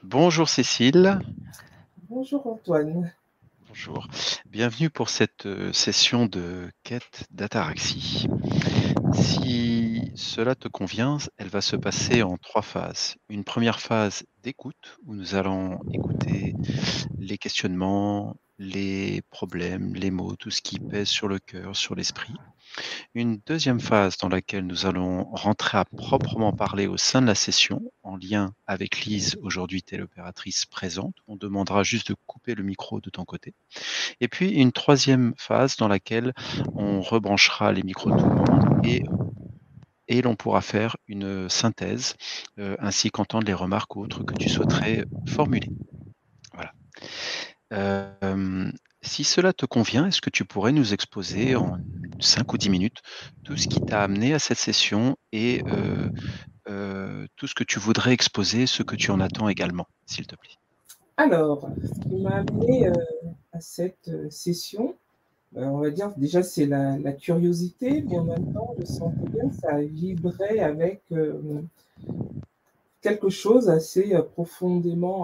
Bonjour Cécile. Bonjour Antoine. Bonjour. Bienvenue pour cette session de quête d'ataraxie. Si cela te convient, elle va se passer en 3 phases. Une première phase d'écoute où nous allons écouter les questionnements, les problèmes, les mots, tout ce qui pèse sur le cœur, sur l'esprit. Une deuxième phase dans laquelle nous allons rentrer à proprement parler au sein de la session, en lien avec Lise, aujourd'hui téléopératrice présente. On demandera juste de couper le micro de ton côté. Et puis une troisième phase dans laquelle on rebranchera les micros de tout le monde et l'on pourra faire une synthèse, ainsi qu'entendre les remarques ou autres que tu souhaiterais formuler. Voilà. Si cela te convient, est-ce que tu pourrais nous exposer en 5 ou 10 minutes tout ce qui t'a amené à cette session et tout ce que tu voudrais exposer, ce que tu en attends également, s'il te plaît? Alors, ce qui m'a amené à cette session, on va dire déjà c'est la curiosité, mais en même temps, je sentais bien que ça vibrait avec quelque chose assez profondément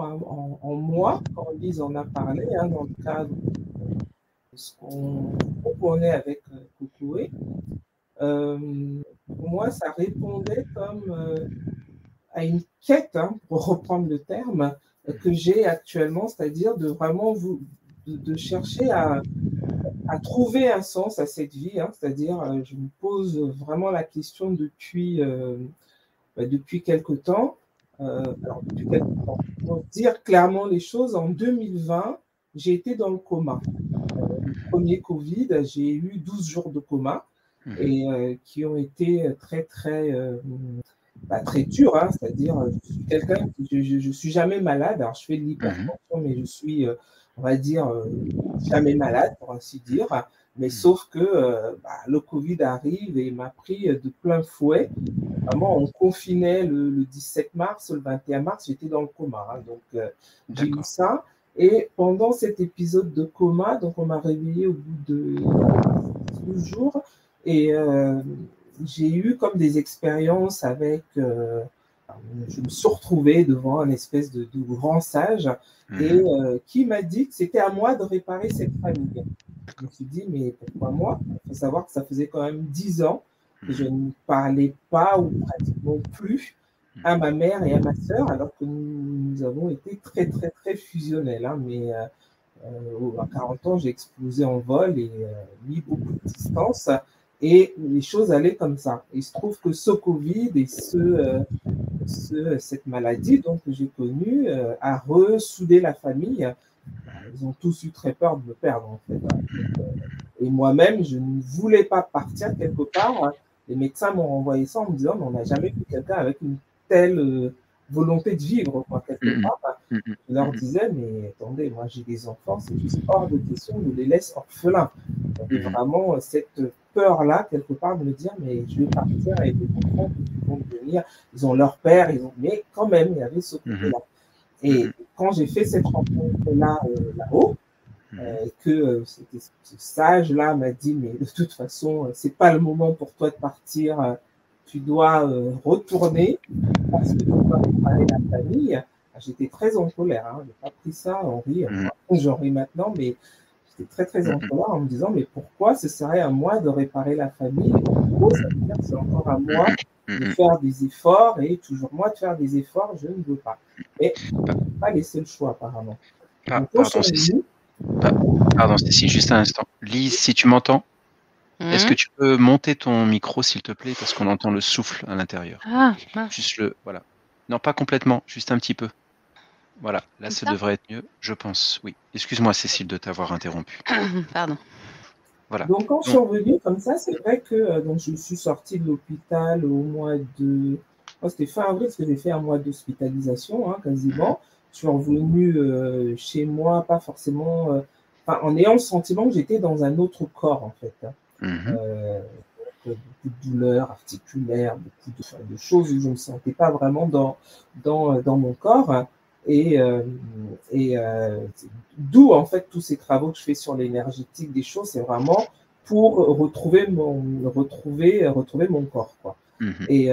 en moi, quand Lise en a parlé, hein, dans le cadre de ce qu'on proposait avec Kokoé. Pour moi, ça répondait comme à une quête, hein, pour reprendre le terme, que j'ai actuellement, c'est-à-dire de vraiment de chercher à trouver un sens à cette vie, hein, c'est-à-dire je me pose vraiment la question depuis quelque temps. Alors, depuis quelque temps, pour dire clairement les choses, en 2020, j'ai été dans le coma. Premier Covid, j'ai eu 12 jours de coma et qui ont été très dur, hein, c'est-à-dire je suis quelqu'un qui je suis jamais malade. Alors je fais de l'hypertension, mais je suis, on va dire, jamais malade, pour ainsi dire. Mais sauf que le Covid arrive et m'a pris de plein fouet. Vraiment, on confinait le 17 mars, le 21 mars, j'étais dans le coma. Hein, donc j'ai eu D'accord. ça. Et pendant cet épisode de coma, donc on m'a réveillée au bout de 12 jours. Et j'ai eu comme des expériences avec. Je me suis retrouvée devant un espèce de grand sage et qui m'a dit que c'était à moi de réparer cette famille. Je me suis dit, mais pourquoi moi? Il faut savoir que ça faisait quand même 10 ans que je ne parlais pas ou pratiquement plus à ma mère et à ma sœur, alors que nous avons été très, très, très fusionnels. Hein, mais à 40 ans, j'ai explosé en vol et mis beaucoup de distance. Et les choses allaient comme ça. Il se trouve que ce Covid et cette maladie donc, que j'ai connue a ressoudé la famille. Ils ont tous eu très peur de me perdre, en fait. Hein. Et moi-même, je ne voulais pas partir quelque part. Les médecins m'ont renvoyé ça en me disant, mais on n'a jamais vu quelqu'un avec une telle volonté de vivre, quoi, quelque part. Je leur disais, mais attendez, moi j'ai des enfants, c'est juste hors de question, je les laisse orphelins. J'avais vraiment cette peur-là, quelque part, de me dire, mais je vais partir et les enfants qui vont devenir, ils ont leur père, mais quand même, il y avait ce côté-là. Et quand j'ai fait cette rencontre-là là-haut, que ce sage-là m'a dit, mais de toute façon, c'est pas le moment pour toi de partir, tu dois retourner parce que tu dois préparer la famille. J'étais très en colère, hein, je n'ai pas pris ça en rire. J'en ris maintenant, mais j'étais très très en colère en me disant, mais pourquoi ce serait à moi de réparer la famille? En gros, ça veut dire que c'est encore à moi de faire des efforts et toujours moi de faire des efforts, je ne veux pas. Mais je ne peux pas laisser le choix apparemment. Donc, quand je suis Pardon, Cécile. revenue, Pardon, Cécile, juste un instant. Lise, si tu m'entends, est-ce que tu peux monter ton micro, s'il te plaît, parce qu'on entend le souffle à l'intérieur. Ah, mince. Juste voilà. Non, pas complètement, juste un petit peu. Voilà, là, Comme ça ça? devrait être mieux, je pense, oui. Excuse-moi, Cécile, de t'avoir interrompu. Pardon. Voilà. Donc, quand je suis revenue comme ça, c'est vrai que donc, je suis sortie de l'hôpital au mois de. C'était fin avril, parce que j'ai fait un mois d'hospitalisation, hein, quasiment. Je suis revenue chez moi, pas forcément. En ayant le sentiment que j'étais dans un autre corps, en fait. Hein. Beaucoup de douleurs articulaires, beaucoup de choses où je ne me sentais pas vraiment dans mon corps. Et d'où en fait tous ces travaux que je fais sur l'énergétique des choses, c'est vraiment pour retrouver mon corps, quoi. Et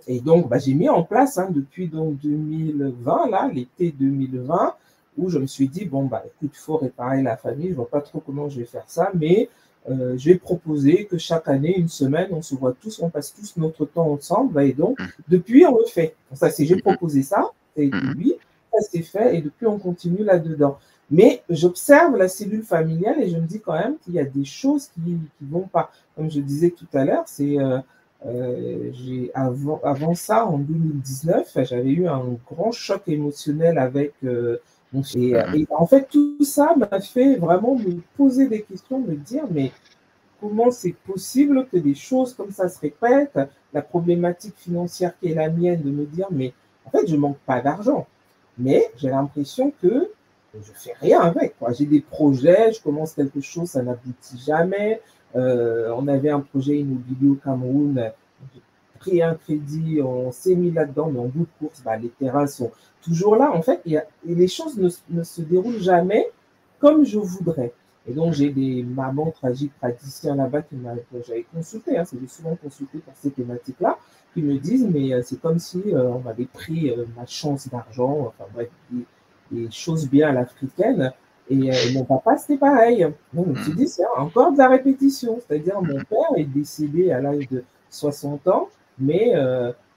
Et donc, j'ai mis en place depuis donc 2020, là, l'été 2020, où je me suis dit, bon, écoute, il faut réparer la famille, je ne vois pas trop comment je vais faire ça, mais je vais proposer que chaque année, une semaine, on se voit tous, on passe tous notre temps ensemble. Et donc, depuis, on le fait. Ça, j'ai proposé ça, ça a été oui, ça s'est fait, et depuis, on continue là-dedans. Mais j'observe la cellule familiale et je me dis quand même qu'il y a des choses qui ne vont pas. Comme je disais tout à l'heure, c'est avant ça, en 2019, j'avais eu un grand choc émotionnel avec mon fils. Et en fait, tout ça m'a fait vraiment me poser des questions, me dire, mais comment c'est possible que des choses comme ça se répètent? La problématique financière qui est la mienne, de me dire, mais en fait, je ne manque pas d'argent. Mais j'ai l'impression que je ne fais rien avec. J'ai des projets, je commence quelque chose, ça n'aboutit jamais. On avait un projet immobilier au Cameroun, j'ai pris un crédit, on s'est mis là-dedans, mais en bout de course, les terrains sont toujours là. En fait, et les choses ne se déroulent jamais comme je voudrais. Et donc, j'ai des mamans tragiques praticiens là-bas que j'avais consulté, j'ai souvent consulté pour ces thématiques-là, qui me disent, mais c'est comme si on m'avait pris ma chance d'argent, enfin bref, des choses bien à l'africaine. Et mon papa, c'était pareil. Donc, je me suis dit, c'est encore de la répétition. C'est-à-dire, mon père est décédé à l'âge de 60 ans, mais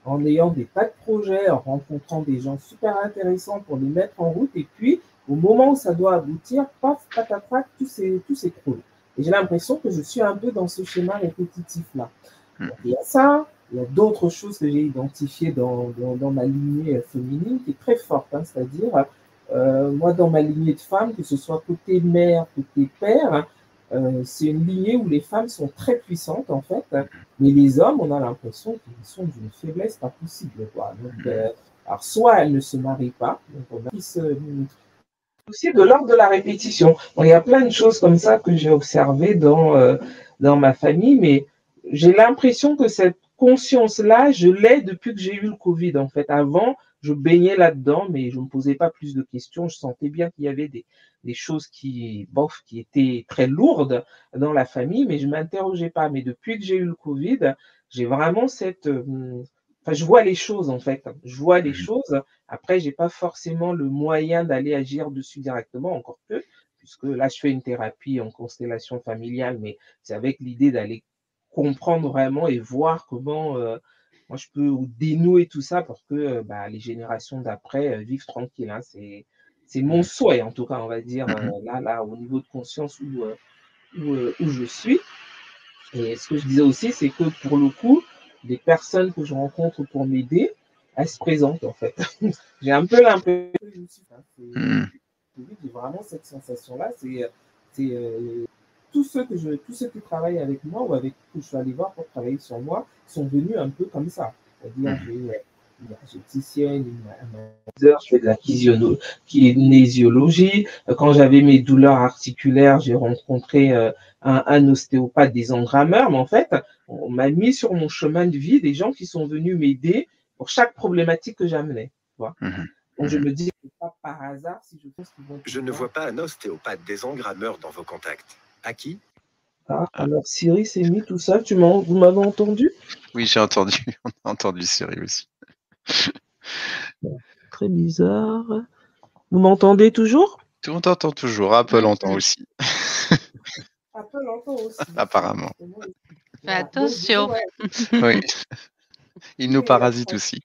en ayant des tas de projets, en rencontrant des gens super intéressants pour les mettre en route. Et puis, au moment où ça doit aboutir, paf, patatac, tout s'écroule. Et j'ai l'impression que je suis un peu dans ce schéma répétitif-là. Il y a ça, il y a d'autres choses que j'ai identifiées dans ma lignée féminine qui est très forte, c'est-à-dire, moi, dans ma lignée de femmes, que ce soit côté mère, côté père, c'est une lignée où les femmes sont très puissantes, en fait, mais les hommes, on a l'impression qu'ils sont d'une faiblesse pas possible, quoi. Donc, alors, soit elles ne se marient pas, donc on a aussi de l'ordre de la répétition. Bon, il y a plein de choses comme ça que j'ai observées dans ma famille, mais j'ai l'impression que cette conscience-là, je l'ai depuis que j'ai eu le Covid, en fait. Avant, je baignais là-dedans, mais je ne me posais pas plus de questions. Je sentais bien qu'il y avait des choses qui étaient très lourdes dans la famille, mais je ne m'interrogeais pas. Mais depuis que j'ai eu le Covid, j'ai vraiment je vois les choses, en fait. Je vois les choses. Après, je n'ai pas forcément le moyen d'aller agir dessus directement, encore peu, puisque là, je fais une thérapie en constellation familiale, mais c'est avec l'idée d'aller comprendre vraiment et voir comment moi je peux dénouer tout ça pour que les générations d'après vivent tranquilles. C'est mon souhait, en tout cas, on va dire, là, au niveau de conscience où je suis. Et ce que je disais aussi, c'est que pour le coup, les personnes que je rencontre pour m'aider, elles se présentent en fait. J'ai un peu l'impression j'ai vraiment cette sensation-là. Tous ceux qui travaillent avec moi ou avec qui je suis allé voir pour travailler sur moi sont venus un peu comme ça. C'est-à-dire, j'ai une diététicienne, je fais de la kinésiologie. Quand j'avais mes douleurs articulaires, j'ai rencontré un ostéopathe, des engrammeurs, mais en fait, on m'a mis sur mon chemin de vie des gens qui sont venus m'aider pour chaque problématique que j'amenais. Donc, je me dis que ce n'est pas par hasard si je pense qu'ils vont. Je ne vois pas un ostéopathe des engrammeurs dans vos contacts. À qui? Alors Cyril s'est mis tout seul. Vous m'avez entendu? Oui, j'ai entendu. On a entendu Cyril aussi. Très bizarre. Vous m'entendez toujours? Tout le monde entend toujours. Apple entend aussi. Apple entend aussi. Apparemment. Fais attention. Oui. Il nous parasite aussi.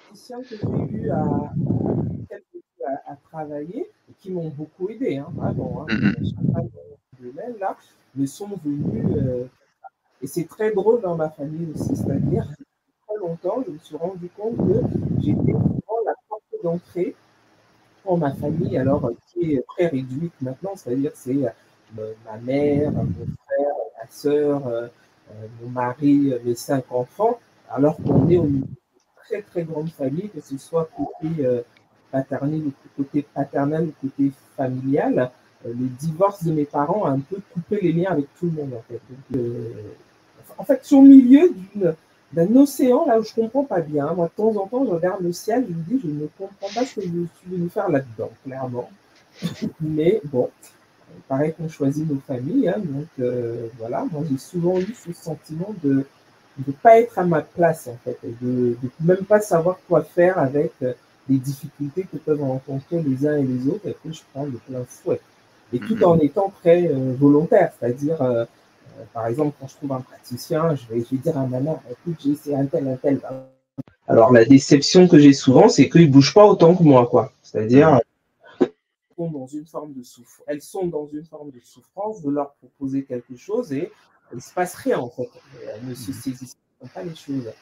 Praticiens que j'ai eu à travailler et qui m'ont beaucoup aidé, vraiment. Là, me sont venus. Et c'est très drôle dans ma famille aussi, c'est-à-dire très longtemps, je me suis rendu compte que j'étais vraiment la porte d'entrée pour ma famille, alors qui est très réduite maintenant, c'est-à-dire c'est ma mère, mon frère, ma sœur, mon mari, mes 5 enfants, alors qu'on est au niveau d'une très très grande famille, que ce soit côté paternel ou côté familial. Le divorce de mes parents a un peu coupé les liens avec tout le monde en fait. Donc, en fait, je suis au milieu d'un océan là où je ne comprends pas bien. Moi, de temps en temps, je regarde le ciel, je me dis, je ne comprends pas ce que je suis venu faire là-dedans, clairement. Mais bon, il paraît qu'on choisit nos familles, donc voilà. Moi, j'ai souvent eu ce sentiment de de pas être à ma place, en fait, et de même pas savoir quoi faire avec les difficultés que peuvent rencontrer les uns et les autres, et que je prends de plein fouet. Et tout en étant très volontaire, c'est-à-dire, par exemple, quand je trouve un praticien, je vais dire à ma mère, écoute, j'ai essayé un tel. Alors, la déception que j'ai souvent, c'est qu'ils bougent pas autant que moi, quoi. C'est-à-dire, elles sont dans une forme de souffrance, de leur proposer quelque chose et il ne se passe rien, en fait. Elles ne se saisissent pas les choses.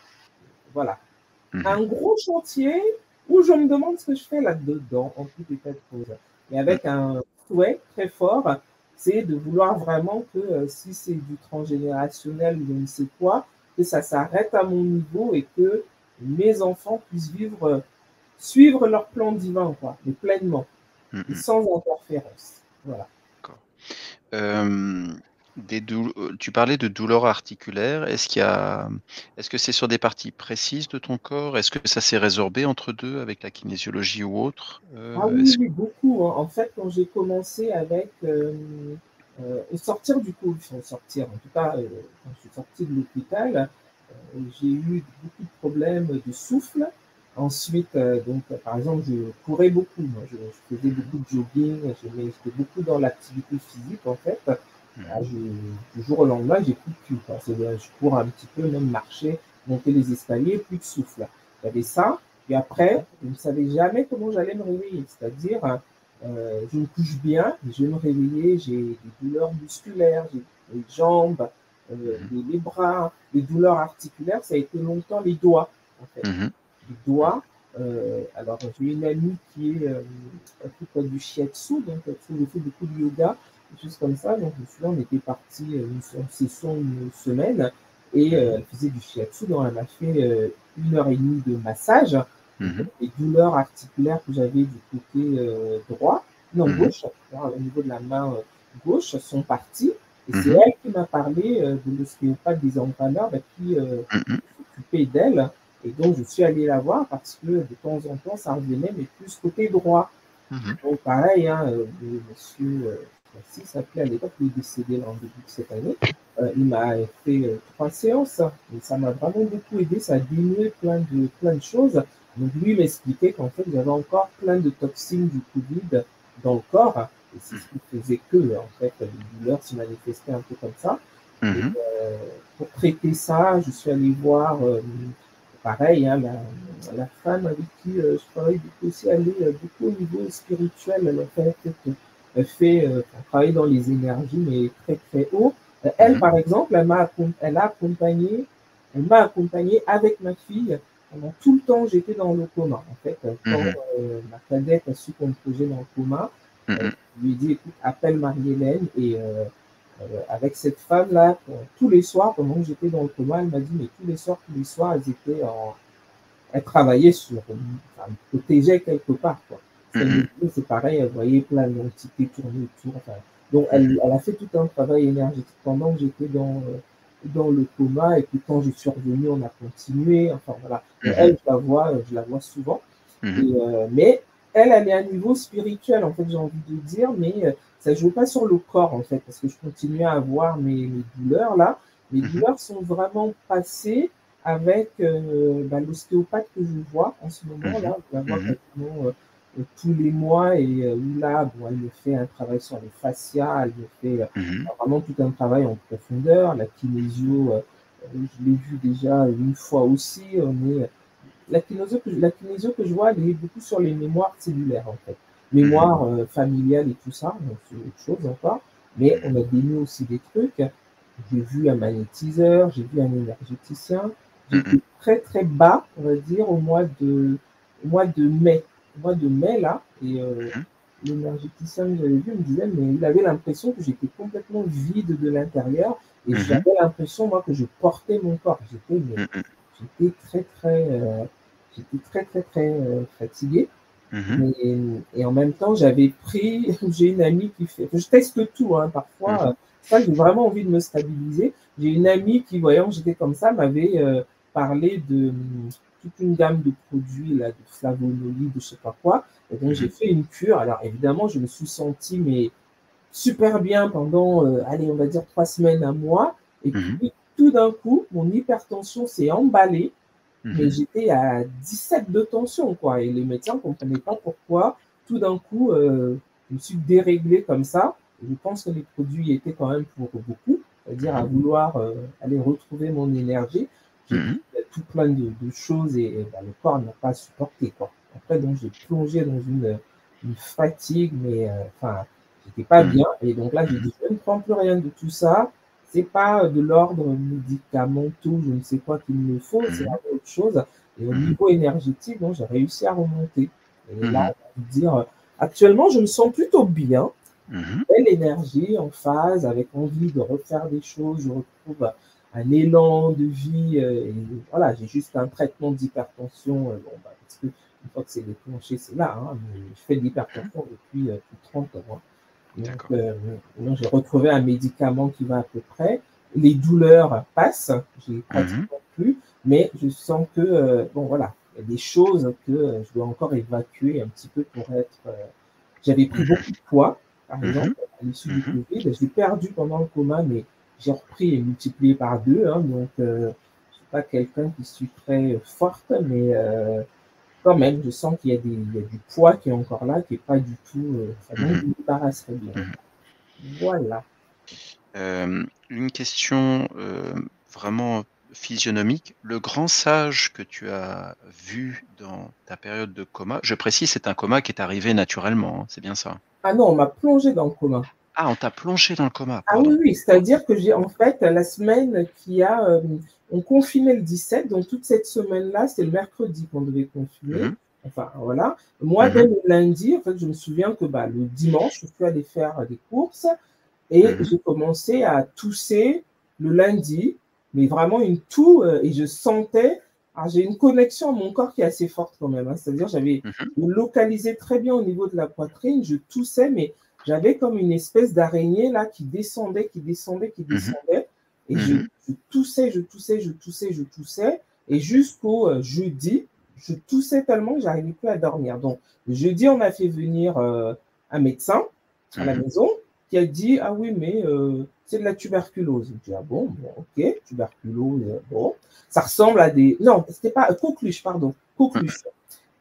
Voilà. Un gros chantier où je me demande ce que je fais là-dedans, en tout état de cause. Mais avec un souhait très fort, c'est de vouloir vraiment que si c'est du transgénérationnel ou je ne sais quoi, que ça s'arrête à mon niveau et que mes enfants puissent suivre leur plan divin, quoi, mais pleinement, et sans interférence. Voilà. D'accord. Tu parlais de douleurs articulaires. Est-ce que c'est sur des parties précises de ton corps? Est-ce que ça s'est résorbé entre deux avec la kinésiologie ou autre? Ah oui, oui, beaucoup, hein. En fait, quand j'ai commencé avec sortir du coup, sortir, en tout cas, quand je suis sortie de l'hôpital, j'ai eu beaucoup de problèmes de souffle. Ensuite, donc, par exemple, je courais beaucoup. Moi, je faisais beaucoup de jogging, j'étais beaucoup dans l'activité physique, en fait. Là, du jour au lendemain, j'ai plus de cul, quoi. Je cours un petit peu, même marcher, monter les escaliers, plus de souffle. J'avais ça. Et après, je ne savais jamais comment j'allais me réveiller. C'est-à-dire, je me couche bien, mais je vais me réveiller, j'ai des douleurs musculaires, j'ai les jambes, les bras, les douleurs articulaires. Ça a été longtemps les doigts, en fait. Les doigts. Alors, j'ai une amie qui fait du shiatsu, donc elle fait beaucoup de yoga, des choses comme ça. Donc, je me souviens, on était parti en session une semaine et elle faisait du shiatsu. Donc, elle m'a fait 1 heure et demie de massage. Les douleurs articulaires que j'avais du côté droit, non gauche, au niveau de la main gauche, sont parties. Et c'est elle qui m'a parlé de l'ostéopathe des empanneurs qui s'occupait d'elle. Et donc, je suis allée la voir parce que de temps en temps, ça revenait, mais plus côté droit. Donc, pareil, hein, le monsieur Francis s'appelait à l'époque, il est décédé là, en début de cette année. Il m'a fait 3 séances et ça m'a vraiment beaucoup aidé. Ça a dénoué plein de choses. Donc, lui m'expliquait qu'en fait, j'avais encore plein de toxines du Covid dans le corps. Et c'est ce qui faisait que, en fait, les douleurs se manifestaient un peu comme ça. Et, pour traiter ça, je suis allée voir, pareil, hein, la femme avec qui je travaille beaucoup aussi, elle est beaucoup au niveau spirituel. Elle fait travailler dans les énergies, mais très, très haut. Elle, par exemple, elle m'a accompagnée avec ma fille pendant tout le temps j'étais dans le coma. En fait, quand ma cadette a su qu'on me posait dans le coma, je lui ai dit, écoute, appelle Marie-Hélène et avec cette femme-là, tous les soirs, pendant que j'étais dans le coma, elle m'a dit, mais tous les soirs, elle travaillait elle me protégeait quelque part, quoi. C'est pareil, elle voyait plein d'entités tourner autour. Enfin, donc, elle a fait tout un travail énergétique pendant que j'étais dans le coma, et puis quand je suis revenu, on a continué. Enfin, voilà. Elle, je la vois souvent. Mais elle est à un niveau spirituel, en fait, j'ai envie de dire, mais ça ne joue pas sur le corps, en fait, parce que je continuais à avoir mes douleurs, là. Mes douleurs sont vraiment passées avec l'ostéopathe que je vois en ce moment, là. Je la vois quasiment tous les mois, et où là, bon, elle me fait un travail sur les fascias, elle me fait vraiment tout un travail en profondeur. La kinésio, je l'ai vu déjà une fois aussi. La kinésio que je vois, elle est beaucoup sur les mémoires cellulaires, en fait. Mémoire familiale et tout ça, donc c'est autre chose encore. Mais on a dénié aussi des trucs. J'ai vu un magnétiseur, j'ai vu un énergéticien. J'étais très, très bas, on va dire, au mois de mai. Au mois de mai, là, et l'énergéticien que j'avais vu me disait, mais il avait l'impression que j'étais complètement vide de l'intérieur. Et j'avais l'impression, moi, que je portais mon corps. J'étais très, très, très fatiguée. Et en même temps, j'ai une amie qui fait, je teste tout, hein, parfois, ça, j'ai vraiment envie de me stabiliser. J'ai une amie qui, voyant que j'étais comme ça, m'avait parlé de toute une gamme de produits, là, de flavonoïdes, de je sais pas quoi. Et donc, j'ai fait une cure. Alors, évidemment, je me suis sentie, mais super bien pendant, allez, on va dire 3 semaines, un mois. Et puis, tout d'un coup, mon hypertension s'est emballée, mais Mhm. j'étais à 17 de tension, quoi. Et les médecins ne comprenaient pas pourquoi, tout d'un coup, je me suis déréglée comme ça. Je pense que les produits étaient quand même pour beaucoup, c'est-à-dire à Mhm. vouloir aller retrouver mon énergie. J'ai pris Mhm. tout plein de choses et bah, le corps n'a pas supporté, quoi. Après, donc, j'ai plongé dans une fatigue, mais enfin, j'étais pas Mhm. bien. Et donc là, j'ai dit, je ne prends plus rien de tout ça. C'est pas de l'ordre médicamenteux, je ne sais quoi qu'il me faut, c'est Mhm. autre chose. Et au Mhm. niveau énergétique, donc, j'ai réussi à remonter. Et là, Mhm. j'ai envie de dire, actuellement, je me sens plutôt bien, Mhm. belle énergie, en phase, avec envie de refaire des choses. Je retrouve un élan de vie. Et voilà, j'ai juste un traitement d'hypertension. Bon, bah, parce que une fois que c'est déclenché, c'est là. Hein, mais je fais de Mhm. l'hypertension depuis plus de 30 ans. D'accord. Donc, j'ai retrouvé un médicament qui va à peu près. Les douleurs passent, j'ai Mhm. pratiquement plus, mais je sens que, bon voilà, il y a des choses que je dois encore évacuer un petit peu pour être. J'avais pris Mhm. beaucoup de poids, par exemple, Mhm. à l'issue du Mhm. Covid. Je l'ai perdu pendant le coma, mais j'ai repris et multiplié par deux. Hein, donc, je ne suis pas quelqu'un qui suis très forte, mais quand même, je sens il y a du poids qui est encore là, qui n'est pas du tout. Ça donc, Mhm. je me débarrasserai bien. Mhm. Voilà. Une question vraiment physionomique. Le grand sage que tu as vu dans ta période de coma, je précise, c'est un coma qui est arrivé naturellement, hein, c'est bien ça? Ah non, on m'a plongé dans le coma. Ah, on t'a plongé dans le coma, Ah oui, pardon. oui, c'est-à-dire que j'ai en fait la semaine qui a, on confinait le 17, donc toute cette semaine-là, c'était le mercredi qu'on devait confiner. Mhm. Enfin voilà. Moi, dès Mhm. le lundi, en fait, je me souviens que bah, le dimanche, je suis allée faire des courses et Mhm. j'ai commencé à tousser le lundi, mais vraiment une toux, et je sentais. Alors j'ai une connexion à mon corps qui est assez forte quand même, hein, c'est-à-dire Mhm. je me localisais très bien au niveau de la poitrine, je toussais, mais j'avais comme une espèce d'araignée là qui descendait, qui descendait, qui Mhm. descendait, et Mhm. je toussais, je toussais, je toussais, je toussais, et jusqu'au jeudi, je toussais tellement que j'arrivais plus à dormir. Donc le jeudi, on a fait venir un médecin à la Mhm. maison qui a dit ah oui mais c'est de la tuberculose. Je dis ah bon, bon ok tuberculose bon ça ressemble à des non c'était pas coqueluche pardon coqueluche.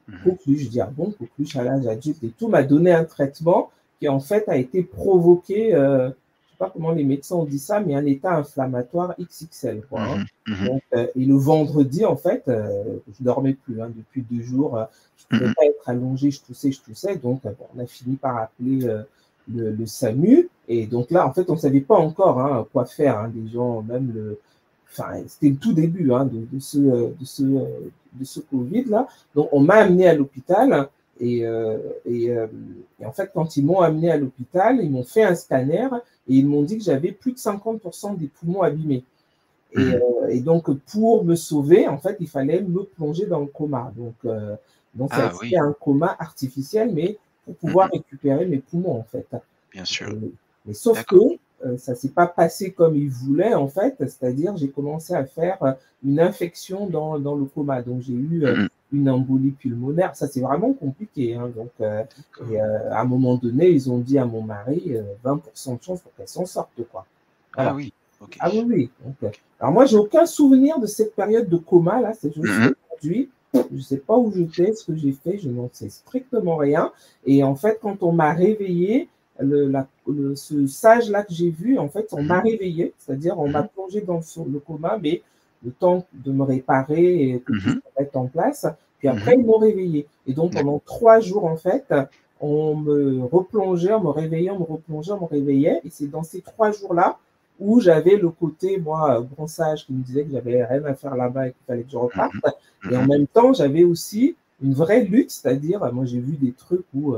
Mhm. Coqueluche, je dis ah bon, coqueluche à l'âge adulte et tout, m'a donné un traitement qui en fait a été provoqué, je ne sais pas comment les médecins ont dit ça, mais un état inflammatoire XXL, quoi. Hein. Mhm. Mhm. Donc, et le vendredi, en fait, je ne dormais plus hein, depuis 2 jours, je ne pouvais Mhm. pas être allongé, je toussais, donc bon, on a fini par appeler le SAMU, et donc là, en fait, on ne savait pas encore hein, quoi faire, hein, les gens, même enfin, c'était le tout début hein, de ce Covid-là, donc, on m'a amené à l'hôpital et, et en fait, quand ils m'ont amené à l'hôpital, ils m'ont fait un scanner et ils m'ont dit que j'avais plus de 50% des poumons abîmés. Mhm. Et donc, pour me sauver, en fait, il fallait me plonger dans le coma. Donc Ah c'était oui. un coma artificiel, mais pour pouvoir Mhm. récupérer mes poumons, en fait. Bien sûr. Mais sauf que D'accord. ça ne s'est pas passé comme il voulait, en fait, c'est-à-dire j'ai commencé à faire une infection dans le coma. Donc j'ai eu Mhm. une embolie pulmonaire. Ça, c'est vraiment compliqué. Hein. Donc, D'accord. à un moment donné, ils ont dit à mon mari 20% de chance pour qu'elle s'en sorte. Quoi. Ah Voilà. oui. Ok. Ah oui, oui. Donc, Ok. alors moi, j'ai aucun souvenir de cette période de coma, là, c'est juste Mhm. aujourd'hui. Je ne sais pas où j'étais, ce que j'ai fait, je n'en sais strictement rien. Et en fait, quand on m'a réveillé, ce sage-là que j'ai vu, en fait, on m'a Mhm. réveillé, c'est-à-dire on m'a Mhm. plongé dans le coma, mais le temps de me réparer et que tout se Mhm. mette en place. Puis après, Mhm. ils m'ont réveillé. Et donc, D'accord. pendant 3 jours, en fait, on me replongeait, on me réveillait, on me replongeait, on me réveillait. Et c'est dans ces 3 jours-là où j'avais le côté, moi, grand sage qui me disait que j'avais rien à faire là-bas et qu'il fallait que je reparte. Mhm. Et en Mhm. même temps, j'avais aussi une vraie lutte, c'est-à-dire, moi, j'ai vu des trucs où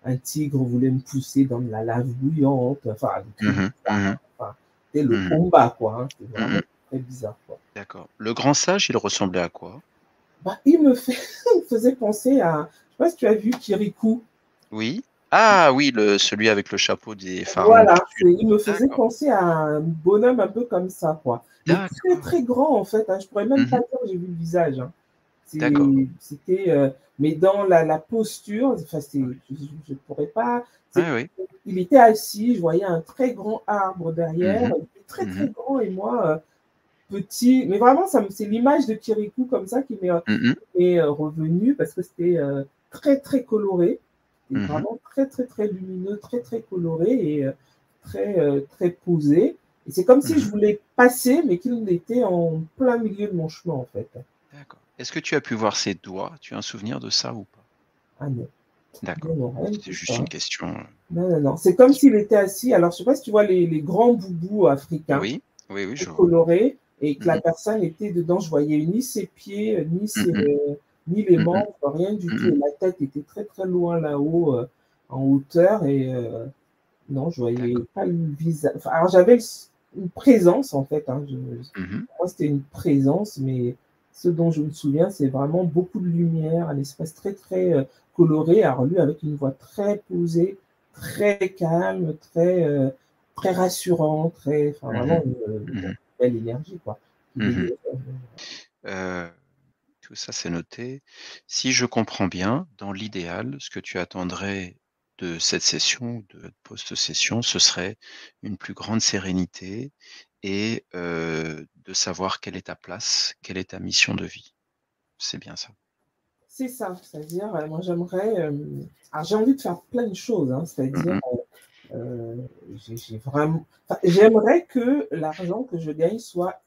un tigre voulait me pousser dans de la lave bouillante, enfin, des trucs Mhm. bizarres. Mhm. Enfin, c'était le Mhm. combat, quoi. Hein. C'était vraiment Mhm. très bizarre, quoi. D'accord. Le grand sage, il ressemblait à quoi? Bah, il me il me faisait penser à, je sais pas si tu as vu Kirikou. Oui. Ah oui, celui avec le chapeau des pharaons du Voilà, sud. il me faisait D'accord. penser à un bonhomme un peu comme ça, quoi. Mais très, D'accord. très grand, en fait. Hein. Je pourrais même pas Mhm. dire que j'ai vu le visage. Hein. D'accord. C'était, mais dans la posture, enfin, je pourrais pas. Oui, oui. Il était assis, je voyais un très grand arbre derrière, Mhm. il était très, très Mhm. grand, et moi, petit, mais vraiment, c'est l'image de Kirikou comme ça qui m'est Mmh. revenue parce que c'était très, très coloré. C'était Mmh. vraiment très, très, très lumineux, très, très coloré et très, très posé. Et c'est comme si je Mmh. voulais passer, mais qu'il était en plein milieu de mon chemin, en fait. D'accord. Est-ce que tu as pu voir ses doigts? Tu as un souvenir de ça ou pas? Ah non, D'accord. non, non, rien de C'était tout juste une ça. question, Non, non, non. C'est comme s'il était assis. Alors, je sais pas si tu vois les grands boubous africains, oui, oui, oui, très je vois. colorés, et que la Mmh mh. personne était dedans. Je voyais ni ses pieds, Mmh. ni les Mmh mh. membres, rien du tout. Mmh. Et la tête était très, très loin là-haut, en hauteur. Et non, je voyais D'accord. pas le visage. Enfin, alors, j'avais une présence, en fait. Hein. Mmh. Pour moi, c'était une présence, mais ce dont je me souviens, c'est vraiment beaucoup de lumière, un espace très, très coloré. Alors, lui, avec une voix très posée, très calme, très, très rassurant, très, enfin, Mmh. vraiment Mmh. une belle énergie, quoi. Qui Mmh. dégageait. Heu, tout ça, c'est noté. Si je comprends bien, dans l'idéal, ce que tu attendrais de cette session, de post-session, ce serait une plus grande sérénité et de savoir quelle est ta place, quelle est ta mission de vie. C'est bien ça? C'est ça, c'est-à-dire, moi, j'aimerais, alors j'ai envie de faire plein de choses, hein, Mmh c'est-à-dire, mh. heu, j'ai vraiment, enfin, j'aimerais que l'argent que je gagne soit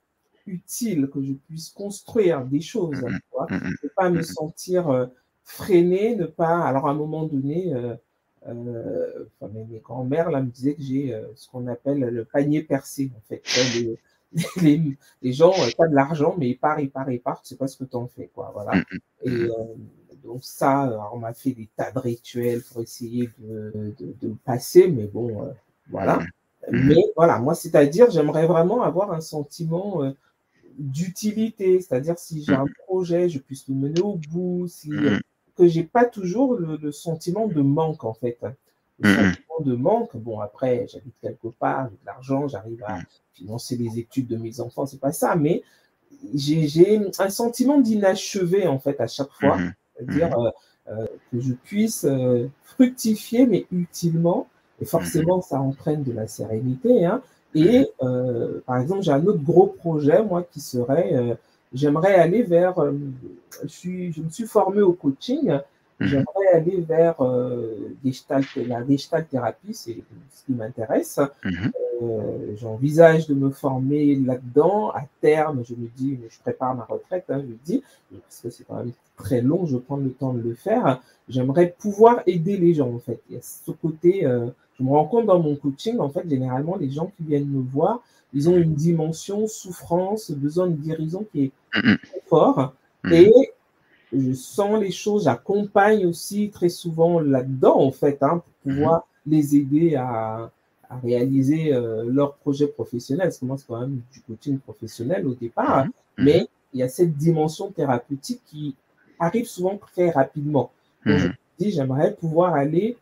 utile, que je puisse construire des choses, Mmh tu mh. vois? Mmh mh. Ne pas me Mmh mh. sentir, freinée, ne pas, alors à un moment donné, enfin mes grands-mères là me disaient que j'ai, ce qu'on appelle le panier percé en fait. Tu vois? Les gens, tu as de l'argent mais ils partent, tu sais pas ce que tu en fais quoi, Mmh voilà. mh. Et Mmh. donc ça, alors on m'a fait des tas de rituels pour essayer de passer, mais bon, Mmh voilà. mh. Mmh mh. Mais voilà, moi, c'est-à-dire, j'aimerais vraiment avoir un sentiment, d'utilité, c'est-à-dire si j'ai Mmh un mh. projet, je puisse le mener au bout, si, Mmh mh. que j'ai pas toujours le sentiment de manque, en fait. Le Mmh mh. sentiment de manque, bon après j'habite quelque part, j'ai de l'argent, j'arrive à Mmh. financer les études de mes enfants, c'est pas ça, mais j'ai un sentiment d'inachevé, en fait, à chaque fois. Mmh. C'est-à-dire, Mmh. que je puisse, fructifier, mais utilement, et Mmh. forcément ça entraîne de la sérénité, hein. Mmh. Et par exemple, j'ai un autre gros projet, moi, qui serait, j'aimerais aller vers, je me suis formée au coaching, Mmh. j'aimerais aller vers, la gestalt thérapie, c'est ce qui m'intéresse. Mmh. J'envisage de me former là-dedans. À terme, je me dis, je prépare ma retraite, hein, je me dis, parce que c'est quand même très long, je prends le temps de le faire. J'aimerais pouvoir aider les gens, en fait. Il y a ce côté, je me rends compte dans mon coaching, en fait, généralement, les gens qui viennent me voir, ils ont une dimension souffrance, besoin de guérison qui est Mmh mh. très fort. Mmh. Et je sens les choses, j'accompagne aussi très souvent là-dedans, en fait, hein, pour Mmh. pouvoir les aider à réaliser leurs projets professionnels. Parce que moi, c'est quand même du coaching professionnel au départ, Mmh. Mmh. mais il y a cette dimension thérapeutique qui arrive souvent très rapidement. Donc, je Mmh. me dis, j'aimerais pouvoir aller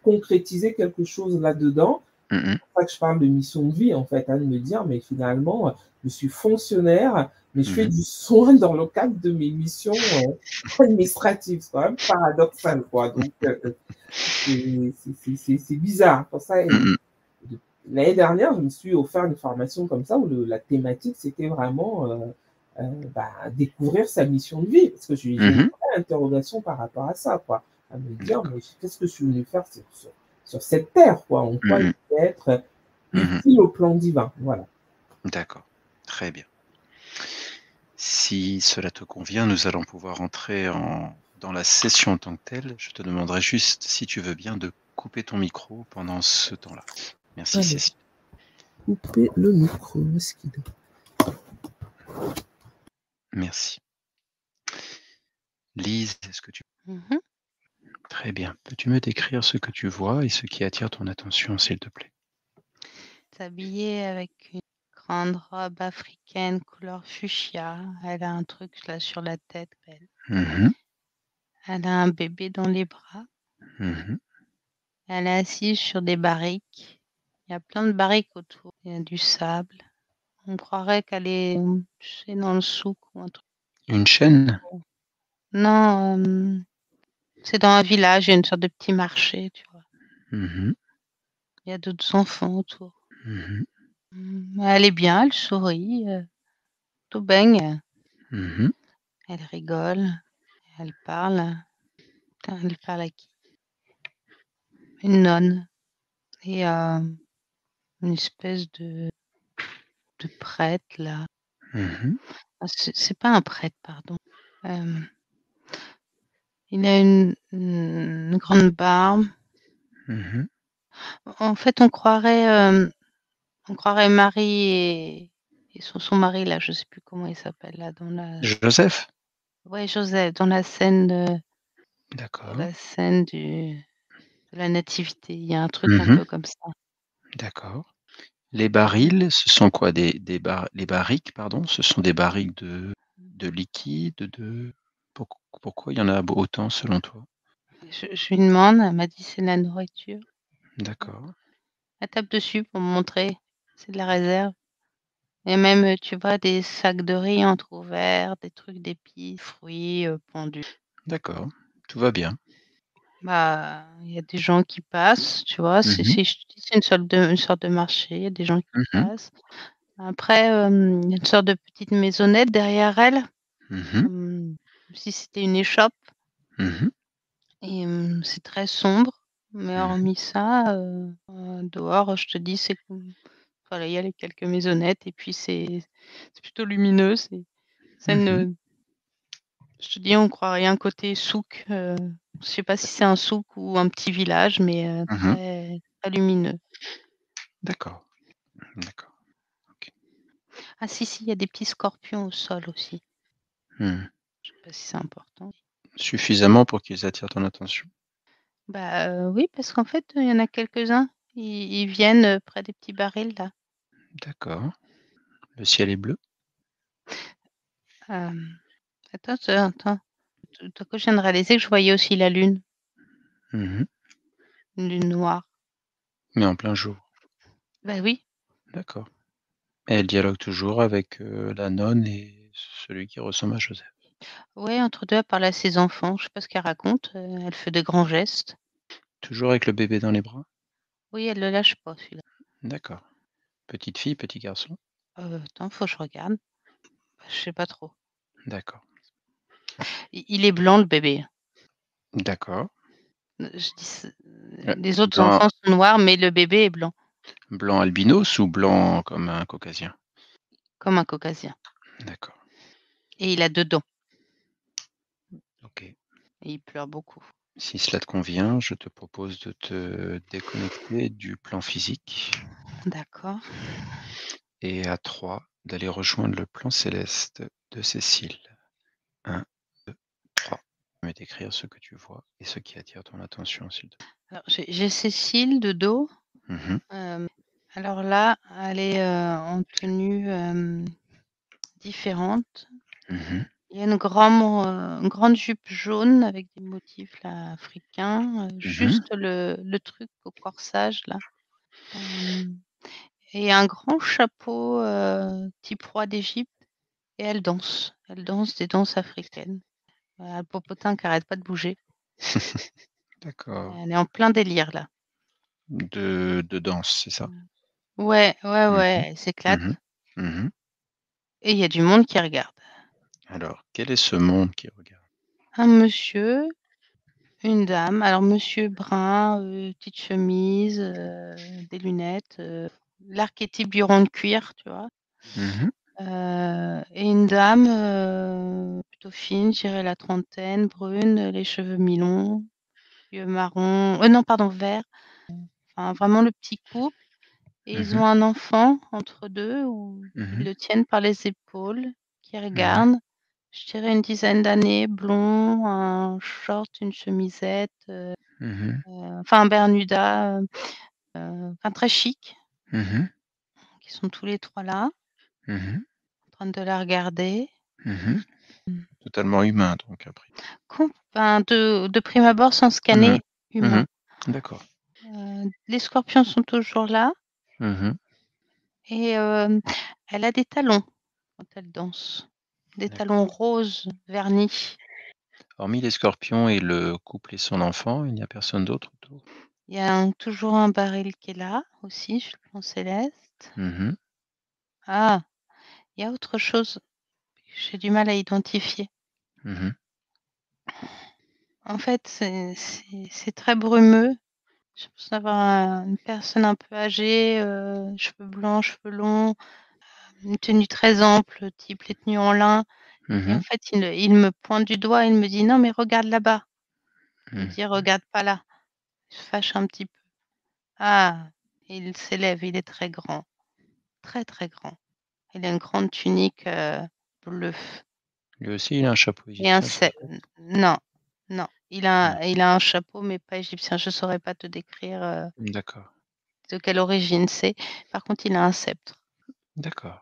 concrétiser quelque chose là-dedans. Mmh. C'est pour ça que je parle de mission de vie, en fait, hein, de me dire, mais finalement, je suis fonctionnaire, mais je fais Mmh. du soin dans le cadre de mes missions administratives. C'est quand même paradoxal, quoi. Donc, c'est bizarre. Pour ça, Mmh. l'année dernière, je me suis offert une formation comme ça où la thématique, c'était vraiment bah, découvrir sa mission de vie. Parce que j'ai une Mmh. vraie interrogation par rapport à ça, quoi. À me dire, D'accord. mais qu'est-ce que je suis venu faire sur cette terre, quoi? En quoi Mmh il mh. peut être Mmh. utile au plan divin. Voilà. D'accord. Très bien. Si cela te convient, nous allons pouvoir entrer dans la session en tant que telle. Je te demanderai juste, si tu veux bien, de couper ton micro pendant ce temps-là. Merci Allez, Cécile. couper le micro. Où est-ce qu'il est? Merci. Lise, est-ce que tu... Mmh. Très bien. Peux-tu me décrire ce que tu vois et ce qui attire ton attention, s'il te plaît? Habillée avec une grande robe africaine couleur fuchsia. Elle a un truc là sur la tête, belle. Mmh. Elle a un bébé dans les bras. Mmh. Elle est assise sur des barriques. Il y a plein de barriques autour. Il y a du sable. On croirait qu'elle est, tu sais, dans le souk ou un truc. Une chaîne? Non, c'est dans un village, il y a une sorte de petit marché, tu vois? Mmh. Il y a d'autres enfants autour. Mmh. Elle est bien, elle sourit, tout baigne. Mmh. Elle rigole, elle parle. Putain, elle parle à qui? Une nonne et une espèce de prêtre là. Mmh. Ah, c'est pas un prêtre, pardon. Il a une grande barbe. Mmh. En fait, on croirait Marie et son mari là, je sais plus comment il s'appelle là dans la Joseph? ouais, Joseph, dans la scène D'accord. de la nativité. Il y a un truc un Mmh. peu comme ça. D'accord. Les Mmh. barils, ce sont quoi? Les barriques, pardon, ce sont des barriques de liquide, pourquoi il y en a autant selon toi? Je lui demande, elle m'a dit: «C'est de la nourriture». D'accord, Elle tape dessus pour me montrer, c'est de la réserve et même, tu vois, des sacs de riz entr'ouverts, des trucs d'épices, fruits, pendus. d'accord, tout va bien. Bah, il y a des gens qui passent, tu vois? Mmh mh. Je te dis, c'est une sorte de marché, il y a des gens qui Mmh. passent. Après, il y a une sorte de petite maisonnette derrière elle, Mmh. comme si c'était une échoppe Mmh. et c'est très sombre, mais Mmh. hormis ça, dehors, je te dis, c'est voilà, il y a les quelques maisonnettes et puis c'est plutôt lumineux, c'est Mmh. une, je te dis, on croirait un côté souk, je sais pas si c'est un souk ou un petit village, mais Mmh. très très lumineux. D'accord, d'accord. OK. Ah si, si, il y a des petits scorpions au sol aussi. Mmh. Je sais pas si c'est important. Suffisamment pour qu'ils attirent ton attention? Bah, oui, parce qu'en fait, il y en a quelques-uns, ils viennent, près des petits barils là. D'accord. Le ciel est bleu? Hem, attends, tout à coup, je viens de réaliser que je voyais aussi la lune, Mmh. une lune noire. Mais en plein jour? Bah oui, D'accord. Et elle dialogue toujours avec, la nonne et celui qui ressemble à Joseph? ouais, entre 2 elle parle à ses enfants, je sais pas ce qu'elle raconte, elle fait de grands gestes. Toujours avec le bébé dans les bras? Oui, elle le lâche pas celui-là. D'accord. Petite fille, petit garçon? Attends, faut que je regarde. Je sais pas trop. D'accord. Il est blanc le bébé. D'accord. Je dis ce Heu, Les autres blanc enfants sont noirs, mais le bébé est blanc, blanc albinos ou blanc comme un caucasien? comme un caucasien D'accord. et il a 2 dents OK. et il pleure beaucoup. Si cela te convient, je te propose de te déconnecter du plan physique D'accord. et à 3 d'aller rejoindre le plan céleste de Cécile. 1, 2, 3. Tu peux décrire ce que tu vois et ce qui attire ton attention, s'il te plaît. Alors j'ai Cécile de dos, Mmh. hem, alors là, elle est, en tenue, différente. Mmh. Il y a une grande jupe jaune avec des motifs là africains, Mmh. juste le truc au corsage là, hem et un grand chapeau, type roi d'Égypte et elle danse des danses africaines. Le popotin qui arrête pas de bouger. D'accord. Elle est en plein délire là. De danse, c'est ça? Ouais, ouais, Mmh ouais, mh. elle s'éclate Mmh. Mmh. et il y a du monde qui regarde. Alors, quel est ce monde qui regarde? Un monsieur, une dame, alors monsieur brun, petite chemise, des lunettes, l'archétype du rond de cuir, tu vois? Mmh. Et une dame, plutôt fine, je dirais la trentaine, brune, les cheveux mi-longs, yeux marrons non pardon vert, enfin vraiment le petit couple et ils Mmh. ont un enfant entre 2 où ils Mmh. le tiennent par les épaules, qui Mmh. regarde. Je dirais une dizaine d'années, blond, un short, une chemisette, Mmh. enfin un Bermuda, enfin très chic. Mmh. Qui sont tous les 3 là, Mmh. en train de la regarder. Mmh. Mmh. Totalement humain donc après. Enfin de prime abord, sans Mmh. scanner, Mmh. humain. D'accord. Les scorpions sont toujours là Mmh. et elle a des talons quand elle danse. Des talons D'accord. roses vernis. Hormis les scorpions et le couple et son enfant, il n'y a personne d'autre autour? Il y a toujours un baril qui est là aussi, je le plan céleste. Mmh. Ah, il y a autre chose. j'ai du mal à identifier. Mmh. En fait, c'est très brumeux. J'ai l'impression d'avoir une personne un peu âgée, cheveux blancs, cheveux longs, une tenue très ample, type les tenues en lin. Et en Mmh. fait, il me pointe du doigt, il me dit: «Non, mais regarde là-bas». Je lui Mmh. dis: «Regarde pas là». Il se fâche un petit peu. Ah! Il s'élève, il est très grand, très, très grand. Il a une grande tunique, bleue Lui aussi, il a un chapeau et un égyptien sur cep la tête? non, non, Mmh. il a un chapeau mais pas égyptien. Je saurais pas te décrire, D'accord, de quelle origine c'est. Par contre, il a un sceptre. d'accord.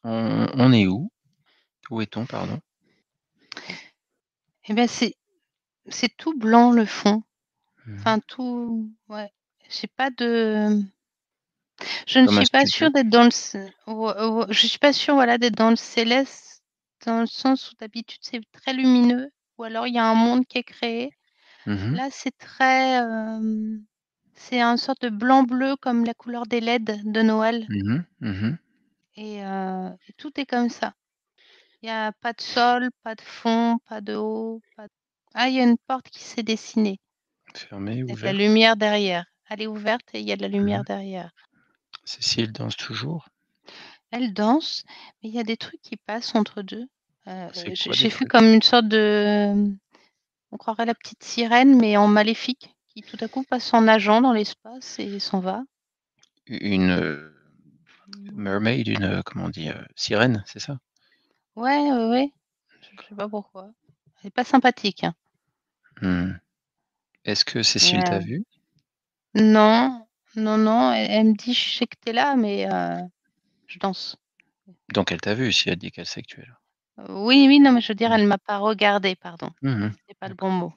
On est où? Où est-on, pardon? Eh bien, c'est tout blanc le fond, Mmh. enfin tout ouais, j'ai pas de je ne Comme un suis pas studio? sûre d'être dans le c ou je suis pas sûre, voilà, d'être dans le céleste, dans le sens où d'habitude c'est très lumineux ou alors il y a un monde qui est créé. Mmh. Là, c'est très, c'est une sorte de blanc-bleu comme la couleur des LED de Noël Mmh. Mmh. et tout est comme ça. Il y a pas de sol, pas de fond, pas de haut, pas d ah, il y a une porte qui s'est dessinée. Fermé, Il y a de la ouvert? lumière derrière. Elle est ouverte et il y a de la lumière Mmh. derrière. Cécile danse toujours? Elle danse, mais il y a des trucs qui passent entre 2. C'est quoi des J'ai vu trucs? comme une sorte de, on croirait la petite sirène, mais en maléfique, qui tout à coup passe en nageant dans l'espace et s'en va. Une, Mmh. mermaid, une, comment on dit? Sirène, c'est ça? Ouais, ouais, ouais. Je sais pas pourquoi. Elle est pas sympathique, hein. Mmh. Est-ce que Mais, Cécile t'a vu? non, non, non, elle me dit: «Je sais que tu es là, mais je danse». Donc elle t'a vu si elle dit qu'elle sait que tu es là? Oui, oui, non, mais je veux dire, Mmh. elle m'a pas regardée, pardon. Mmh. C'est pas le bon D'accord. mot.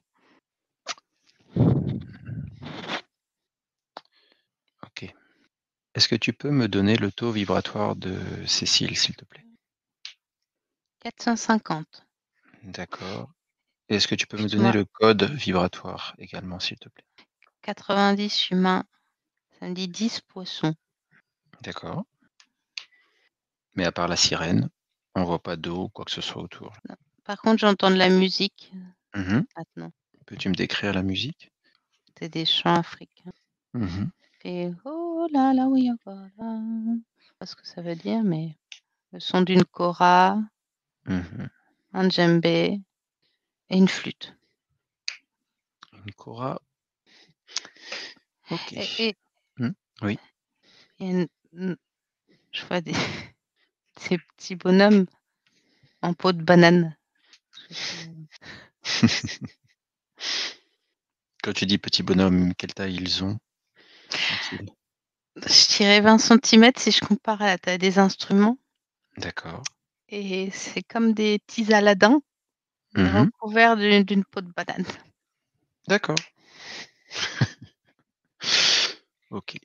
OK. Est-ce que tu peux me donner le taux vibratoire de Cécile, s'il te plaît? 450. D'accord. Est-ce que tu peux me Plus ou donner moins le code vibratoire également, s'il te plaît? 90 humains, ça me dit 10 poissons. D'accord. Mais à part la sirène, on voit pas d'eau ou quoi que ce soit autour. Non. Par contre, j'entends de la musique, Mmh. maintenant. Peux-tu me décrire la musique? C'est des chants africains. Mmh. Fait: «Oh là là, oui, encore là». Je sais pas ce que ça veut dire, mais le son d'une kora, Mmh. un djembé et une flûte. Une kora, OK. Et Mmh. Oui. il y a mmh, je vois des ces petits bonhommes en peau de banane. Je sais Quand tu dis petit bonhomme, quelle taille ils ont ont-ils? je dirais 20 centimètres si je compare à la taille des instruments D'accord. et c'est comme des petits Aladins, mais Mmh. recouverts d'une peau de banane. D'accord. OK.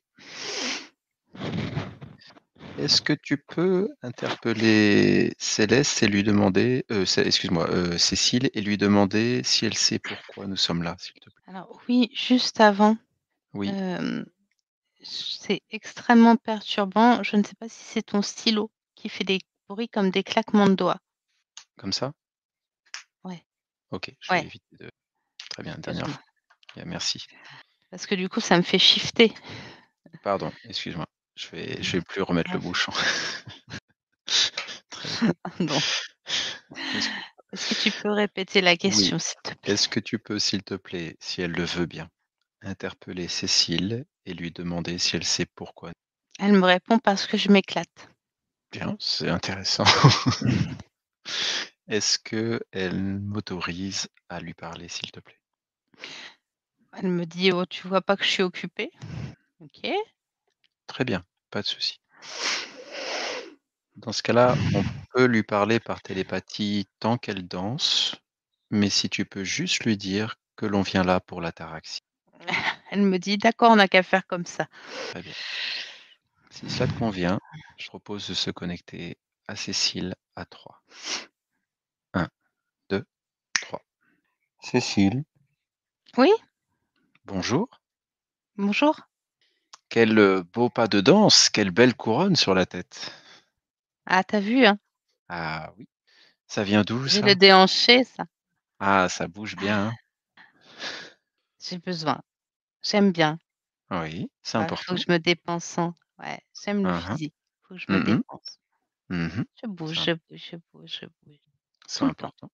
Est-ce que tu peux interpeller Céleste et lui demander, excuse-moi, Cécile et lui demander si elle sait pourquoi nous sommes là, s'il te plaît? Alors oui, juste avant, Oui, hem, c'est extrêmement perturbant. Je ne sais pas si c'est ton stylo qui fait des bruits comme des claquements de doigts. comme ça? Ouais, OK, je vais ouais, éviter de très bien, dernière excuse-moi. fois. Bien, merci. Parce que du coup, ça me fait shifter. Pardon, excuse-moi. Je vais plus remettre le Ouais, bouchon. Très bien. pardon. Excuse Est-ce que tu peux répéter la Oui. question, s'il te plaît? Est-ce que tu peux, s'il te plaît, si elle le veut bien, interpeller Cécile et lui demander si elle sait pourquoi? Elle me répond: «Parce que je m'éclate». Bien, c'est intéressant. Est-ce qu'elle m'autorise à lui parler, s'il te plaît? Elle me dit: «Oh, tu vois pas que je suis occupée?» OK. Très bien, pas de souci. Dans ce cas-là, on peut lui parler par télépathie tant qu'elle danse, mais si tu peux juste lui dire que l'on vient là pour l'ataraxie. Elle me dit: «D'accord, on n'a qu'à faire comme ça». Très bien. Si cela te convient, je propose de se connecter à Cécile à 3. 1, 2, 3. Cécile, Oui, bonjour. bonjour. Quel beau pas de danse, quelle belle couronne sur la tête. Ah, tu as vu, hein? Ah oui. Ça vient d'où J'ai le ça? déhanché, ça. Ah, ça bouge bien, hein? J'ai besoin. J'aime bien. Oui, c'est Faut que important. je me dépense, hein. Ouais, j'aime le Hein, hein. physique. Faut que je me Mmh. dépense. Mmh. Je bouge, C'est je imp bouge, je bouge, je bouge. c'est Tout le temps. important.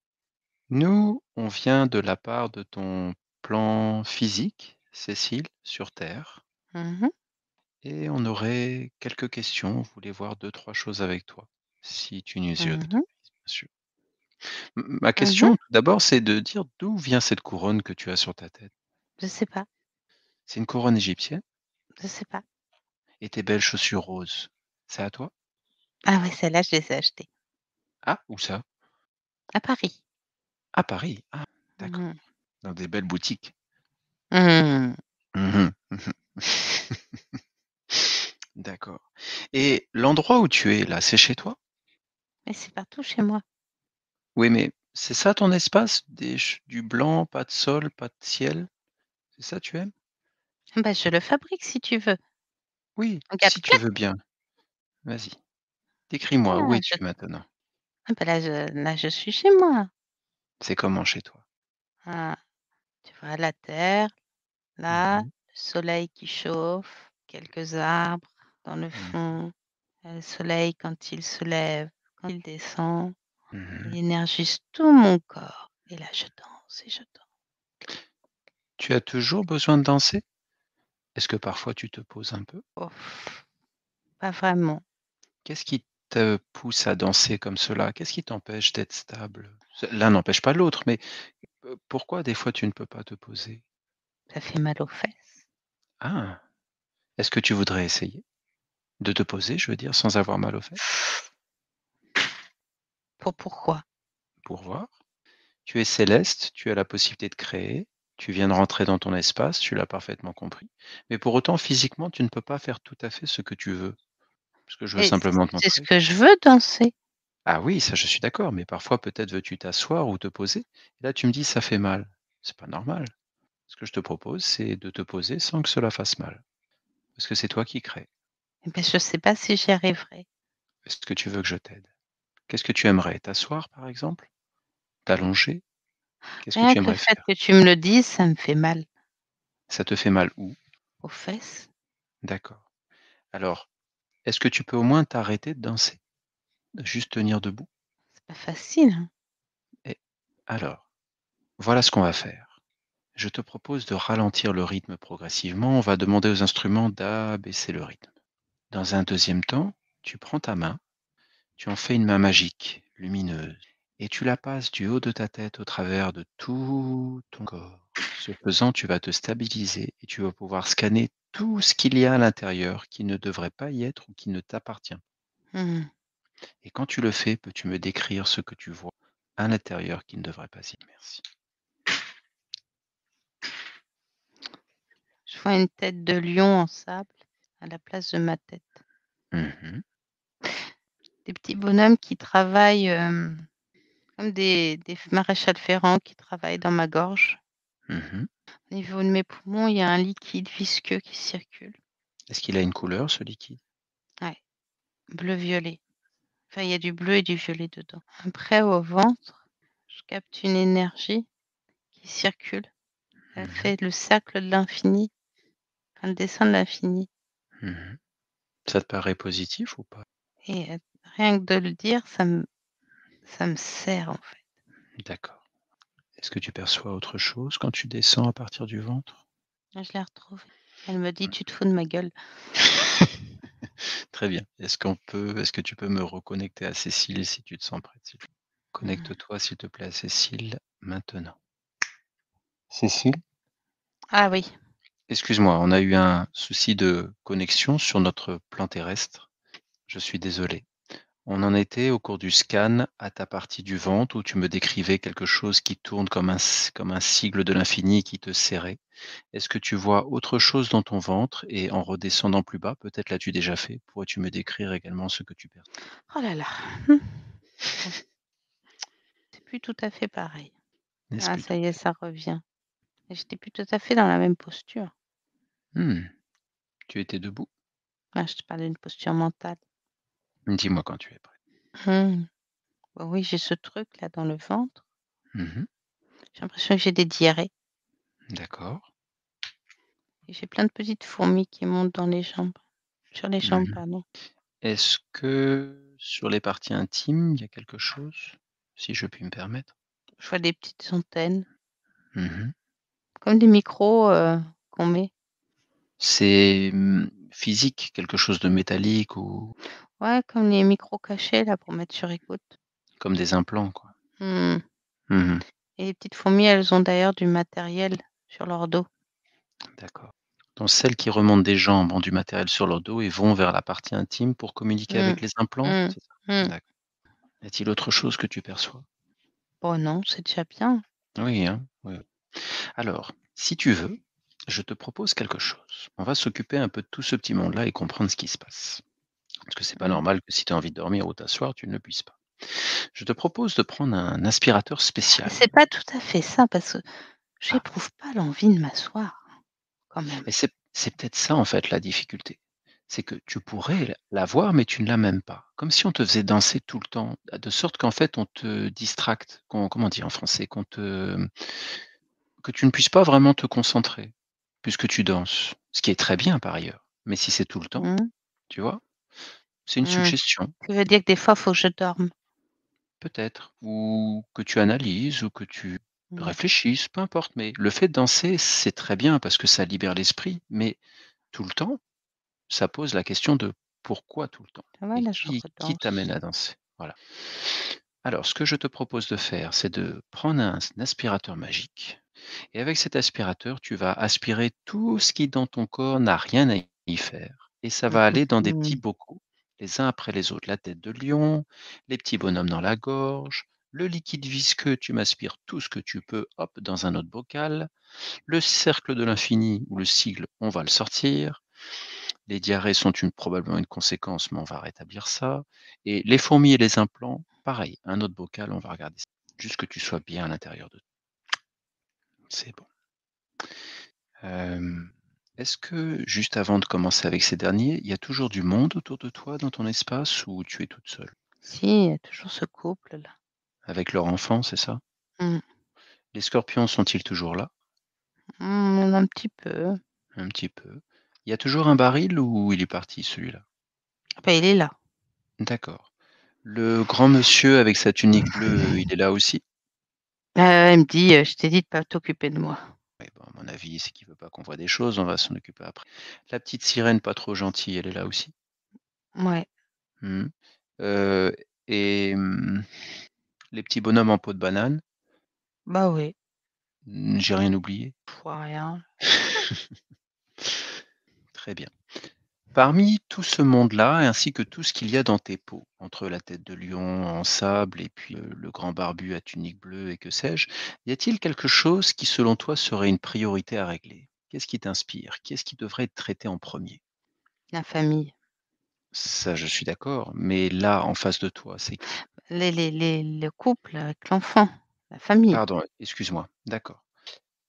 Nous, on vient de la part de ton plan physique, Cécile, sur terre, Mmh. et on aurait quelques questions. On voulait voir deux-trois choses avec toi, si tu nous y Mmh. autorises, bien sûr. Ma Mmh. question, tout d'abord, c'est de dire d'où vient cette couronne que tu as sur ta tête? Je sais pas, C'est une couronne égyptienne? je sais pas. Et tes belles chaussures roses, c'est à toi? Ah ouais, celles-là, je les ai achetées Ah, où ça? à Paris. À Paris. Ah, d'accord. Mmh. Dans des belles boutiques. Mmh. Mmh mh. D'accord. Et l'endroit où tu es là, c'est chez toi? Mais c'est partout chez moi. Oui, mais c'est ça ton espace? Du blanc, pas de sol, pas de ciel? C'est ça tu aimes? Ah bah, je le fabrique si tu veux. Oui, Regarde, si tu clac! veux bien. Vas-y, décris-moi, où Ah, es-tu maintenant? ah bah, là, je suis chez moi. C'est comment chez toi? Ah, tu vois la terre, là, Mmh. le soleil qui chauffe, quelques arbres dans le Mmh. fond, le soleil quand il se lève, quand il descend, il Mmh. énergise tout mon corps et là je danse et je danse. Tu as toujours besoin de danser? Est-ce que parfois tu te poses un peu? Ouf, pas vraiment. Qu'est-ce qui te pousse à danser comme cela? Qu'est-ce qui t'empêche d'être stable? L'un n'empêche pas l'autre, mais pourquoi des fois tu ne peux pas te poser? Ça fait mal aux fesses. Ah! Est-ce que tu voudrais essayer? De te poser, je veux dire, sans avoir mal aux fesses? Pourquoi? Pour voir. Tu es céleste, tu as la possibilité de créer, tu viens de rentrer dans ton espace, tu l'as parfaitement compris. Mais pour autant, physiquement, tu ne peux pas faire tout à fait ce que tu veux. Ce que je veux Et simplement te c'est ce montrer. que je veux danser. Ah oui, ça je suis d'accord, mais parfois peut-être veux-tu t'asseoir ou te poser. Et là, tu me dis ça fait mal. C'est pas normal. Ce que je te propose, c'est de te poser sans que cela fasse mal. Parce que c'est toi qui crées. Eh ben, je sais pas si j'y arriverai. Est-ce que tu veux que je t'aide? Qu'est-ce que tu aimerais? T'asseoir, par exemple? T'allonger? Qu'est-ce que Rien tu que le aimerais fait faire? que tu me le dises, ça me fait mal Ça te fait mal où? aux fesses. D'accord. Alors, est-ce que tu peux au moins t'arrêter de danser? Juste tenir debout? C'est pas facile, hein. Et alors, voilà ce qu'on va faire. Je te propose de ralentir le rythme progressivement. On va demander aux instruments d'abaisser le rythme. Dans un deuxième temps, tu prends ta main, tu en fais une main magique, lumineuse, et tu la passes du haut de ta tête au travers de tout ton corps. Ce faisant, tu vas te stabiliser et tu vas pouvoir scanner tout ce qu'il y a à l'intérieur qui ne devrait pas y être ou qui ne t'appartient. Mmh. Et quand tu le fais, peux-tu me décrire ce que tu vois à l'intérieur qui ne devrait pas y être? Merci. Je vois une tête de lion en sable à la place de ma tête. Mhm, Des petits bonhommes qui travaillent, comme des maréchals Ferrand qui travaillent dans ma gorge. mhm. Au niveau de mes poumons, il y a un liquide visqueux qui circule. Est-ce qu'il a une couleur, ce liquide? Ouais, bleu-violet. Enfin, il y a du bleu et du violet dedans. Après, au ventre, je capte une énergie qui circule. Elle Mhm, fait le cercle de l'infini, enfin le dessin de l'infini. mhm. Ça te paraît positif ou pas? Et rien que de le dire, ça me serre, en fait. D'accord. Est-ce que tu perçois autre chose quand tu descends à partir du ventre? Je l'ai retrouvée. Elle me dit: «Tu te fous de ma gueule». Très bien. Est-ce que tu peux me reconnecter à Cécile si tu te sens prête, s'il te plaît? Mmh. Connecte-toi, s'il te plaît, à Cécile maintenant. Cécile? Ah oui. Excuse-moi, on a eu un souci de connexion sur notre plan terrestre. Je suis désolé. On en était au cours du scan à ta partie du ventre où tu me décrivais quelque chose qui tourne comme un sigle de l'infini qui te serrait. Est-ce que tu vois autre chose dans ton ventre et en redescendant plus bas, peut-être l'as-tu déjà fait, pourrais-tu me décrire également ce que tu perçois? Oh là là. Mmh. Bon, c'est plus tout à fait pareil. N'est-ce Ah plus ça tout y à est, fait? ça revient. Et j'étais plus tout à fait dans la même posture. Hmm, tu étais debout? Ah, je te parle d'une posture mentale. Dis-moi quand tu es prêt. Mmh. Bah oui, j'ai ce truc là dans le ventre. Mmh. J'ai l'impression que j'ai des diarrhées D'accord. et j'ai plein de petites fourmis qui montent dans les jambes sur les jambes, Mmh. pardon. Est-ce que sur les parties intimes, il y a quelque chose? Si je puis me permettre? Je vois des petites antennes, Mmh. comme des micros, qu'on met. C'est, physique, quelque chose de métallique ou Ouais, comme les micros cachés là pour mettre sur écoute. comme des implants, quoi? Mmh. Mmh. Et les petites fourmis, elles ont d'ailleurs du matériel sur leur dos. D'accord. Donc celles qui remontent des jambes ont du matériel sur leur dos et vont vers la partie intime pour communiquer Mmh. avec les implants, Mmh. c'est ça? Mmh. D'accord. Y a-t-il autre chose que tu perçois? Bon non, c'est déjà bien. Oui, hein? Oui. Alors, si tu veux, je te propose quelque chose. On va s'occuper un peu de tout ce petit monde-là et comprendre ce qui se passe. Parce que c'est pas Mmh. normal que si tu as envie de dormir ou t'asseoir, tu ne le puisses pas. Je te propose de prendre un aspirateur spécial. C'est pas tout à fait ça parce que Ah, j'éprouve pas l'envie de m'asseoir quand même. et c'est peut-être ça en fait la difficulté. C'est que tu pourrais l'avoir, mais tu ne l'as même pas. Comme si on te faisait danser tout le temps, de sorte qu'en fait on te distracte, comment on dit en français, que tu ne puisses pas vraiment te concentrer, puisque tu danses. Ce qui est très bien par ailleurs. Mais si c'est tout le temps, Mmh. tu vois? C'est une Mmh. suggestion, Ça veut dire que des fois, faut que je dorme. peut-être, ou que tu analyses, ou que tu Ouais. réfléchisses, peu importe. Mais le fait de danser, c'est très bien parce que ça libère l'esprit, mais tout le temps, ça pose la question de pourquoi tout le temps? Ça va Et là, je qui t'amène redanse. à danser? Voilà. Alors, ce que je te propose de faire, c'est de prendre un aspirateur magique et avec cet aspirateur, tu vas aspirer tout ce qui dans ton corps n'a rien à y faire et ça Mmh va mh. aller dans des petits Mmh. bocaux, les uns après les autres. La tête de lion, les petits bonhommes dans la gorge, le liquide visqueux, tu m'aspires tout ce que tu peux, hop, dans un autre bocal. Le cercle de l'infini ou le sigle, on va le sortir. Les diarrhées sont probablement une conséquence, mais on va rétablir ça. Et les fourmis et les implants, pareil, un autre bocal, on va regarder ça. Juste que tu sois bien à l'intérieur de toi. C'est bon. Hem, est-ce que, juste avant de commencer avec ces derniers, il y a toujours du monde autour de toi dans ton espace ou tu es toute seule? Si, il y a toujours ce couple là. Avec leur enfant, c'est ça? Mmh. Les scorpions sont-ils toujours là? Un petit peu. Un petit peu. Il y a toujours un baril ou il est parti celui-là? Bah, il est là. D'accord. Le grand monsieur avec sa tunique bleue, il est là aussi? Il me dit: «Je t'ai dit de pas t'occuper de moi». Ouais, bon, à mon avis, c'est qu'il veut pas qu'on voit des choses, on va s'en occuper après. La petite sirène pas trop gentille, elle est là aussi? Ouais. Mmh. Heu et les petits bonhommes en peau de banane? Bah oui. J'ai rien oublié? Rien. Très bien. Parmi tout ce monde-là, ainsi que tout ce qu'il y a dans tes pots, entre la tête de lion en sable et puis, le grand barbu à tunique bleue et que sais-je, y a-t-il quelque chose qui, selon toi, serait une priorité à régler? Qu'est-ce qui t'inspire? Qu'est-ce qui devrait être traité en premier? La famille. Ça, je suis d'accord, mais là, en face de toi, c'est qui? Le couple avec l'enfant, la famille. Pardon, excuse-moi, d'accord.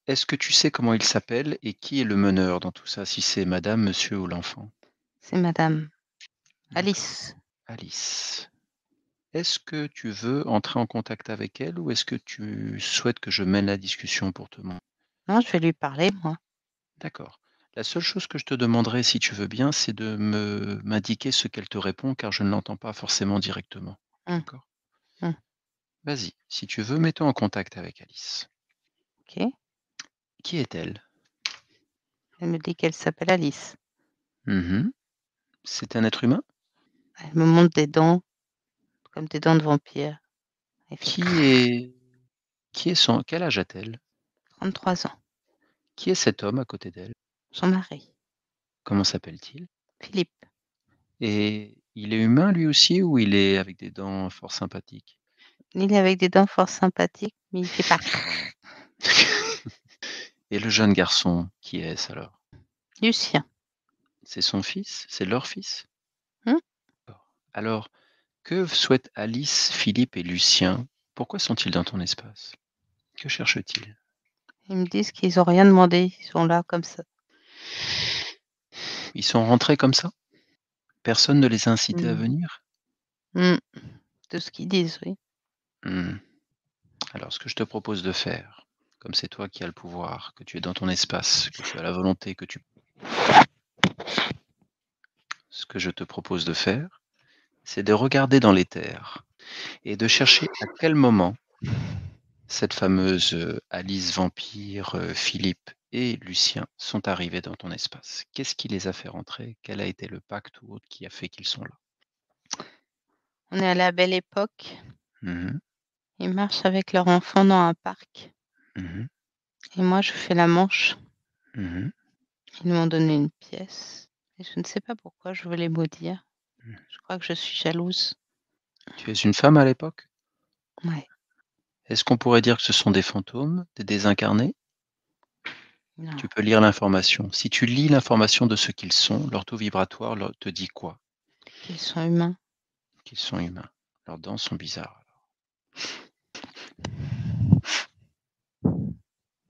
Est-ce que tu sais comment il s'appelle et qui est le meneur dans tout ça? Si c'est madame, monsieur ou l'enfant? C'est madame D'accord. Alice. Alice. Est-ce que tu veux entrer en contact avec elle ou est-ce que tu souhaites que je mène la discussion pour te montrer? Non, je vais lui parler moi. D'accord. La seule chose que je te demanderai, si tu veux bien, c'est de m'indiquer ce qu'elle te répond, car je ne l'entends pas forcément directement. Mmh. D'accord? Mmh. Vas-y, si tu veux, mets-toi en contact avec Alice. OK. Qui est-elle? Elle me dit qu'elle s'appelle Alice. Mhm. C'est un être humain? Elle me montre des dents, comme des dents de vampire. Elle fait Qui est, quel âge a-t-elle? 33 ans. Qui est cet homme à côté d'elle? Son mari, Comment s'appelle-t-il? Philippe. Et il est humain lui aussi ou il est avec des dents fort sympathiques? Il est avec des dents fort sympathiques, mais il fait pas. Et le jeune garçon, qui est-ce alors? Lucien. C'est son fils? C'est leur fils? Mmh? D'accord. Alors, que souhaitent Alice, Philippe et Lucien? Pourquoi sont-ils dans ton espace? Que cherchent-ils? Ils me disent qu'ils ont rien demandé, ils sont là comme ça. Ils sont rentrés comme ça? Personne ne les a incités à Mmh. venir? Mmh. De ce qu'ils disent, oui. Mmh. Alors, ce que je te propose de faire, comme c'est toi qui as le pouvoir, que tu es dans ton espace, que tu as la volonté, ce que je te propose de faire, c'est de regarder dans l'éther et de chercher à quel moment cette fameuse Alice Vampire, Philippe et Lucien sont arrivés dans ton espace. Qu'est-ce qui les a fait rentrer? Quel a été le pacte ou autre qui a fait qu'ils sont là? On est à la Belle Époque. Mmh. Ils marchent avec leur enfant dans un parc. Mmh. Et moi, je fais la manche. Mmh. Ils m'ont donné une pièce. Et je ne sais pas pourquoi je veux les maudire. Mmh. Je crois que je suis jalouse. Tu es une femme à l'époque? Ouais, Est-ce qu'on pourrait dire que ce sont des fantômes, des désincarnés? non, Tu peux lire l'information. Si tu lis l'information de ce qu'ils sont, leur taux vibratoire te dit quoi? qu'ils sont humains. Qu'ils sont humains. Leurs dents sont bizarres.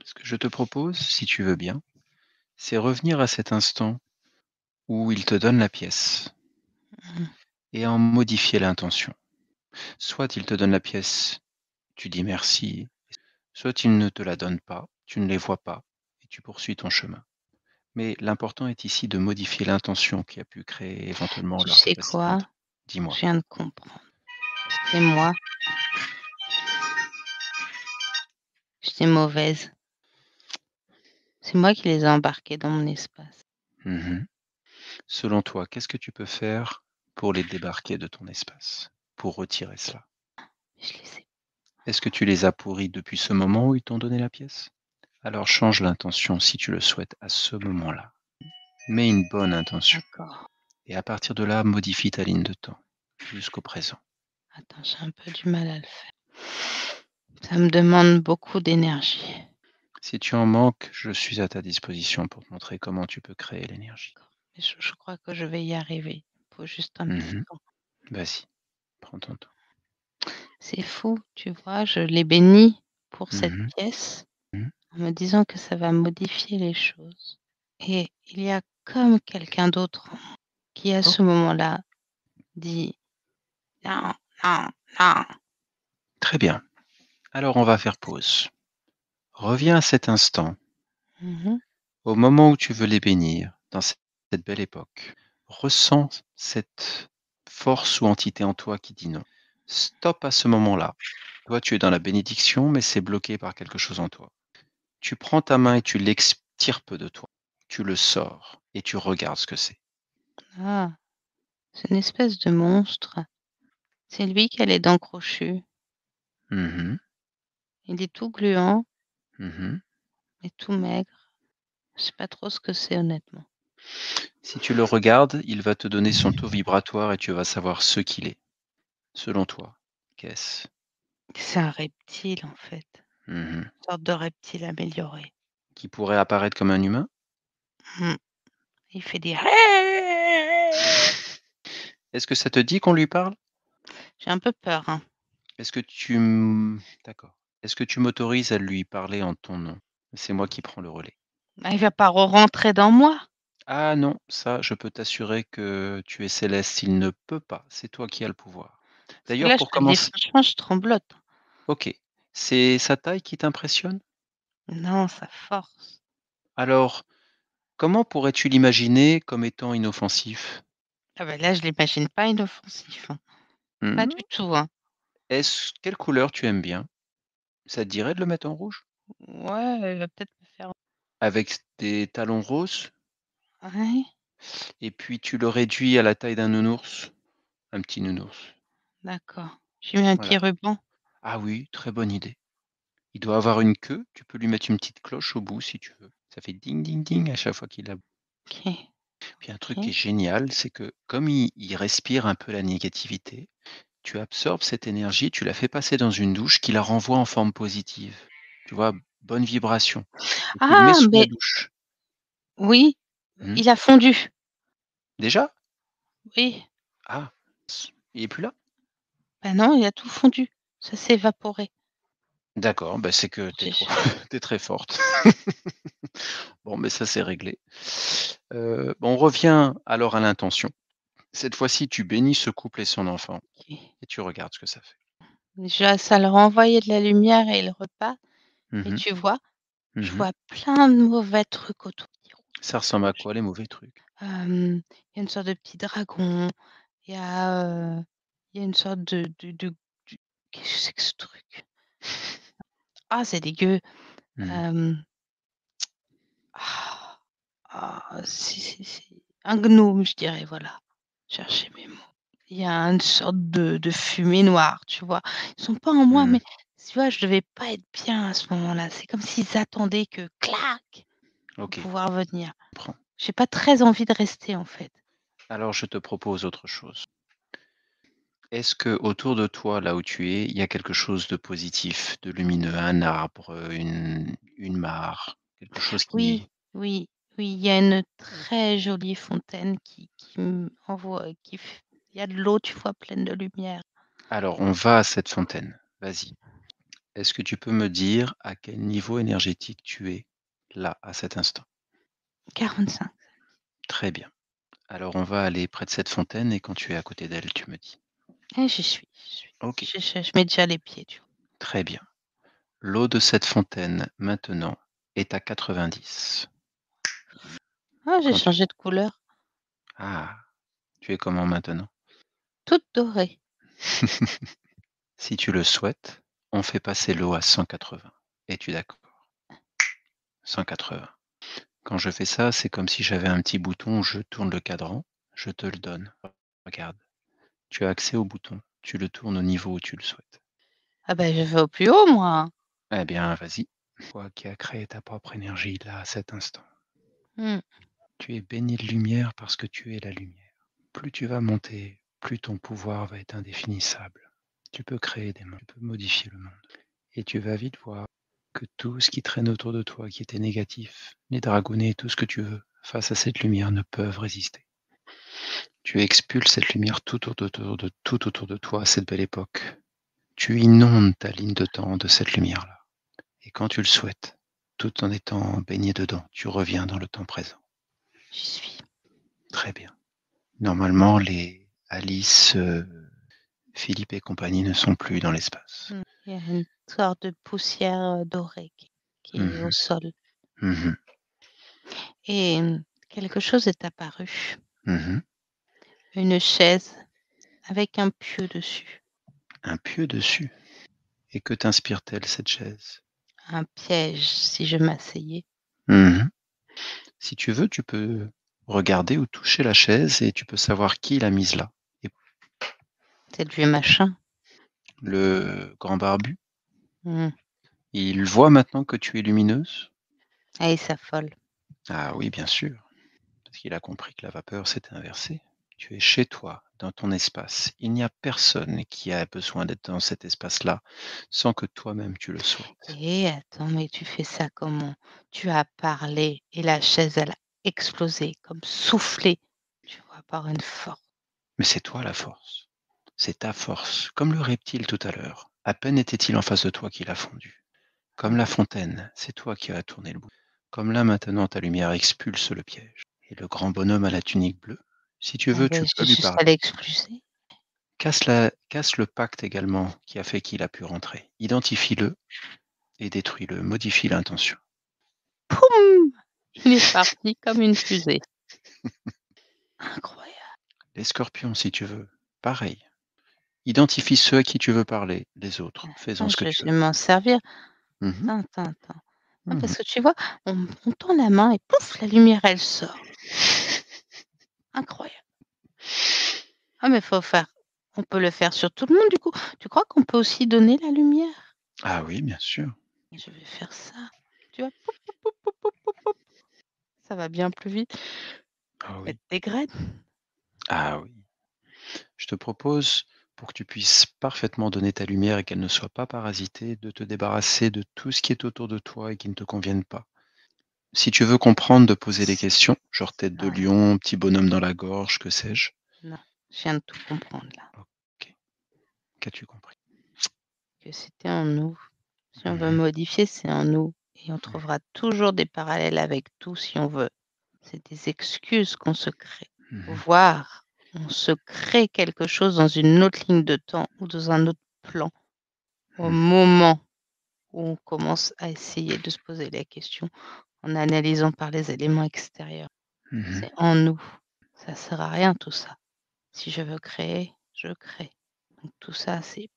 Ce que je te propose, si tu veux bien, c'est revenir à cet instant où ils te donnent la pièce Mhm. et en modifier l'intention. Soit ils te donnent la pièce, tu dis merci, soit ils ne te la donnent pas, tu ne les vois pas et tu poursuis ton chemin. Mais l'important est ici de modifier l'intention qui a pu créer éventuellement Tu leur sais capacité. quoi? Je Dis-moi. viens de comprendre. C'était moi. J'étais mauvaise. C'est moi qui les ai embarqués dans mon espace. Mhm. Selon toi, qu'est-ce que tu peux faire pour les débarquer de ton espace, pour retirer cela? Je les ai. Est-ce que tu les as pourris depuis ce moment où ils t'ont donné la pièce? Alors change l'intention si tu le souhaites à ce moment-là. Mets une bonne intention. D'accord. Et à partir de là, modifie ta ligne de temps jusqu'au présent. Attends, j'ai un peu du mal à le faire. Ça me demande beaucoup d'énergie. Si tu en manques, je suis à ta disposition pour te montrer comment tu peux créer l'énergie. Mais je crois que je vais y arriver. Il faut juste un petit Mhm. temps. Vas-y, prends ton temps. C'est fou, tu vois, je les bénis pour cette Mhm. pièce Mhm. en me disant que ça va modifier les choses. Et il y a comme quelqu'un d'autre qui, à Oh, ce moment-là, dit non, non, non. très bien. Alors on va faire pause. Reviens à cet instant, Mhm. au moment où tu veux les bénir, dans cette belle époque. Ressens cette force ou entité en toi qui dit non. Stop à ce moment-là. Toi, tu es dans la bénédiction, mais c'est bloqué par quelque chose en toi. Tu prends ta main et tu l'extirpes de toi. Tu le sors et tu regardes ce que c'est. Ah, c'est une espèce de monstre. C'est lui qui a les dents crochues. Mhm. Il est tout gluant Mhm. et tout maigre. Je sais pas trop ce que c'est, honnêtement. Si tu le regardes, il va te donner son taux vibratoire et tu vas savoir ce qu'il est. Selon toi, qu'est-ce? C'est un reptile, en fait. Mhm. Une sorte de reptile amélioré. Qui pourrait apparaître comme un humain? Mm. Il fait des... Est-ce que ça te dit qu'on lui parle? J'ai un peu peur, hein. Est-ce que d'accord. Est-ce que tu m'autorises à lui parler en ton nom? C'est moi qui prends le relais. Ah, il va pas rentrer dans moi. Ah non, ça, je peux t'assurer que tu es céleste, il ne peut pas, c'est toi qui as le pouvoir. Parce que D'ailleurs, là, je pour te le dis commencer, franchement, je tremblote. OK, c'est sa taille qui t'impressionne? Non, sa force. Alors, comment pourrais-tu l'imaginer comme étant inoffensif? Ah ben là, je l'imagine pas inoffensif, hein. Pas du Mmh, tout, hein. quelle couleur tu aimes bien? Ça te dirait de le mettre en rouge? Ouais, il va peut-être me faire Avec des talons roses? ouais, Et puis tu le réduis à la taille d'un nounours? Un petit nounours, d'accord. J'ai mis un petit voilà. ruban. Ah oui, très bonne idée. Il doit avoir une queue, tu peux lui mettre une petite cloche au bout si tu veux. Ça fait ding ding ding à chaque fois qu'il aboie. OK, Puis un truc qui est OK. génial, c'est que comme il respire un peu la négativité, tu absorbes cette énergie, tu la fais passer dans une douche qui la renvoie en forme positive. Tu vois? Bonne vibration et tu le mets Ah, sous la mais douche. oui, Mmh. il a fondu. Déjà? Oui. Ah, il est plus là? Bah non, il a tout fondu. Ça s'est évaporé. D'accord, bah, c'est que tu es J'ai trop tu très forte. Bon, mais ça, c'est réglé. Bon, on revient alors à l'intention. Cette fois-ci, tu bénis ce couple et son enfant OK. et tu regardes ce que ça fait. Déjà, ça leur envoyait de la lumière et ils repartent. Et Mmh. tu vois, je Mmh. vois plein de mauvais trucs autour qui Ça ressemble à quoi les mauvais trucs? Il y a une sorte de petit dragon, il y a, il y a une sorte de qu'est-ce que c'est que ce truc? Ah, c'est dégueu. Mmh. Hem, ah, c'est un gnome, je dirais, voilà. Chercher mes mots. Il y a une sorte de fumée noire, tu vois? Ils sont pas en moi, Mmh. mais tu vois, je devais pas être bien à ce moment-là. C'est comme s'ils attendaient que clac! Pour OK, pouvoir venir. je comprends. J'ai pas très envie de rester, en fait. Alors je te propose autre chose. Est-ce que autour de toi, là où tu es, il y a quelque chose de positif, de lumineux? Un arbre, une mare, quelque chose Oui, qui oui, oui, il y a une très jolie fontaine qui m'envoie qui f il y a de l'eau, tu vois, pleine de lumière. alors on va à cette fontaine, vas-y. Est-ce que tu peux me dire à quel niveau énergétique tu es, là, à cet instant? 45. Très bien. Alors on va aller près de cette fontaine et quand tu es à côté d'elle, tu me dis. J'y suis, j'y suis. OK, Je mets déjà les pieds, tu vois? très bien. L'eau de cette fontaine, maintenant, est à 90. Ah, j'ai Quand tu changé de couleur. ah, tu es comment maintenant? Toute dorée. Si tu le souhaites, on fait passer l'eau à 180. Es-tu d'accord? 180. Quand je fais ça, c'est comme si j'avais un petit bouton, je tourne le cadran, je te le donne. Regarde, tu as accès au bouton, tu le tournes au niveau où tu le souhaites. Ah ben, je vais au plus haut, moi. Eh bien, vas-y. Toi qui as créé ta propre énergie là, à cet instant. Mmh. Tu es baigné de lumière parce que tu es la lumière. Plus tu vas monter, plus ton pouvoir va être indéfinissable. Tu peux créer des mondes, tu peux modifier le monde. Et tu vas vite voir que tout ce qui traîne autour de toi, qui était négatif, les dragonnets, tout ce que tu veux, face à cette lumière, ne peuvent résister. Tu expulses cette lumière tout autour de toi à cette belle époque. Tu inondes ta ligne de temps de cette lumière-là. Et quand tu le souhaites, tout en étant baigné dedans, tu reviens dans le temps présent. J'y suis. Très bien. Normalement, les Alice, Philippe et compagnie ne sont plus dans l'espace. Il y a une sorte de poussière, dorée qui est au Mhm, sol mhm, et quelque chose est apparu. mhm. Une chaise avec un pieu dessus. Un pieu dessus. Et que t'inspire-t-elle cette chaise? Un piège si je m'asseyais. Mhm. Si tu veux, tu peux regarder ou toucher la chaise et tu peux savoir qui l'a mise là. Et C'est le vieux machin. le grand barbu, Mmh. il voit maintenant que tu es lumineuse? Ah, il s'affole. Ah oui, bien sûr, parce qu'il a compris que la vapeur s'était inversée. Tu es chez toi, dans ton espace. Il n'y a personne qui a besoin d'être dans cet espace-là sans que toi-même tu le souhaites. Attends, mais tu fais ça comment? Tu as parlé et la chaise, elle a explosé, comme soufflée, tu vois, par une force. Mais c'est toi la force. C'est ta force, comme le reptile tout à l'heure. À peine était-il en face de toi qu'il a fondu. Comme Mmh. la fontaine, c'est toi qui as tourné le bout. Comme là maintenant ta lumière expulse le piège. Et le grand bonhomme à la tunique bleue, si tu Ah veux, beh, tu peux j'ai lui juste parler. à l'expulser. Casse le pacte également qui a fait qu'il a pu rentrer. Identifie-le et détruis-le. Modifie l'intention. Poum! Il est parti comme une fusée. Incroyable. Les scorpions, si tu veux, pareil. Identifie ceux à qui tu veux parler, les autres. Fais-en Attends, ce que je tu vais veux. m'en servir. Mhm, Attends. Non, mhm. parce que tu vois, on tend la main et pouf, la lumière, elle sort. Incroyable. Ah mais on peut le faire sur tout le monde du coup. Tu crois qu'on peut aussi donner la lumière? Ah oui, bien sûr. Je vais faire ça. Tu vois? Poup, poup, poup, poup, poup, poup, poup. Ça va bien plus vite. Ah oui. Mettre des graines. Ah oui. Je te propose, pour que tu puisses parfaitement donner ta lumière et qu'elle ne soit pas parasitée, de te débarrasser de tout ce qui est autour de toi et qui ne te convienne pas. Si tu veux comprendre, de poser des questions, genre tête de Ah lion, petit bonhomme dans la gorge, que sais-je. non, je viens de tout comprendre là, Ok, qu'as-tu compris? que c'était en nous. Si on veut Mhm, modifier, c'est en nous et on trouvera toujours des parallèles avec tout si on veut. C'est des excuses qu'on se crée. mhm. Voire on se crée quelque chose dans une autre ligne de temps ou dans un autre plan. Au moment où on commence à essayer de se poser la question en analysant par les éléments extérieurs. Mhm. C'est en nous. Ça sert à rien tout ça. Si je veux créer, je crée. Donc tout ça, c'est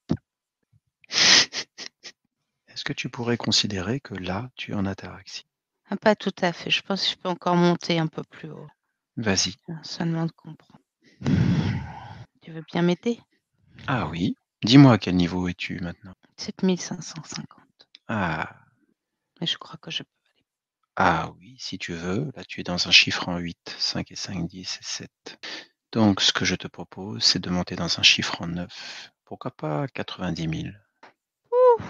Est-ce que tu pourrais considérer que là, tu es en ataraxie? pas tout à fait. Je pense que je peux encore monter un peu plus haut. Vas-y. Seulement de comprendre. Tu veux bien m'aider? Ah oui. Dis-moi à quel niveau es-tu maintenant? 7550. Ah, Mais je crois que je peux aller. ah oui, si tu veux. Là, tu es dans un chiffre en 8. 5 et 5, 10 et 7. Donc, ce que je te propose, c'est de monter dans un chiffre en 9. Pourquoi pas 90 000? Ouh,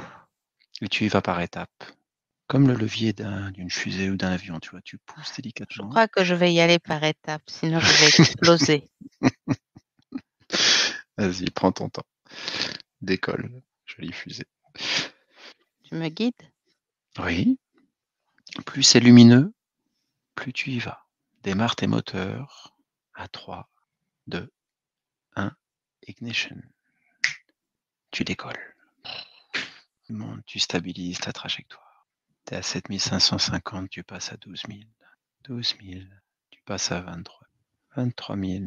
Et tu y vas par étapes. Comme le levier d'une fusée ou d'un avion, tu vois, tu pousses je délicatement. crois que je vais y aller par étapes, sinon je vais exploser. Vas-y, prends ton temps. Décolle. Jolie fusée. Tu me guides? Oui. Plus c'est lumineux, plus tu y vas. Démarre tes moteurs à 3, 2, 1, ignition. Tu décolles. Tu montes, tu stabilises ta trajectoire. Tu es à 7550, tu passes à 12 000. 12 000, tu passes à 23. 23 000,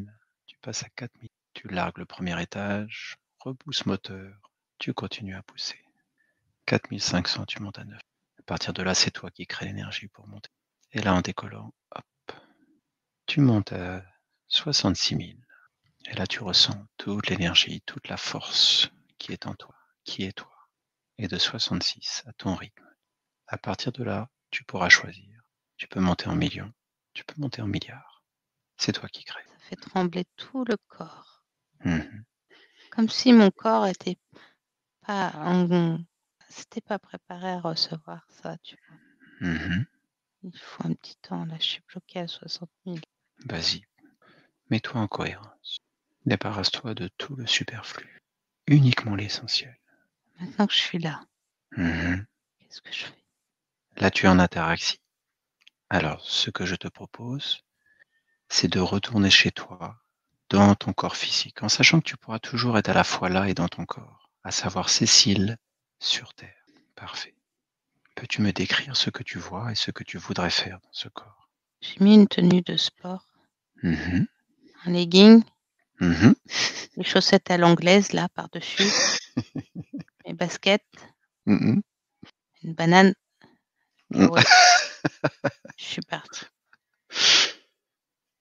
tu passes à 4 000. Tu largues le premier étage, repousse moteur, tu continues à pousser. 4 500, tu montes à 9. À partir de là, c'est toi qui crée l'énergie pour monter. Et là, en décollant, hop, tu montes à 66 000. Et là, tu ressens toute l'énergie, toute la force qui est en toi, qui est toi. Et de 66 à ton rythme. À partir de là, tu pourras choisir. Tu peux monter en millions, tu peux monter en milliards. C'est toi qui crée. Ça fait trembler tout le corps. Mhm. Comme si mon corps était pas c'était pas préparé à recevoir ça, tu vois. Mhm. Il faut un petit temps, là, je suis bloquée à 60 000. Vas-y, mets-toi en cohérence. Débarrasse-toi de tout le superflu. Uniquement l'essentiel. Maintenant que je suis là, Mhm. qu'est-ce que je fais? Là, tu es en ataraxie. Alors, ce que je te propose, c'est de retourner chez toi, dans ton corps physique, en sachant que tu pourras toujours être à la fois là et dans ton corps, à savoir Cécile sur Terre. Parfait. Peux-tu me décrire ce que tu vois et ce que tu voudrais faire dans ce corps? J'ai mis une tenue de sport, Mhm. un legging, Mhm. les chaussettes à l'anglaise, là, par-dessus, mes baskets, Mhm. une banane. Et Mhm. ouais, je suis partie.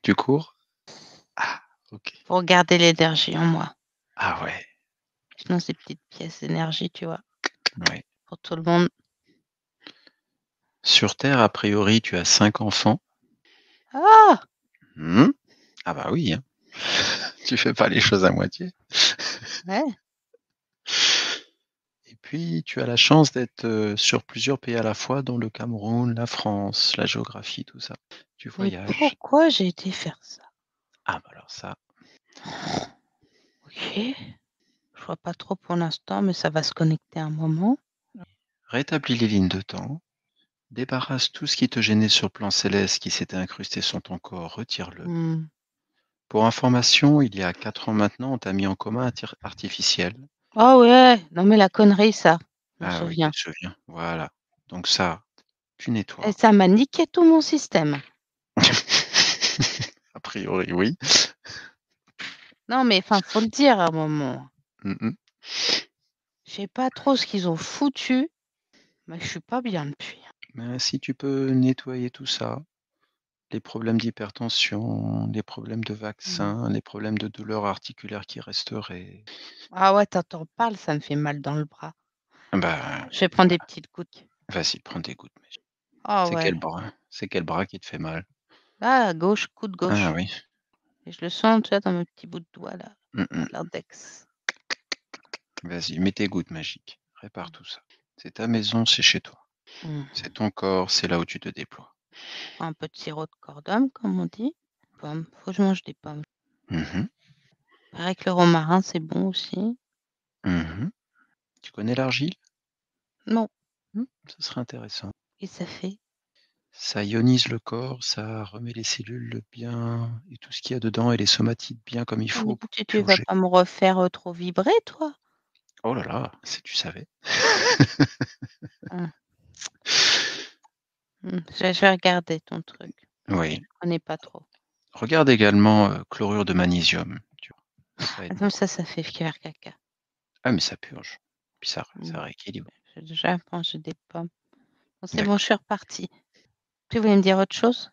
Tu cours? Ah, ok. Pour garder l'énergie en moi. Ah ouais, Je lance des petites pièces d'énergie, tu vois, ouais. pour tout le monde. Sur Terre, a priori, tu as 5 enfants. Ah! Mhm. Ah bah oui, hein. Tu fais pas les choses à moitié. Ouais. Et puis, tu as la chance d'être sur plusieurs pays à la fois, dont le Cameroun, la France, la géographie, tout ça. Tu Mais voyages. pourquoi j'ai été faire ça? Ah bah alors ça, Ok. Je vois pas trop pour l'instant, mais ça va se connecter un moment. rétablis les lignes de temps, débarrasse tout ce qui te gênait sur le plan céleste qui s'était incrusté sur ton corps, retire-le. Hmm. Pour information, il y a 4 ans maintenant, on t'a mis en coma artificiel. Oh ouais, non mais la connerie, ça, je me Ah oui, tu souviens. te souviens. Voilà. Donc ça, tu Et nettoies. ça m'a niqué tout mon système. A priori, oui. Non mais enfin, faut le dire à un moment. Mhm. Je sais pas trop ce qu'ils ont foutu, mais je suis pas bien depuis. Mais si tu peux nettoyer tout ça, les problèmes d'hypertension, les problèmes de Hmm. vaccins, les problèmes de douleurs articulaires qui resteraient. Ah ouais, t'en parles, ça me fait mal dans le bras. Bah, Je vais prendre des voilà. petites gouttes. Vas-y, prends des gouttes. Ah C'est quel ouais. bras? C'est quel bras qui te fait mal? Là, à gauche, coude Ah gauche. oui. Et je le sens, tu vois, dans mes petits bouts de doigts là, Mhm. l'index. Vas-y, mets tes gouttes magiques. Répare tout ça. C'est ta maison, c'est chez toi. Hmm. C'est ton corps, c'est là où tu te déploies. Prends un peu de sirop de cordon, comme on dit. Pommes. Faut que je mange des pommes. Mhm. Paraît que le romarin, c'est bon aussi. Mhm. Tu connais l'argile? Non, Ce serait intéressant. et ça fait. Ça ionise le corps, ça remet les cellules bien et tout ce qu'il y a dedans et les somatides bien comme il Ah, mais faut pour tu vas purger. pas me refaire trop vibrer, toi? Oh là là, si tu savais. Mmh. Je vais regarder ton truc. Je Oui. connais pas trop. Regarde également, chlorure de magnésium, tu vois? Ça aide Attends, beaucoup. ça fait faire caca. Ah mais ça purge, puis ça Bon, rééquilibre. j'ai déjà mangé des pommes. Bon, c'est bon, je D'accord. suis repartie. Tu voulais me dire autre chose?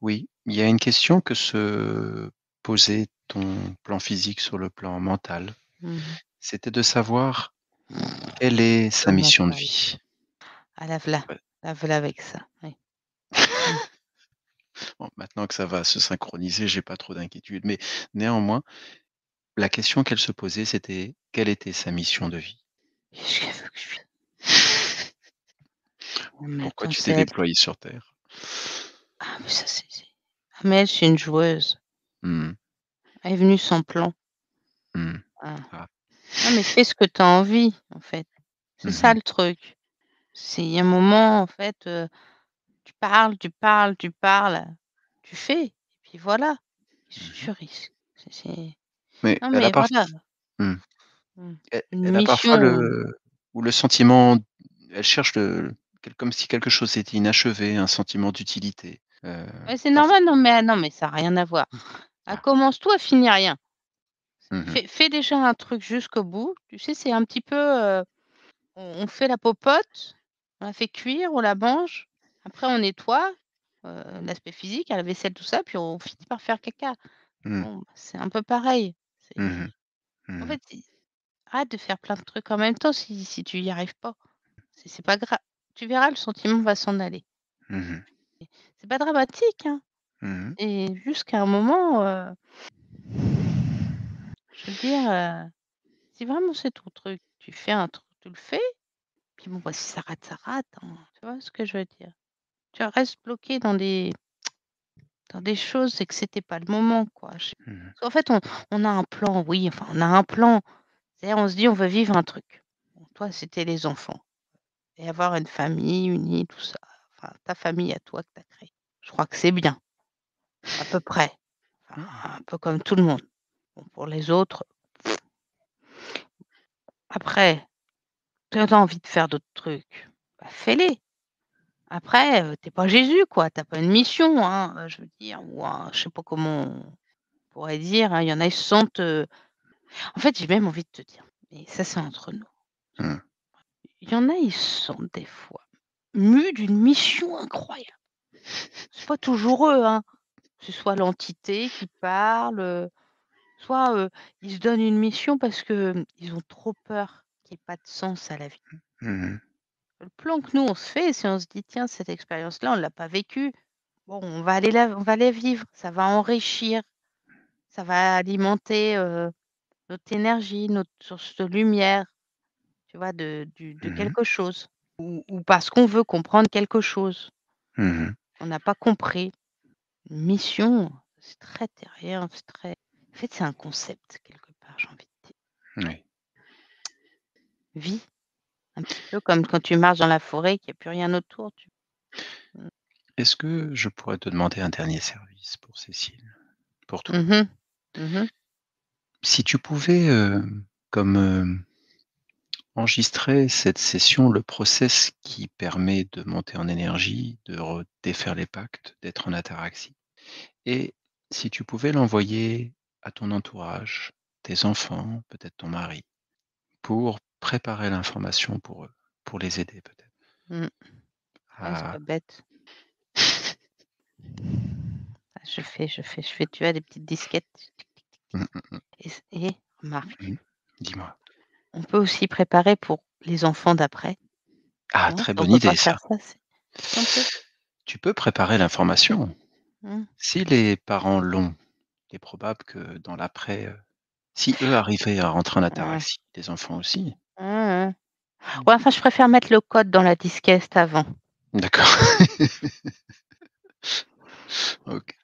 Oui, il y a une question que se posait ton plan physique sur le plan mental. Mmh. C'était de savoir quelle est sa Le mission de mental. vie? Ah la v'là, Ouais. la v'là avec ça, oui. Mmh. Bon, maintenant que ça va se synchroniser, j'ai pas trop d'inquiétude, mais néanmoins, la question qu'elle se posait, c'était: quelle était sa mission de vie? Qu'est-ce qu'elle veut que je fasse? Non mais Pourquoi attends, tu c'est t'es elle. déployé sur terre? Ah mais ça c'est ah mais elle, c'est une joueuse. Mmh. Elle est venue sans plan. Mmh. Ah. Ah. Non mais fais ce que tu as envie, en fait. C'est Mmh ça mh. le truc. C'est il y a un moment, en fait, tu parles, tu parles, tu parles, tu fais et puis voilà. Qu'est-ce que Mmh. tu risques? C'est Mais non elle a mais parf voilà, mmh. mmh, Elle une a parfois mission, le sentiment, elle cherche le comme si quelque chose était inachevé, un sentiment d'utilité, ouais, c'est parfois. normal, non mais ça a rien à voir. Elle Ah. commence tout, elle finit rien. Mmh mh. Fais déjà un truc jusqu'au bout. Tu sais, c'est un petit peu, on fait la popote, on la fait cuire, on la mange, après on nettoie, l'aspect physique, la vaisselle, tout ça, puis on finit par faire caca. Mmh. Bon, bah, c'est un peu pareil. Mmh C'est mh. en Mmh. fait, arrête de faire plein de trucs en même temps si tu y arrives pas. C'est pas grave. Tu verras, le sentiment va s'en aller. Mmh. C'est pas dramatique, hein, Mmh. et jusqu'à un moment, je veux dire, si vraiment c'est ton truc, tu fais un truc, tu le fais, puis bon, bah, si ça rate, hein, tu vois ce que je veux dire? Tu restes bloqué dans des choses, c'est que c'était pas le moment, quoi. Mmh. Parce qu'en fait, on a un plan, oui, enfin, on a un plan. C'est-à-dire, on se dit: «On veut vivre un truc». Bon, toi, c'était les enfants et avoir une famille unie, tout ça. Enfin, ta famille à toi que tu as créée. Je crois que c'est bien, à peu près. Mmh. Enfin, un peu comme tout le monde. Bon, pour les autres, après, tu as envie de faire d'autres trucs, bah, fais-les. Après, tu pas Jésus, quoi, tu as pas une mission, hein, je veux dire, ou un je sais pas comment on pourrait dire, hein. Il y en a, ils se sentent, en fait, j'ai même envie de te dire, mais ça, c'est entre nous. Mmh. Il y en a, ils se sentent des fois mus d'une mission incroyable. C'est pas toujours eux, hein. C'est soit l'entité qui parle, soit, ils se donnent une mission parce que, ils ont trop peur qu'il y ait pas de sens à la vie. Mmh. Le plan que nous, on se fait, si on se dit: «Tiens, cette expérience-là, on l'a pas vécue, bon, on va la vivre, ça va enrichir, ça va alimenter, notre énergie, notre source de lumière», tu vois? De Mmh. quelque chose ou parce qu'on veut comprendre quelque chose. Mmh. On n'a pas compris. Une mission, c'est très terrien, c'est très en fait, c'est un concept quelque part, j'ai envie de dire. Oui. Vie, un petit peu comme quand tu marches dans la forêt, qu'il y a plus rien autour, tu mmh. Est-ce que je pourrais te demander un dernier service pour Cécile? Pour toi? Mmh mh. Mmh. Si tu pouvais, comme, enregistrer cette session, le process qui permet de monter en énergie, de défaire les pactes, d'être en ataraxie, et si tu pouvais l'envoyer à ton entourage, tes enfants, peut-être ton mari, pour préparer l'information pour eux, pour les aider peut-être Mmh. Ouais, c'est à pas bête. Ah, je fais, tu vois, des petites disquettes mmh mh, et remarque, mmh, dis-moi? on peut aussi préparer pour les enfants d'après, tu Ah, vois? très Si on bonne peut pas idée faire ça. ça, si on peut. Tu peux préparer l'information. Mmh. Si les parents l'ont, il est probable que dans l'après, si eux arrivaient à rentrer en Mmh. ataraxie, les enfants aussi. Mmh mh. Ouais, enfin, je préfère mettre le code dans la disquette avant. D'accord. OK.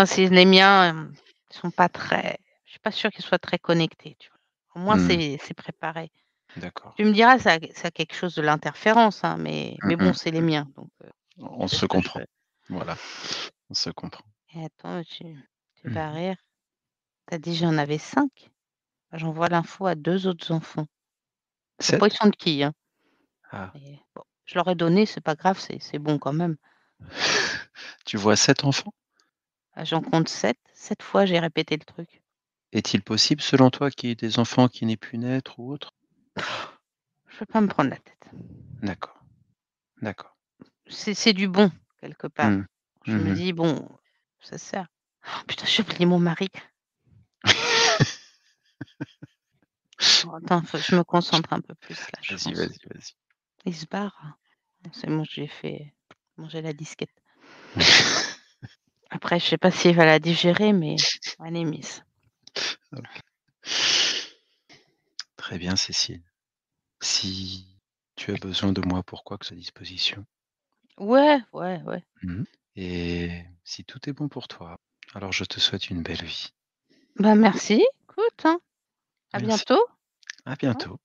C'est les miens, ils sont pas très je suis pas sûre qu'ils soient très connectés, tu vois? Au moins Mmh. c'est préparé. D'accord. Tu me diras, ça a quelque chose de l'interférence, hein, mais Mmh bon, mh. c'est les miens, donc On je fais se ce que je comprend. veux. Voilà, on se comprend. Et attends, tu Mmh. vas rire. Tu as dit: «J'en avais 5. J'envoie l'info à 2 autres enfants. Je sais pas, 7? ils sont de qui, hein. Ah. Mais bon, je leur ai donné, c'est pas grave, c'est bon quand même. Tu vois 7 enfants? J'en compte 7. 7 fois, j'ai répété le truc. Est-il possible, selon toi, qu'il y ait des enfants qui n'aient pu naître ou autre? Je veux pas me prendre la tête. D'accord, d'accord. C'est du bon, quelque part. Mmh. Je me Mmh. dis: «Bon, ça sert». Oh putain, j'ai oublié mon mari. Oh, attends, faut que je me concentre un peu plus là, je Vas-y, pense. vas-y, vas-y. Il se barre. C'est bon, je lui ai fait manger la disquette. Après, je sais pas s'il va la digérer, mais elle est mise. OK. Très bien, Cécile. Si tu as besoin de moi pour quoi que ce soit à disposition. Ouais, ouais, ouais. Mmh. Et si tout est bon pour toi, alors je te souhaite une belle vie. Bah, merci, écoute, hein. À Merci. bientôt, À hein, bientôt.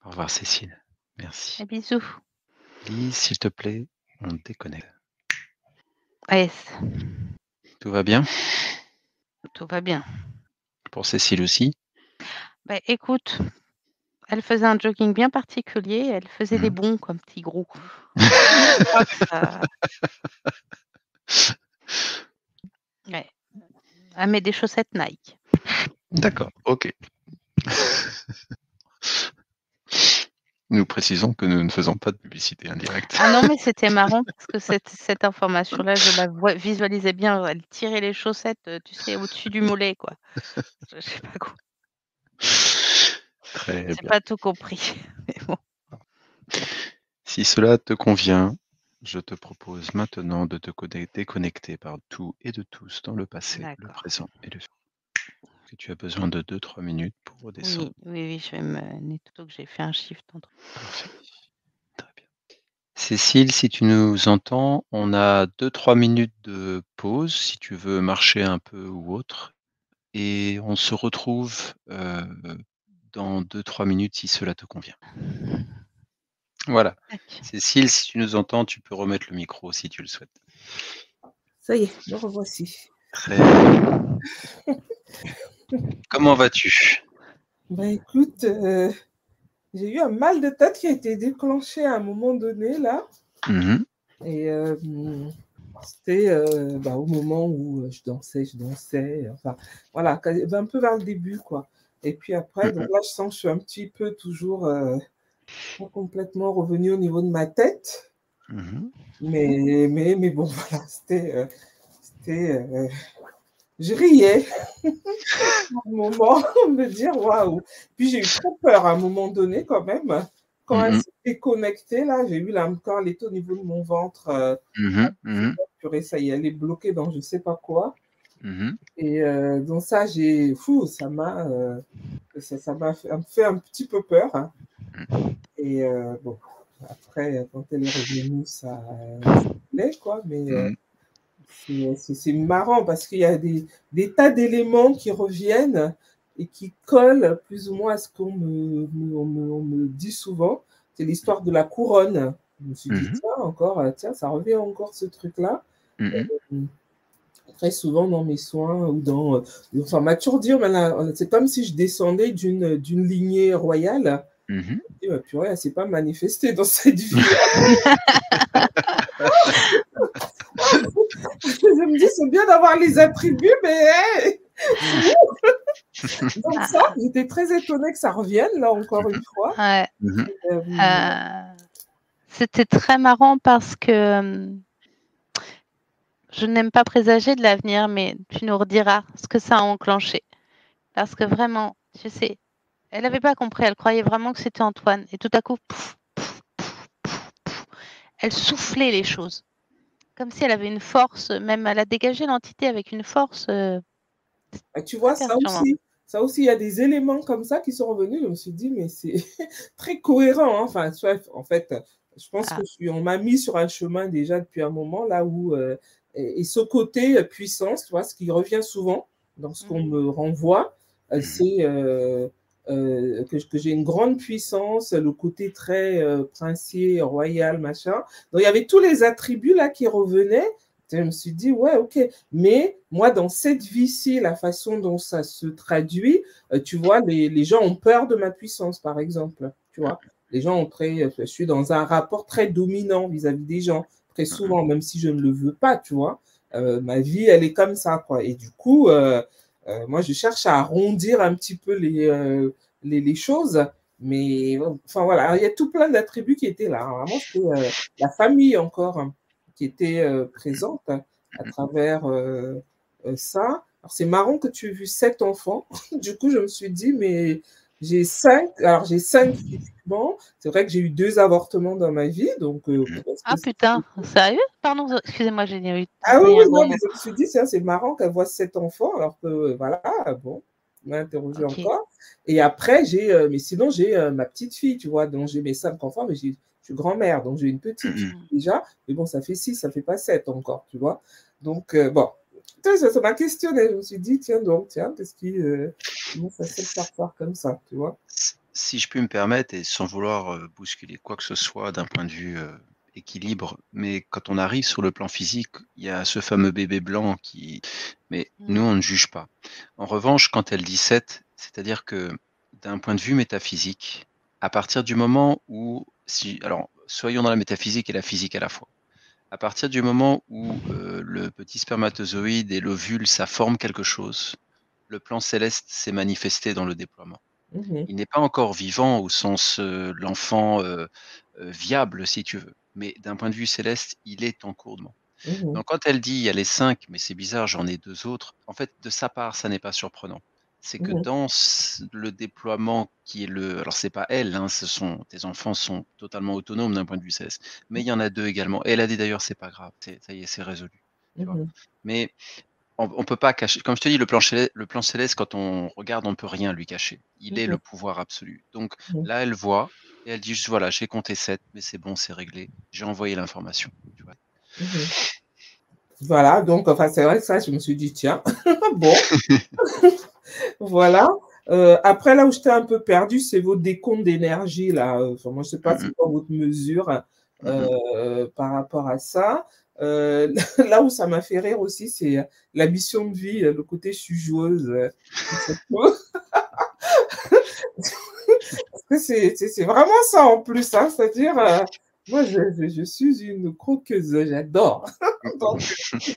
Au revoir, Cécile. Merci. et bisous. Lise, s'il te plaît, on déconnecte. Allez, Tout va bien? tout va bien. Pour Cécile aussi? Bah, écoute, elle faisait un jogging bien particulier, elle faisait des Mmh. bonds comme petit gros. Je crois que ça ouais, elle met des chaussettes Nike. D'accord, OK. Nous précisons que nous ne faisons pas de publicité indirecte. Ah non, mais c'était marrant parce que cette information-là, je la visualisais bien, elle tirait les chaussettes, tu sais, au-dessus du mollet, quoi. Je sais pas quoi. Très J'ai bien. pas tout compris, mais bon. Si cela te convient, je te propose maintenant de te déconnecter par tout et de tous dans le passé, le D'accord. présent et le futur. Que tu as besoin de 2-3 minutes pour redescendre. Oui, oui, oui, je vais me netto que j'ai fait un shift entre Parfait. Très bien. Cécile, si tu nous entends, on a 2-3 minutes de pause, si tu veux marcher un peu ou autre, et on se retrouve, dans 2-3 minutes si cela te convient. Voilà. tac. Cécile, si tu nous entends, tu peux remettre le micro si tu le souhaites. Ça y est, me revoici. Très bien. Comment vas-tu? Bah écoute, j'ai eu un mal de tête qui a été déclenché à un moment donné là. Mmh. Et c'était au moment où je dansais, enfin voilà, un peu vers le début quoi. Et puis après, Mmh donc mh. là, je sens que je suis un petit peu toujours pas complètement revenue au niveau de ma tête. Mmh. Mais bon, voilà, je riais à un moment, me dire waouh. Puis j'ai eu trop peur à un moment donné quand même. Quand Mmh elle mh. s'est déconnectée, là, j'ai eu là encore les taux au niveau de mon ventre. Mmh mh. Mmh. Purée, ça y est, elle est bloquée dans je sais pas quoi. Mmh. Et donc ça, ça m'a fait un petit peu peur, hein. Et bon, après, quand elle est revenue, ça allait, quoi. Mais Mmh. c'est marrant parce qu'il y a des tas d'éléments qui reviennent et qui collent plus ou moins à ce qu'on on me dit souvent. C'est l'histoire de la couronne. Je me suis dit: Mmh. «Tiens encore, tiens, ça revient encore ce truc-là». Mmh. Mmh. Très souvent dans mes soins ou dans, enfin, on m'a toujours dit: «Oh ben là, c'est comme si je descendais d'une lignée royale». Mmh. Je dis: «Bah purée, elle s'est pas manifestée dans cette vie». Je me dis: «C'est bien d'avoir les attributs, mais hey!» Donc ça, Ah, j'étais très étonnée que ça revienne, là, encore une fois. ouais, Mmh. heu, c'était très marrant parce que, je n'aime pas présager de l'avenir, mais tu nous rediras ce que ça a enclenché. Parce que vraiment, tu sais, elle avait pas compris, elle croyait vraiment que c'était Antoine et tout à coup, pouf, pouf, pouf, pouf, pouf, elle soufflait les choses. Comme si elle avait une force, même elle a dégagé l'entité avec une force, Bah, tu très vois, perturbante. ça aussi, il y a des éléments comme ça qui sont revenus. Je me suis dit: «Mais c'est très cohérent, hein». Enfin, tu vois, en fait, je pense que Ah, on m'a mis sur un chemin déjà depuis un moment là où, et ce côté, puissance, tu vois, ce qui revient souvent dans ce qu'on mmh, me renvoie, Mmh. c'est, que j'ai une grande puissance, le côté très, princier, royal, machin. Donc il y avait tous les attributs là qui revenaient, Je me suis dit, ouais, ok. Mais moi, dans cette vie-ci, la façon dont ça se traduit, tu vois, les gens ont peur de ma puissance, par exemple. Tu vois, les gens ont je suis dans un rapport très dominant vis-à-vis des gens, très souvent, même si je ne le veux pas, tu vois. Ma vie, elle est comme ça, quoi. Et du coup, moi, je cherche à arrondir un petit peu les choses. Mais enfin voilà, alors, il y a tout plein d'attributs qui étaient là. Alors, vraiment, c'était la famille encore, hein, qui était présente à travers ça. Alors c'est marrant que tu aies vu 7 enfants. Du coup, je me suis dit, mais j'ai 5. Alors j'ai 5 physiquement. C'est vrai que j'ai eu 2 avortements dans ma vie. Donc, Ah putain, sérieux? Pardon, excusez-moi, j'ai eu ah oui, entendu oui, un non, gros mais mot. je me suis dit, c'est marrant qu'elle voit 7 enfants, alors que voilà, bon, on m'a interrogé Ok. encore. Et après, mais sinon, j'ai ma petite fille, tu vois, donc j'ai mes 5 enfants, mais je suis grand-mère, donc j'ai une petite fille déjà, mais bon, ça fait 6, ça fait pas 7 encore, tu vois. Donc, bon, ça m'a questionné, je me suis dit, tiens donc, tiens, comment ça se fait faire comme ça, tu vois. Si je puis me permettre, et sans vouloir bousculer quoi que ce soit d'un point de vue équilibre, mais quand on arrive sur le plan physique, il y a ce fameux bébé blanc qui... Mais nous, on ne juge pas. En revanche, quand elle dit 7, c'est-à-dire que d'un point de vue métaphysique, à partir du moment où... Alors, soyons dans la métaphysique et la physique à la fois. À partir du moment où le petit spermatozoïde et l'ovule, ça forme quelque chose, le plan céleste s'est manifesté dans le déploiement. Il n'est pas encore vivant au sens l'enfant viable, si tu veux. Mais d'un point de vue céleste, il est en cours. Donc quand elle dit il y a les 5, mais c'est bizarre, j'en ai 2 autres, en fait, de sa part, ça n'est pas surprenant. C'est que dans le déploiement qui est le... Alors c'est pas elle, hein, tes enfants sont totalement autonomes d'un point de vue céleste, mais il y en a 2 également. Et elle a dit d'ailleurs, c'est pas grave, ça y est, c'est résolu. Tu vois. Mais on peut pas cacher. Comme je te dis, le plan céleste, quand on regarde, on ne peut rien lui cacher. Il est le pouvoir absolu. Donc là, elle voit et elle dit juste voilà, j'ai compté 7, mais c'est bon, c'est réglé. J'ai envoyé l'information. Tu vois. Voilà, donc, enfin, c'est vrai que ça, je me suis dit, tiens, bon, voilà. Après, là où j'étais un peu perdue, c'est vos décomptes d'énergie, là. Enfin, moi, je ne sais pas c'est quoi votre mesure par rapport à ça. Là où ça m'a fait rire aussi, c'est la mission de vie, le côté je suis joueuse. Parce que c'est vraiment ça en plus, hein. C'est-à-dire, moi, je suis une croqueuse, j'adore. Donc,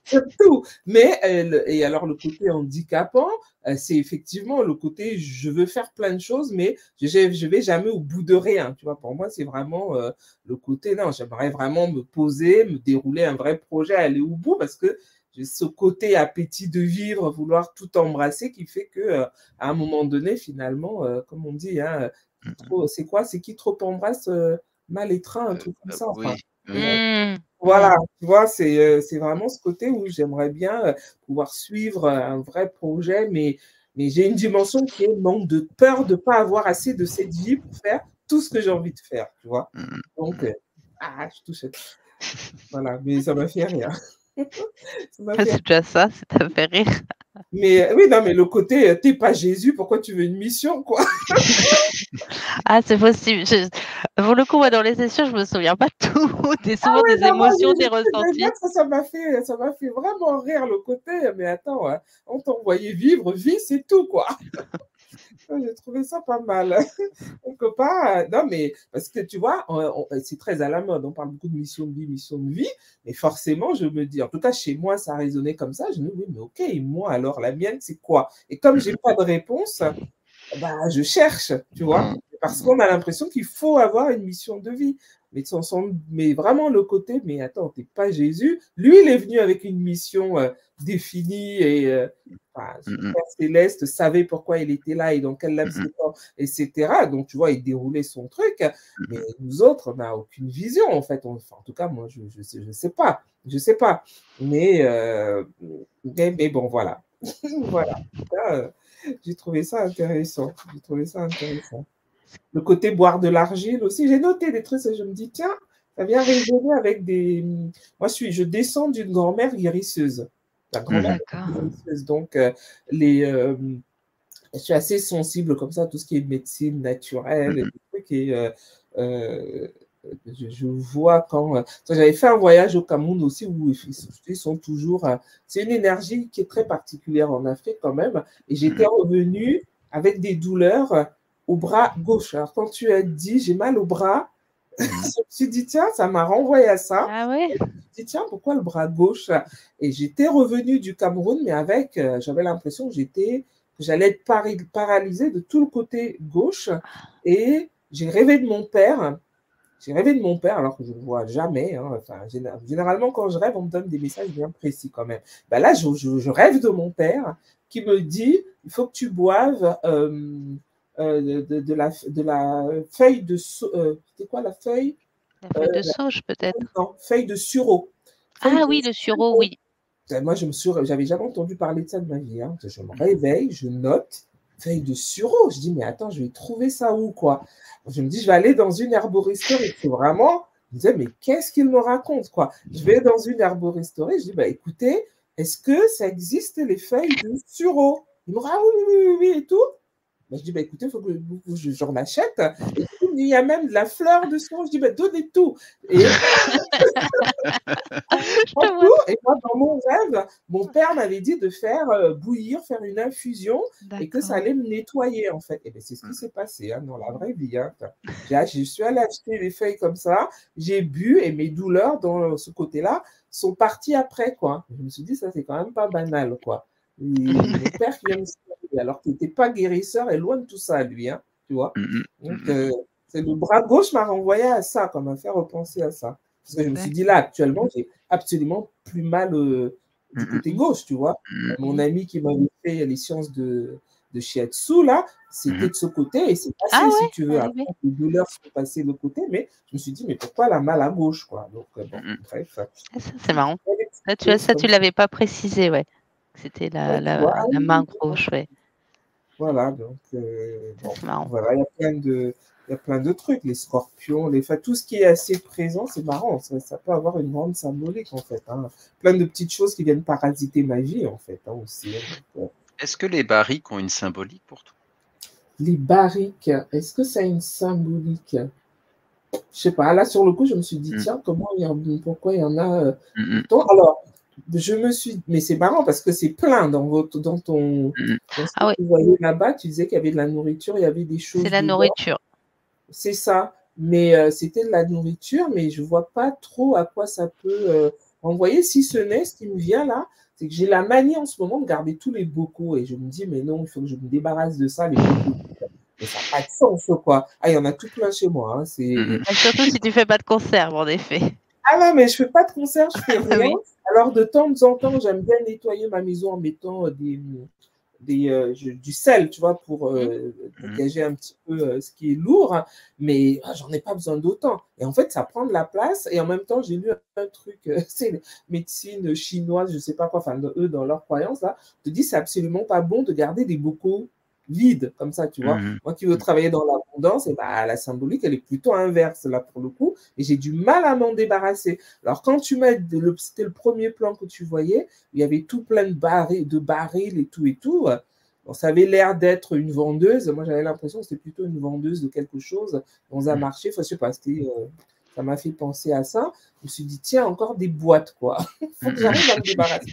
c'est tout. Mais, et alors, le côté handicapant, c'est effectivement le côté je veux faire plein de choses, mais je vais jamais au bout de rien. Tu vois, pour moi, c'est vraiment le côté, non, j'aimerais vraiment me poser, me dérouler un vrai projet, aller au bout, parce que j'ai ce côté appétit de vivre, vouloir tout embrasser qui fait que, à un moment donné, finalement, comme on dit, hein, c'est quoi? C'est qui trop embrasse, mal étreint, un truc comme ça. Enfin, Oui, oui. voilà, tu vois, c'est vraiment ce côté où j'aimerais bien pouvoir suivre un vrai projet, mais j'ai une dimension qui est manque de peur de ne pas avoir assez de cette vie pour faire tout ce que j'ai envie de faire, tu vois. Donc, je touche. Voilà, mais ça m'a fait rire. Ça m'a fait C'est déjà ça t'a fait rire. Mais oui, non, mais le côté, t'es pas Jésus, pourquoi tu veux une mission, quoi? Ah, c'est possible. Pour le coup, moi, dans les sessions, je me souviens pas de tout. Des Ah souvent oui, des non, moi, émotions, des je ressentis. vois que ça m'a fait vraiment rire le côté, mais attends, on t'a envoyé vivre, vie, c'est tout, quoi. J'ai trouvé ça pas mal. Quelque part, non, mais parce que tu vois, c'est très à la mode, on parle beaucoup de mission de vie, mais forcément, je me dis, en tout cas, chez moi, ça a résonné comme ça, je me dis, oui, mais ok, moi, alors, la mienne, c'est quoi? Et comme j'ai pas de réponse, bah, je cherche, tu vois, parce qu'on a l'impression qu'il faut avoir une mission de vie. Mais vraiment le côté, mais attends, t'es pas Jésus. Lui, il est venu avec une mission définie et enfin, son Père Céleste savait pourquoi il était là et dans quel laps de temps, etc. Donc, tu vois, il déroulait son truc. Mais nous autres, on n'a aucune vision, en fait. Enfin, en tout cas, moi, je sais pas. Je sais pas. Mais bon, voilà. Voilà. En tout cas, j'ai trouvé ça intéressant. J'ai trouvé ça intéressant. Le côté boire de l'argile aussi. J'ai noté des trucs et je me dis, tiens, ça vient résonner avec des. Moi, je descends d'une grand-mère guérisseuse. La grand-mère D'accord. guérisseuse. Donc, je suis assez sensible comme ça à tout ce qui est médecine naturelle et des trucs. Et Je vois quand j'avais fait un voyage au Cameroun aussi où ils sont toujours. C'est une énergie qui est très particulière en Afrique quand même. Et j'étais revenue avec des douleurs au bras gauche. Alors quand tu as dit j'ai mal au bras, je me suis dit tiens, ça m'a renvoyé à ça. Ah ouais? Et je me suis dit tiens, pourquoi le bras gauche? Et j'étais revenue du Cameroun, mais avec, j'avais l'impression que j'allais être paralysée de tout le côté gauche. Et j'ai rêvé de mon père. J'ai rêvé de mon père alors que je ne le vois jamais. Hein. Enfin, généralement, quand je rêve, on me donne des messages bien précis quand même. Ben là, je rêve de mon père qui me dit il faut que tu boives de la feuille de. C'était quoi la feuille? La feuille de sauge, peut-être. Non, feuille de sureau. Feuille Ah de oui, le sureau, sureau. oui. Moi, j'avais jamais entendu parler de ça de ma vie. Hein. Je me réveille, je note feuille de sureau. Je dis, mais attends, je vais trouver ça où, quoi? Je me dis, je vais aller dans une herboristerie. C'est vraiment, je me disais, mais qu'est-ce qu'il me raconte, quoi? Je vais dans une herboristerie. Je dis, bah, écoutez, est-ce que ça existe les feuilles de sureau? Il me dit, ah oui, oui, oui, oui, et tout. Ben, je dis, bah, écoutez, il faut que j'en achète. Et il y a même de la fleur de sureau. Je dis, bah, donnez tout. Et et moi, dans mon rêve, mon père m'avait dit de faire bouillir, faire une infusion et que ça allait me nettoyer, en fait. Et bien, c'est ce qui s'est passé hein, dans la vraie vie. Hein. Je suis allée acheter des feuilles comme ça, j'ai bu et mes douleurs dans ce côté-là sont parties après, quoi. Je me suis dit, ça, c'est quand même pas banal, quoi. Et mon père qui vient me soigner, alors qu'il n'était pas guérisseur et loin de tout ça, lui, hein, tu vois. Donc, c'est le bras gauche m'a renvoyé à ça, comme m'a fait repenser à ça. Parce que je me suis dit, là, actuellement, j'ai absolument plus mal du côté gauche, tu vois. Mon ami qui m'avait fait les sciences de shiatsu, là, c'était de ce côté et c'est passé, Ah si ouais? tu veux. Ah Après, oui. les douleurs sont passées de l'autre côté, mais je me suis dit, mais pourquoi la mal à gauche, quoi. Donc, bon, bref. Ah, ça, c'est marrant. Là, tu vois, Chose ça, comme tu l'avais pas précisé, ouais. C'était Ouais, tu vois. la main gauche, ouais. Voilà, donc, Ça, bon, c'est marrant. voilà, il y a plein de trucs, les scorpions, enfin, tout ce qui est assez présent, c'est marrant, ça peut avoir une grande symbolique, en fait. Hein. Plein de petites choses qui viennent parasiter ma vie, en fait, hein, aussi. Hein, donc, Est-ce que les barriques ont une symbolique pour toi? les barriques, est-ce que ça a une symbolique? Je sais pas, là, sur le coup, je me suis dit, tiens, pourquoi il y en a autant? Alors, mais c'est marrant parce que c'est plein dans ce que Ah ouais, tu voyais là-bas, tu disais qu'il y avait de la nourriture, il y avait des c'est choses la dedans. nourriture. C'est ça, mais c'était de la nourriture, mais je vois pas trop à quoi ça peut renvoyer, si ce n'est, ce qui me vient là, c'est que j'ai la manie en ce moment de garder tous les bocaux et je me dis, mais non, il faut que je me débarrasse de ça, les bocaux. Mais ça n'a pas de sens, quoi. Ah, il y en a tout plein chez moi. Hein, Surtout si tu fais pas de conserve, en effet. Ah non, mais je fais pas de conserve, je fais rien. Oui. Alors, de temps en temps, j'aime bien nettoyer ma maison en mettant du sel, tu vois, pour dégager un petit peu ce qui est lourd, hein, mais j'en ai pas besoin d'autant. Et en fait, ça prend de la place. Et en même temps, j'ai lu un truc, c'est médecine chinoise, je sais pas quoi, enfin, eux, dans leur croyance, là, te dit c'est absolument pas bon de garder des bocaux vides, comme ça, tu vois. Moi qui veux travailler dans l'abondance, et bah, la symbolique, elle est plutôt inverse, là, pour le coup, et j'ai du mal à m'en débarrasser. Alors, quand tu mets, c'était le premier plan que tu voyais, il y avait tout plein de barils et tout. Bon, ça avait l'air d'être une vendeuse. Moi, j'avais l'impression que c'était plutôt une vendeuse de quelque chose dans un marché. Enfin, je sais pas, ça m'a fait penser à ça. Je me suis dit, tiens, encore des boîtes, quoi. Il faut que j'arrive à me débarrasser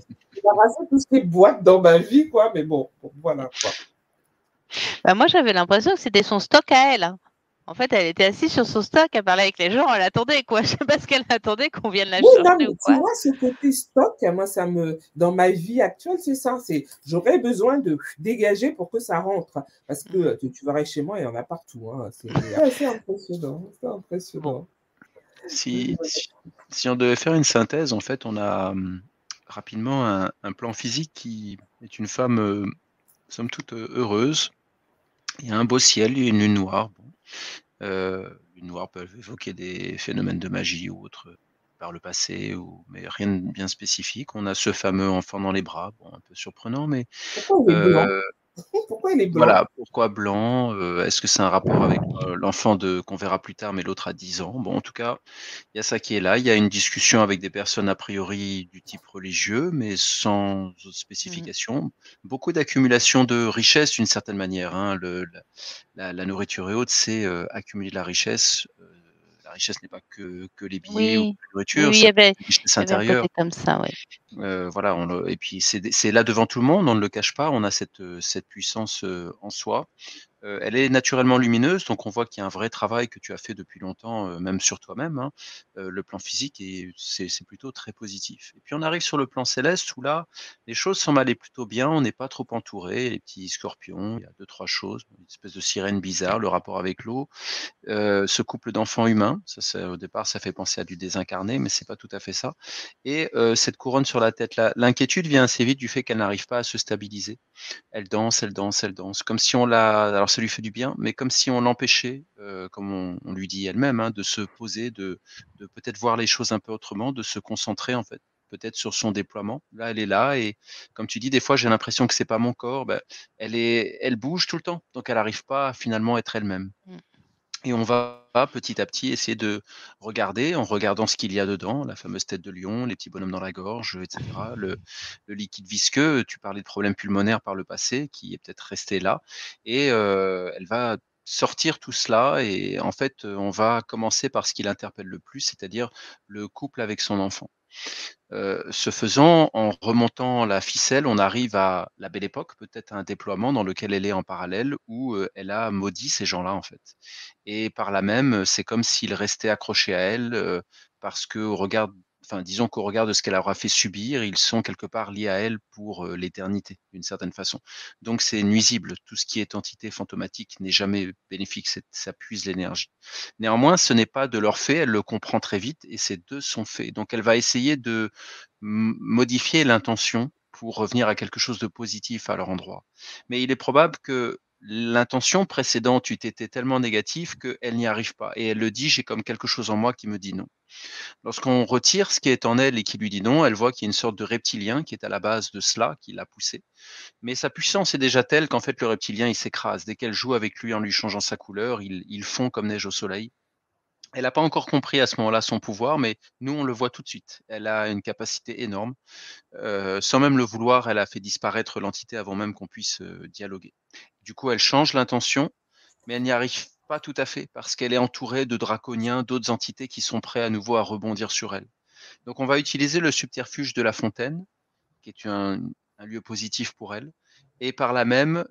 de toutes ces boîtes dans ma vie, quoi. Mais bon, voilà, quoi. Bah, moi, j'avais l'impression que c'était son stock à elle. Hein. En fait, elle était assise sur son stock, elle parlait avec les gens, elle attendait, quoi. Je sais pas ce qu'elle attendait, qu'on vienne la Oui, non, chercher mais ou tu quoi. vois, ce côté stock, moi, dans ma vie actuelle, c'est ça. J'aurais besoin de dégager pour que ça rentre. Parce que tu verrais chez moi, il y en a partout. Hein. C'est impressionnant. C'est impressionnant. Bon. Si on devait faire une synthèse, en fait, on a rapidement un plan physique qui est une femme, somme toute, heureuse. Il y a un beau ciel, il y a une lune noire. Bon. Lune noire peut évoquer des phénomènes de magie ou autres par le passé, mais rien de bien spécifique. On a ce fameux enfant dans les bras, bon, un peu surprenant, mais Pourquoi il est blanc? Pourquoi il est blanc? voilà, pourquoi blanc? Est-ce que c'est un rapport avec l'enfant qu'on verra plus tard, mais l'autre a 10 ans? Bon, en tout cas, il y a ça qui est là. Il y a une discussion avec des personnes a priori du type religieux, mais sans spécification. Beaucoup d'accumulation de richesses d'une certaine manière. Hein. La nourriture et autres, c'est accumuler de la richesse richesse n'est pas que les billets ou Oui, la nourriture, oui, ça peut être une richesse il y avait un côté intérieure. comme ça, oui. Voilà, et puis c'est là devant tout le monde, on ne le cache pas, on a cette puissance en soi. Elle est naturellement lumineuse, donc on voit qu'il y a un vrai travail que tu as fait depuis longtemps, même sur toi-même, hein. Le plan physique et c'est plutôt très positif. Et puis on arrive sur le plan céleste où là, les choses semblent aller plutôt bien, on n'est pas trop entouré, les petits scorpions, il y a deux trois choses, une espèce de sirène bizarre, le rapport avec l'eau, ce couple d'enfants humains, ça au départ, ça fait penser à du désincarné, mais c'est pas tout à fait ça. Et cette couronne sur la tête. L'inquiétude vient assez vite du fait qu'elle n'arrive pas à se stabiliser. Elle danse, elle danse, elle danse, comme si on la alors ça lui fait du bien, mais comme si on l'empêchait, comme on lui dit elle-même, hein, de se poser, de peut-être voir les choses un peu autrement, de se concentrer, en fait, peut-être sur son déploiement. Là, elle est là et comme tu dis, des fois, j'ai l'impression que c'est pas mon corps, elle bouge tout le temps, donc elle n'arrive pas à finalement être elle-même. Mmh. Et on va petit à petit essayer de regarder, en regardant ce qu'il y a dedans, la fameuse tête de lion, les petits bonhommes dans la gorge, et cetera. Le liquide visqueux, tu parlais de problèmes pulmonaires par le passé, qui est peut-être resté là et elle va sortir tout cela et en fait, on va commencer par ce qui l'interpelle le plus, c'est-à-dire le couple avec son enfant. Ce faisant, en remontant la ficelle, on arrive à la Belle Époque, peut-être à un déploiement dans lequel elle est en parallèle où, elle a maudit ces gens-là, en fait. Et par là même, c'est comme s'ils restaient accrochés à elle, parce qu'au regard enfin, disons qu'au regard de ce qu'elle aura fait subir, ils sont quelque part liés à elle pour, l'éternité, d'une certaine façon. Donc c'est nuisible. Tout ce qui est entité fantomatique n'est jamais bénéfique, ça puise l'énergie. Néanmoins, ce n'est pas de leur fait, elle le comprend très vite et c'est de son fait. Donc elle va essayer de modifier l'intention pour revenir à quelque chose de positif à leur endroit. Mais il est probable que l'intention précédente eût été tellement négative qu'elle n'y arrive pas et elle le dit: «J'ai comme quelque chose en moi qui me dit non». Lorsqu'on retire ce qui est en elle et qui lui dit non, elle voit qu'il y a une sorte de reptilien qui est à la base de cela, qui l'a poussée. Mais sa puissance est déjà telle qu'en fait le reptilien, il s'écrase. Dès qu'elle joue avec lui en lui changeant sa couleur, il fond comme neige au soleil. Elle n'a pas encore compris à ce moment-là son pouvoir, mais nous, on le voit tout de suite. Elle a une capacité énorme. Sans même le vouloir, elle a fait disparaître l'entité avant même qu'on puisse, dialoguer. Du coup, elle change l'intention, mais elle n'y arrive pas tout à fait parce qu'elle est entourée de draconiens, d'autres entités qui sont prêts à nouveau à rebondir sur elle. Donc on va utiliser le subterfuge de la fontaine, qui est un lieu positif pour elle et par là même,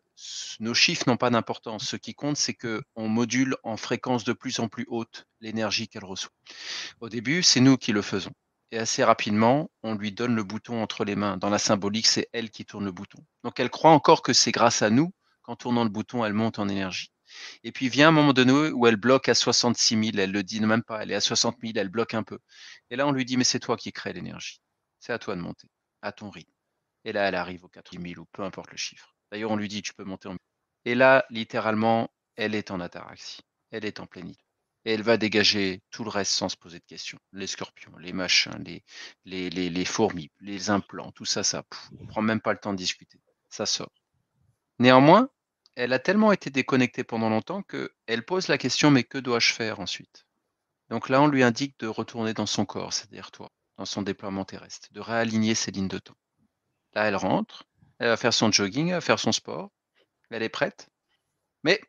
nos chiffres n'ont pas d'importance. Ce qui compte, c'est qu'on module en fréquence de plus en plus haute l'énergie qu'elle reçoit. Au début, c'est nous qui le faisons et assez rapidement, on lui donne le bouton entre les mains. Dans la symbolique, c'est elle qui tourne le bouton. Donc elle croit encore que c'est grâce à nous qu'en tournant le bouton, elle monte en énergie. Et puis vient un moment donné où elle bloque à 66 000, elle le dit même pas, elle est à 60 000, elle bloque un peu. Et là, on lui dit, mais c'est toi qui crée l'énergie. C'est à toi de monter, à ton rythme. Et là, elle arrive aux 80 000 ou peu importe le chiffre. D'ailleurs, on lui dit, tu peux monter en. Et là, littéralement, elle est en ataraxie. Elle est en plénitude. Et elle va dégager tout le reste sans se poser de questions. Les scorpions, les machins, les fourmis, les implants, tout ça, on prend même pas le temps de discuter. Ça sort. Néanmoins, elle a tellement été déconnectée pendant longtemps qu'elle pose la question, mais que dois-je faire ensuite? Donc là, on lui indique de retourner dans son corps, c'est-à-dire toi, dans son déploiement terrestre, de réaligner ses lignes de temps. Là, elle rentre, elle va faire son jogging, elle va faire son sport, elle est prête, mais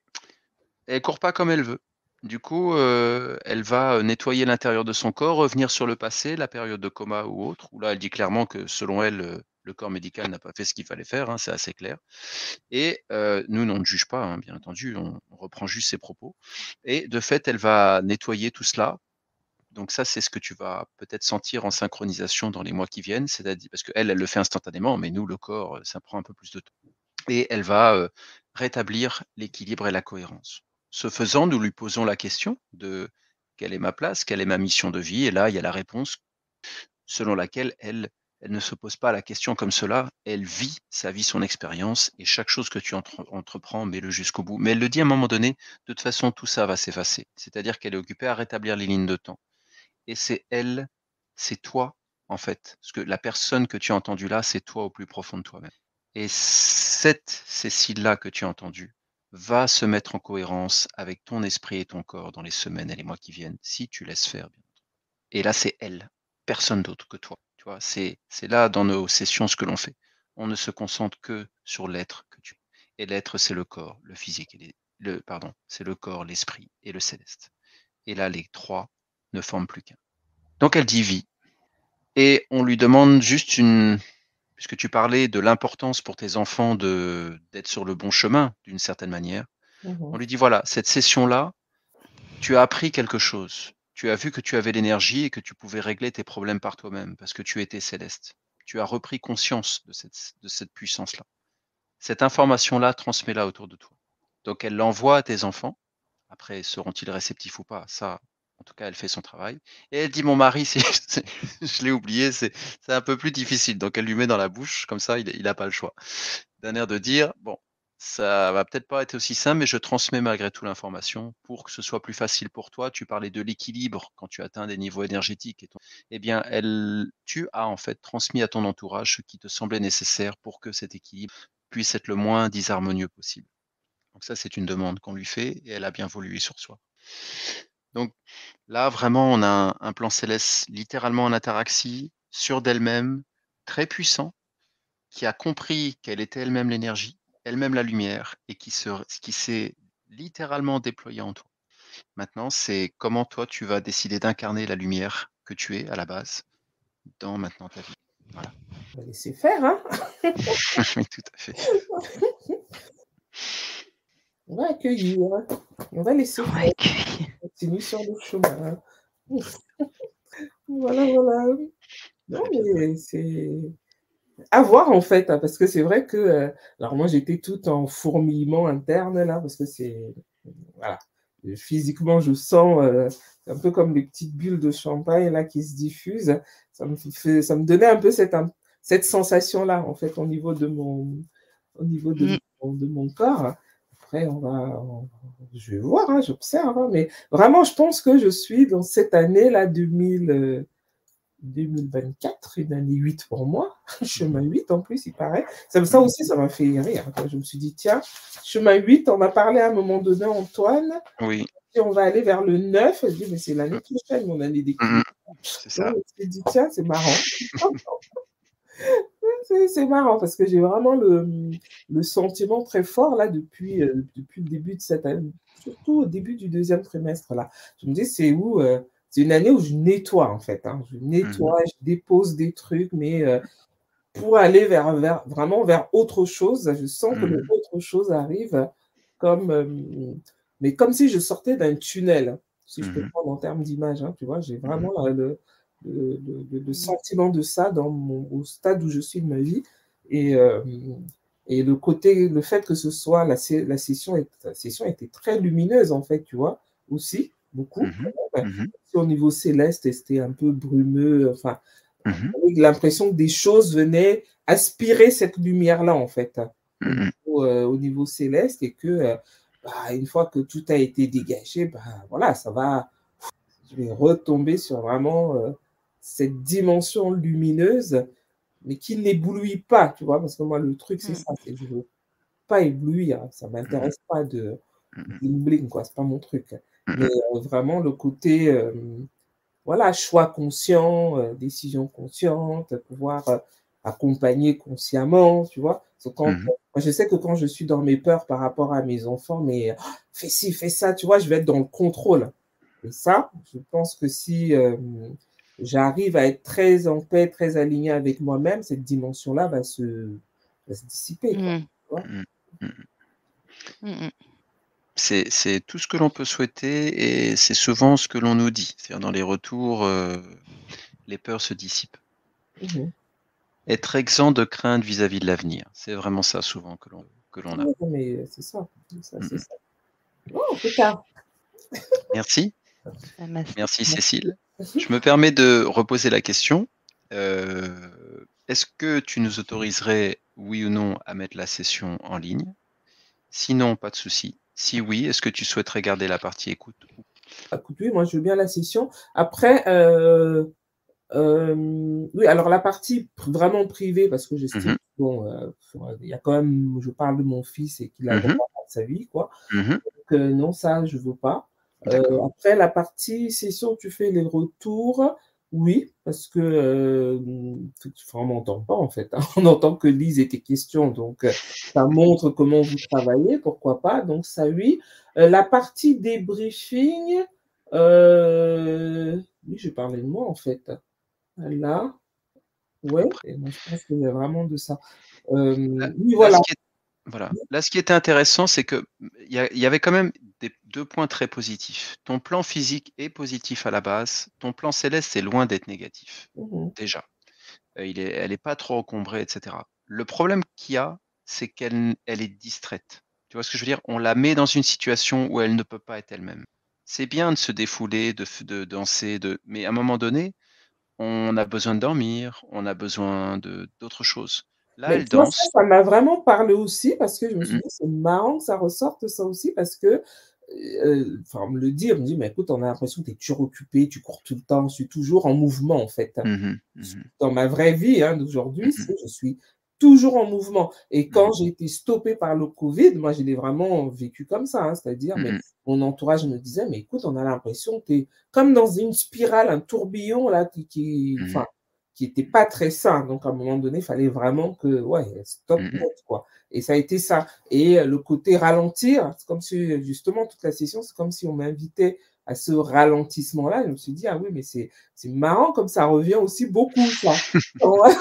elle court pas comme elle veut. Du coup, elle va nettoyer l'intérieur de son corps, revenir sur le passé, la période de coma ou autre, où là, elle dit clairement que selon elle, le corps médical n'a pas fait ce qu'il fallait faire, hein, c'est assez clair. Et nous, on ne juge pas, hein, bien entendu, on reprend juste ses propos. Et de fait, elle va nettoyer tout cela. Donc ça, c'est ce que tu vas peut-être sentir en synchronisation dans les mois qui viennent, c'est-à-dire parce qu'elle, elle le fait instantanément, mais nous, le corps, ça prend un peu plus de temps. Et elle va rétablir l'équilibre et la cohérence. Ce faisant, nous lui posons la question de quelle est ma place, quelle est ma mission de vie, et là, il y a la réponse selon laquelle elle ne se pose pas la question comme cela, elle vit sa vie, son expérience, et chaque chose que tu entreprends, mets-le jusqu'au bout. Mais elle le dit à un moment donné, de toute façon, tout ça va s'effacer. C'est-à-dire qu'elle est occupée à rétablir les lignes de temps. Et c'est elle, c'est toi, en fait. Parce que la personne que tu as entendue là, c'est toi au plus profond de toi-même. Et cette Cécile-là que tu as entendue va se mettre en cohérence avec ton esprit et ton corps dans les semaines et les mois qui viennent, si tu laisses faire, bien entendu. Et là, c'est elle, personne d'autre que toi. Tu vois, c'est là dans nos sessions ce que l'on fait. On ne se concentre que sur l'être que tu es. Et l'être, c'est le corps, le physique, c'est le corps, l'esprit et le céleste. Et là, les trois ne forment plus qu'un. Donc elle dit oui. Et on lui demande juste puisque tu parlais de l'importance pour tes enfants d'être sur le bon chemin, d'une certaine manière. On lui dit, voilà, cette session-là, tu as appris quelque chose. Tu as vu que tu avais l'énergie et que tu pouvais régler tes problèmes par toi-même parce que tu étais céleste. Tu as repris conscience de cette puissance-là. Cette information-là, transmets-la autour de toi. Donc elle l'envoie à tes enfants. Après, seront-ils réceptifs ou pas? Ça, en tout cas, elle fait son travail. Et elle dit, mon mari, je l'ai oublié, c'est un peu plus difficile. Donc elle lui met dans la bouche, comme ça, il n'a pas le choix. D'un air de dire, bon, ça va peut-être pas être aussi simple, mais je transmets malgré tout l'information pour que ce soit plus facile pour toi. Tu parlais de l'équilibre quand tu atteins des niveaux énergétiques. Eh bien, tu as en fait transmis à ton entourage ce qui te semblait nécessaire pour que cet équilibre puisse être le moins disharmonieux possible. Donc ça, c'est une demande qu'on lui fait et elle a bien voulu sur soi. Donc là, vraiment, on a un plan céleste littéralement en ataraxie, sûr d'elle-même, très puissant, qui a compris qu'elle était elle-même l'énergie, elle-même la lumière, et qui s'est littéralement déployée en toi. Maintenant, c'est comment toi, tu vas décider d'incarner la lumière que tu es à la base dans maintenant ta vie. Voilà. On va laisser faire, hein. Oui, tout à fait. On va accueillir. On va laisser On va faire. accueillir. On continue sur le chemin. Voilà, voilà. Non, mais c'est à voir en fait, hein, parce que c'est vrai que, alors moi j'étais toute en fourmillement interne là, parce que c'est, voilà, physiquement je sens un peu comme des petites bulles de champagne là qui se diffusent. Ça me donnait un peu cette sensation-là en fait au niveau de mon corps. Après, je vais voir, hein, j'observe, hein, mais vraiment, je pense que je suis dans cette année-là, 2024, une année 8 pour moi, chemin 8 en plus, il paraît. Ça aussi, ça m'a fait rire. Je me suis dit, tiens, chemin 8, on a parlé à un moment donné, Antoine, oui. et on va aller vers le 9. Je dis, mais c'est l'année prochaine, mon année d'équilibre. C'est ça. Donc, je me suis dit, tiens, c'est marrant. C'est marrant parce que j'ai vraiment le sentiment très fort là depuis le début de cette année, surtout au début du deuxième trimestre là. Je me dis c'est une année où je nettoie en fait, hein. Je nettoie, je dépose des trucs, mais pour aller vraiment vers autre chose. Je sens que autre chose arrive mais comme si je sortais d'un tunnel, si je peux prendre en termes d'image, hein, tu vois, j'ai vraiment le sentiment de ça au stade où je suis de ma vie. Et le fait que ce soit la session était très lumineuse, en fait, tu vois, aussi, beaucoup. Au niveau céleste, c'était un peu brumeux. Enfin, avec l'impression que des choses venaient aspirer cette lumière-là, en fait, au niveau céleste, et que une fois que tout a été dégagé, voilà, je vais retomber sur vraiment cette dimension lumineuse, mais qui n'éblouit pas, tu vois, parce que moi, le truc, c'est ça, c'est que je ne veux pas éblouir, ça ne m'intéresse pas de bling-bling, quoi, c'est pas mon truc. Mais vraiment, le côté, voilà, choix conscient, décision consciente, pouvoir accompagner consciemment, tu vois. Moi, je sais que quand je suis dans mes peurs par rapport à mes enfants, mais fais ci, fais ça, tu vois, je vais être dans le contrôle. Et ça, je pense que si j'arrive à être très en paix, très aligné avec moi-même, cette dimension-là va se dissiper. Quoi, tu vois. C'est tout ce que l'on peut souhaiter et c'est souvent ce que l'on nous dit. C'est-à-dire dans les retours, les peurs se dissipent. Être exempt de crainte vis-à-vis de l'avenir, c'est vraiment ça souvent que l'on a. Oui, mais c'est ça. C'est ça. Oh, plus tard. Merci. Merci Cécile. Je me permets de reposer la question. Est-ce que tu nous autoriserais, oui ou non, à mettre la session en ligne? Sinon, pas de souci. Si oui, est-ce que tu souhaiterais garder la partie écoute? Écoute, oui, moi je veux bien la session. Après, oui, alors la partie vraiment privée, parce que j'estime, bon, il y a quand même, je parle de mon fils et qu'il a le droit à sa vie, quoi. Donc, non, ça, je veux pas. Après, la partie session, tu fais les retours, oui, parce que on n'entend pas, en fait, hein. On n'entend que Lise et tes questions, donc ça montre comment vous travaillez, pourquoi pas, donc ça, oui. La partie débriefing, Oui, je parlais de moi, en fait. Là, ouais, Après, et moi, je pense qu'il y a vraiment de ça. là Oui, là, voilà. là, ce qui était intéressant, c'est que, il y avait quand même des 2 points très positifs. Ton plan physique est positif à la base, ton plan céleste, c'est loin d'être négatif, Mhm. déjà. Elle est pas trop encombrée et cetera. Le problème qu'il y a, c'est elle est distraite. Tu vois ce que je veux dire? On la met dans une situation où elle ne peut pas être elle-même. C'est bien de se défouler, de danser, mais à un moment donné, on a besoin de dormir, on a besoin d'autre chose. Là, Mais elle tu vois, ça, danse. ça m'a vraiment parlé aussi parce que je me Mmh suis mh. dit: «C'est marrant que ça ressorte ça aussi» parce que, enfin, on me le dit, on me dit: «Mais écoute, on a l'impression que tu es toujours occupé, tu cours tout le temps». Je suis toujours en mouvement, en fait. Mmh mh. Dans ma vraie vie, hein, d'aujourd'hui, Mmh mh. c'est je suis toujours en mouvement et Mmh quand mh. j'ai été stoppée par le covid, moi, je l'ai vraiment vécu comme ça, hein, c'est-à-dire Mmh mais mh. mon entourage me disait: «Mais écoute, on a l'impression que tu es comme dans une spirale, un tourbillon là qui Mmh enfin, mh. qui était pas très sain». Donc à un moment donné, il fallait vraiment que ouais, stop Mmh mh. net, quoi et ça a été ça et le côté ralentir, c'est comme si justement toute la session, c'est comme si on m'invitait à ce ralentissement-là. Je me suis dit: «Ah oui, mais c'est marrant comme ça revient aussi beaucoup ça». Ouais.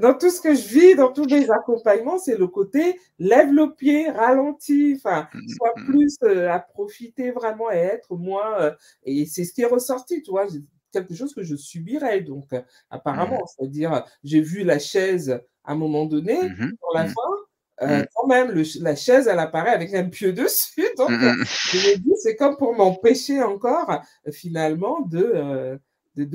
Dans tout ce que je vis, dans tous mes accompagnements, c'est le côté lève le pied, ralentis, enfin, Mmh mh. sois Mmh mh. plus, à profiter vraiment et être moins, et c'est ce qui est ressorti, tu vois? J'ai quelque chose que je subirais donc Mmh. apparemment, c'est-à-dire, j'ai vu la chaise à un moment donné, Mmh mh. sur la Mmh. fin, Mmh. quand même la chaise, elle apparaît avec un pieu dessus donc Mmh mh. je me dis: «C'est comme pour m'empêcher encore, finalement de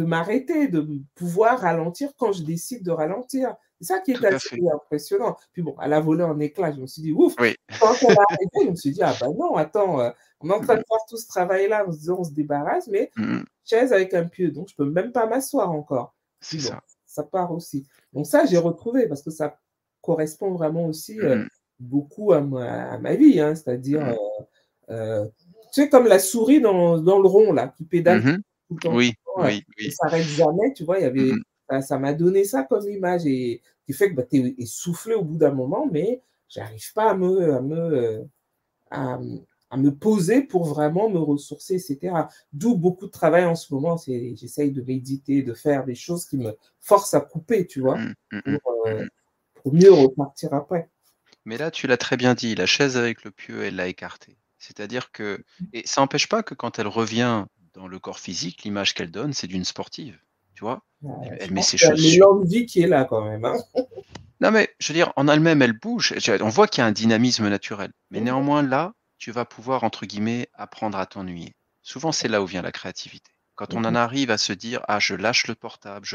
m'arrêter, de pouvoir ralentir quand je décide de ralentir». C'est ça qui est Tout à assez fait. impressionnant. Puis bon, elle a volé en éclats. Je me suis dit: «Ouf!» Oui. Quand elle a arrêté, je me suis dit: «Ah bah non, attends, on est en Mmh train de mh. faire tout ce travail-là, on se disant on se débarrasse, mais Mmh mh. chaise avec un pieu, donc je peux même pas m'asseoir encore». Puis C'est bon, ça. ça part aussi. Donc ça, j'ai retrouvé parce que ça correspond vraiment aussi, Mmh mh. beaucoup à ma vie, hein, c'est-à-dire, Mmh mh. tu sais comme la souris dans le rond là, qui pédale Mmh mh. tout Oui, le temps, oui, ne oui. s'arrête jamais, tu vois? Il y Mmh avait mh. ça m'a donné ça comme image et qui fait que, bah, tu es essoufflé au bout d'un moment, mais j'arrive pas à me poser pour vraiment me ressourcer et cetera. D'où beaucoup de travail en ce moment, c'est j'essaye de méditer, de faire des choses qui me forcent à couper, tu vois? Mmh. Mmh mh. Pour, Mmh mh. pour mieux repartir après. Mais là, tu l'as très bien dit, la chaise avec le pieu, elle l'a écartée. C'est-à-dire que et ça n'empêche pas que quand elle revient dans le corps physique, l'image qu'elle donne, c'est d'une sportive, tu vois? Je Elle met pense ses qu'il y a chaussures. l'élan de vie qui est là quand même, hein. Non, mais je veux dire, en elle-même, elle bouge. On voit qu'il y a un dynamisme naturel. Mais Mmh néanmoins, là, tu vas pouvoir, entre guillemets, apprendre à t'ennuyer. Souvent, c'est là où vient la créativité. Quand on en mh. arrive à se dire, ah, je lâche le portable,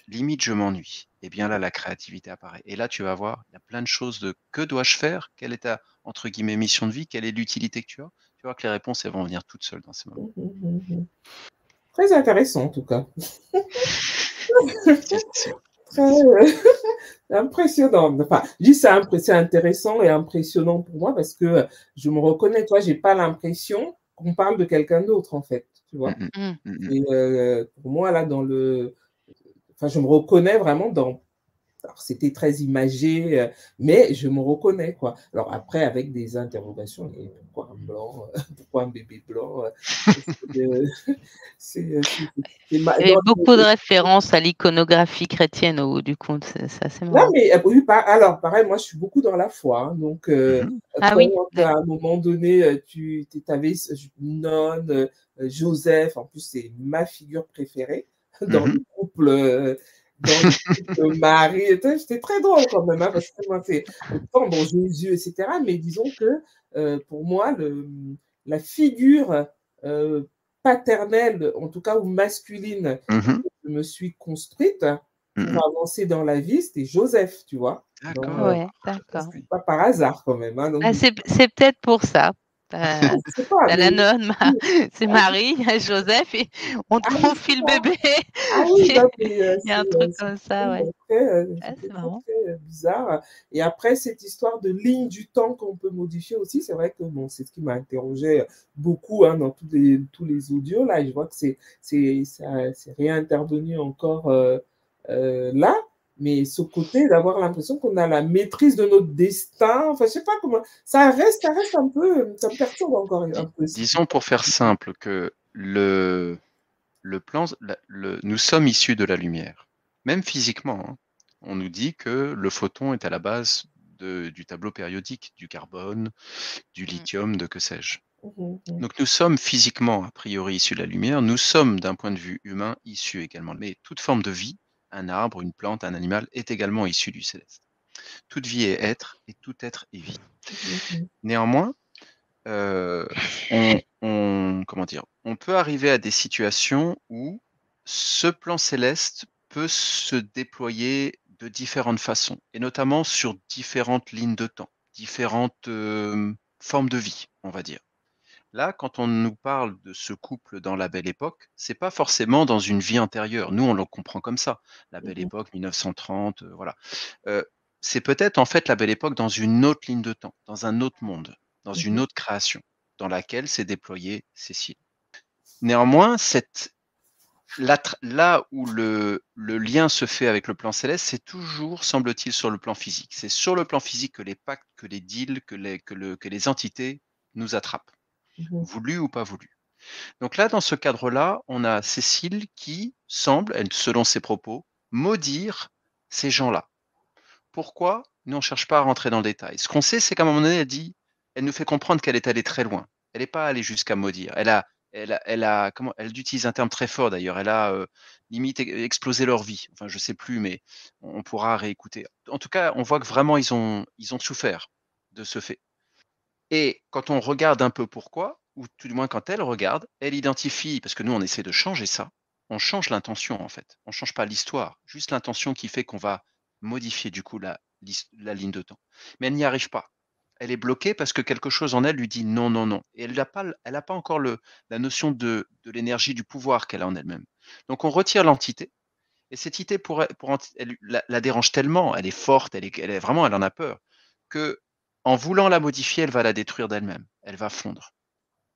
limite, je m'ennuie. Eh bien là, la créativité apparaît. Et là, tu vas voir, il y a plein de choses de que dois-je faire? Quelle est ta, entre guillemets, mission de vie? Quelle est l'utilité que tu as? Tu vois que les réponses, elles vont venir toutes seules dans ces moments. Mmh mh, mmh mh. Très intéressant en tout cas. C'est sûr. Très, Merci. impressionnant. Enfin, je dis c'est intéressant et impressionnant pour moi parce que, je me reconnais, tu vois? J'ai pas l'impression qu'on parle de quelqu'un d'autre en fait, tu Mm, vois? mm, Mmh. mm, mm. Et pour moi là dans le enfin je me reconnais vraiment dans alors c'était très imagé, mais je me reconnais, quoi. Alors après avec des interrogations et pourquoi un blanc, pourquoi un bébé blanc, c'est, c'est ma Il y avait dans beaucoup de références à l'iconographie chrétienne au bout du compte, c'est assez non, marrant. mais oui, alors pareil, moi je suis beaucoup dans la foi, hein, donc Mhm, Ah oui, quand à un moment donné, tu avais une nonne, Joseph, en plus c'est ma figure préférée dans mhm, le couple, Marie et tout, c'était très drôle quand même, hein, parce que moi c'est autant bon Jésus et cetera, mais disons que, pour moi la figure, heu, paternelle, en tout cas ou masculine, mhm, je me suis construite mhm. pour avancer dans la vie, c'était Joseph, tu vois? Donc, D'accord. ouais, d'accord. Oui. c'est pas par hasard quand même, hein, donc Bah, du c'est peut-être pour ça. Tu coup, je sais pas, la mais nonne, oui, c'est ah oui, Marie, il y a Joseph et on te ah oui, c'est confie le ça. bébé. Ah oui, non, mais Il y a un truc c'est comme ça, ouais. très, Ah, c'était c'est très, marrant. très, bizarre et après cette histoire de ligne du temps qu'on peut modifier aussi, c'est vrai que bon, c'est ce qui m'a interrogée, beaucoup, hein, dans tous les audios là et je vois que c'est réintervenu encore, là, mais ce côté d'avoir l'impression qu'on a la maîtrise de notre destin, enfin je sais pas comment ça reste un peu, ça me perturbe encore un peu ce Disons pour faire simple que le plan, nous sommes issus de la lumière. Même physiquement, hein. On nous dit que le photon est à la base du tableau périodique, du carbone, du lithium, de que sais-je. Donc nous sommes physiquement, a priori, issus de la lumière. Nous sommes, d'un point de vue humain, issus également. Mais toute forme de vie, un arbre, une plante, un animal, est également issu du céleste. Toute vie est être, et tout être est vie. Néanmoins, comment dire, on peut arriver à des situations où ce plan céleste peut se déployer de différentes façons, et notamment sur différentes lignes de temps, différentes formes de vie, on va dire. Là, quand on nous parle de ce couple dans la Belle Époque, c'est pas forcément dans une vie antérieure. Nous, on le comprend comme ça. La Belle Époque, 1930, voilà. C'est peut-être en fait la Belle Époque dans une autre ligne de temps, dans un autre monde, dans une autre création, dans laquelle s'est déployée Cécile. Néanmoins, là où le lien se fait avec le plan céleste, c'est toujours, semble-t-il, sur le plan physique. C'est sur le plan physique que les pactes, que les deals, que les entités nous attrapent, voulu ou pas voulu. Donc là, dans ce cadre-là, on a Cécile qui semble, selon ses propos, maudire ces gens-là. Pourquoi? Nous, on ne cherche pas à rentrer dans le détail. Ce qu'on sait, c'est qu'à un moment donné, elle nous fait comprendre qu'elle est allée très loin. Elle n'est pas allée jusqu'à maudire. Elle utilise un terme très fort d'ailleurs. Elle a limite explosé leur vie. Enfin, je sais plus, mais on pourra réécouter. En tout cas, on voit que vraiment ils ont souffert de ce fait. Et quand on regarde un peu pourquoi, ou tout du moins quand elle regarde, elle identifie, parce que nous on essaie de changer ça, on change l'intention en fait. On ne change pas l'histoire, juste l'intention qui fait qu'on va modifier du coup la ligne de temps. Mais elle n'y arrive pas. Elle est bloquée parce que quelque chose en elle lui dit non, non, non. Et elle n'a pas encore la notion de l'énergie, du pouvoir qu'elle a en elle-même. Donc on retire l'entité, et cette idée elle la dérange tellement, elle est forte, elle en a peur, que en voulant la modifier, elle va la détruire d'elle-même. Elle va fondre.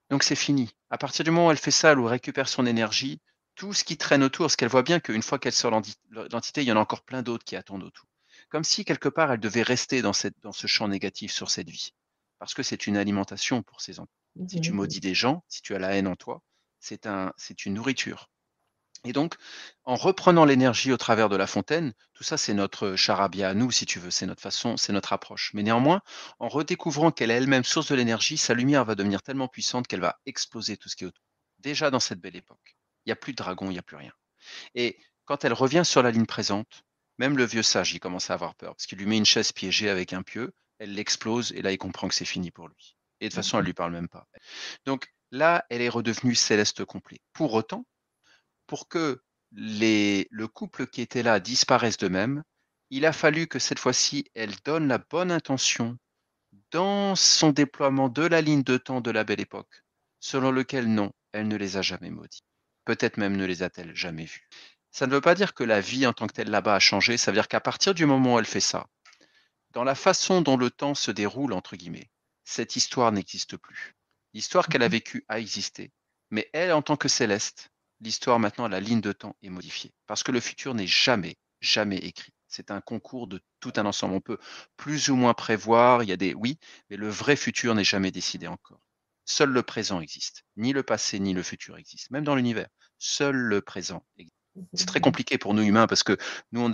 Donc c'est fini. À partir du moment où elle fait ça, elle récupère son énergie, tout ce qui traîne autour, parce qu'elle voit bien qu'une fois qu'elle sort l'entité, il y en a encore plein d'autres qui attendent autour. Comme si quelque part elle devait rester dans ce champ négatif sur cette vie. Parce que c'est une alimentation pour ces enfants. Si tu maudis des gens, si tu as la haine en toi, c'est une nourriture. Et donc, en reprenant l'énergie au travers de la fontaine, tout ça, c'est notre charabia à nous, si tu veux, c'est notre façon, c'est notre approche. Mais néanmoins, en redécouvrant qu'elle est elle-même source de l'énergie, sa lumière va devenir tellement puissante qu'elle va exploser tout ce qui est autour. Déjà dans cette belle époque, il n'y a plus de dragon, il n'y a plus rien. Et quand elle revient sur la ligne présente, même le vieux sage, il commence à avoir peur, parce qu'il lui met une chaise piégée avec un pieu, elle l'explose, et là, il comprend que c'est fini pour lui. Et de toute façon, elle lui parle même pas. Donc là, elle est redevenue céleste complet. Pour autant, pour que le couple qui était là disparaisse d'eux-mêmes, il a fallu que cette fois-ci, elle donne la bonne intention dans son déploiement de la ligne de temps de la Belle Époque, selon lequel non, elle ne les a jamais maudits. Peut-être même ne les a-t-elle jamais vus. Ça ne veut pas dire que la vie en tant que telle là-bas a changé, ça veut dire qu'à partir du moment où elle fait ça, dans la façon dont le temps se déroule, entre guillemets, cette histoire n'existe plus. L'histoire qu'elle a vécue a existé, mais elle, en tant que céleste, l'histoire maintenant, la ligne de temps est modifiée. Parce que le futur n'est jamais, jamais écrit. C'est un concours de tout un ensemble. On peut plus ou moins prévoir, il y a des oui, mais le vrai futur n'est jamais décidé encore. Seul le présent existe. Ni le passé, ni le futur existent. Même dans l'univers, seul le présent existe. C'est très compliqué pour nous humains parce que nous, on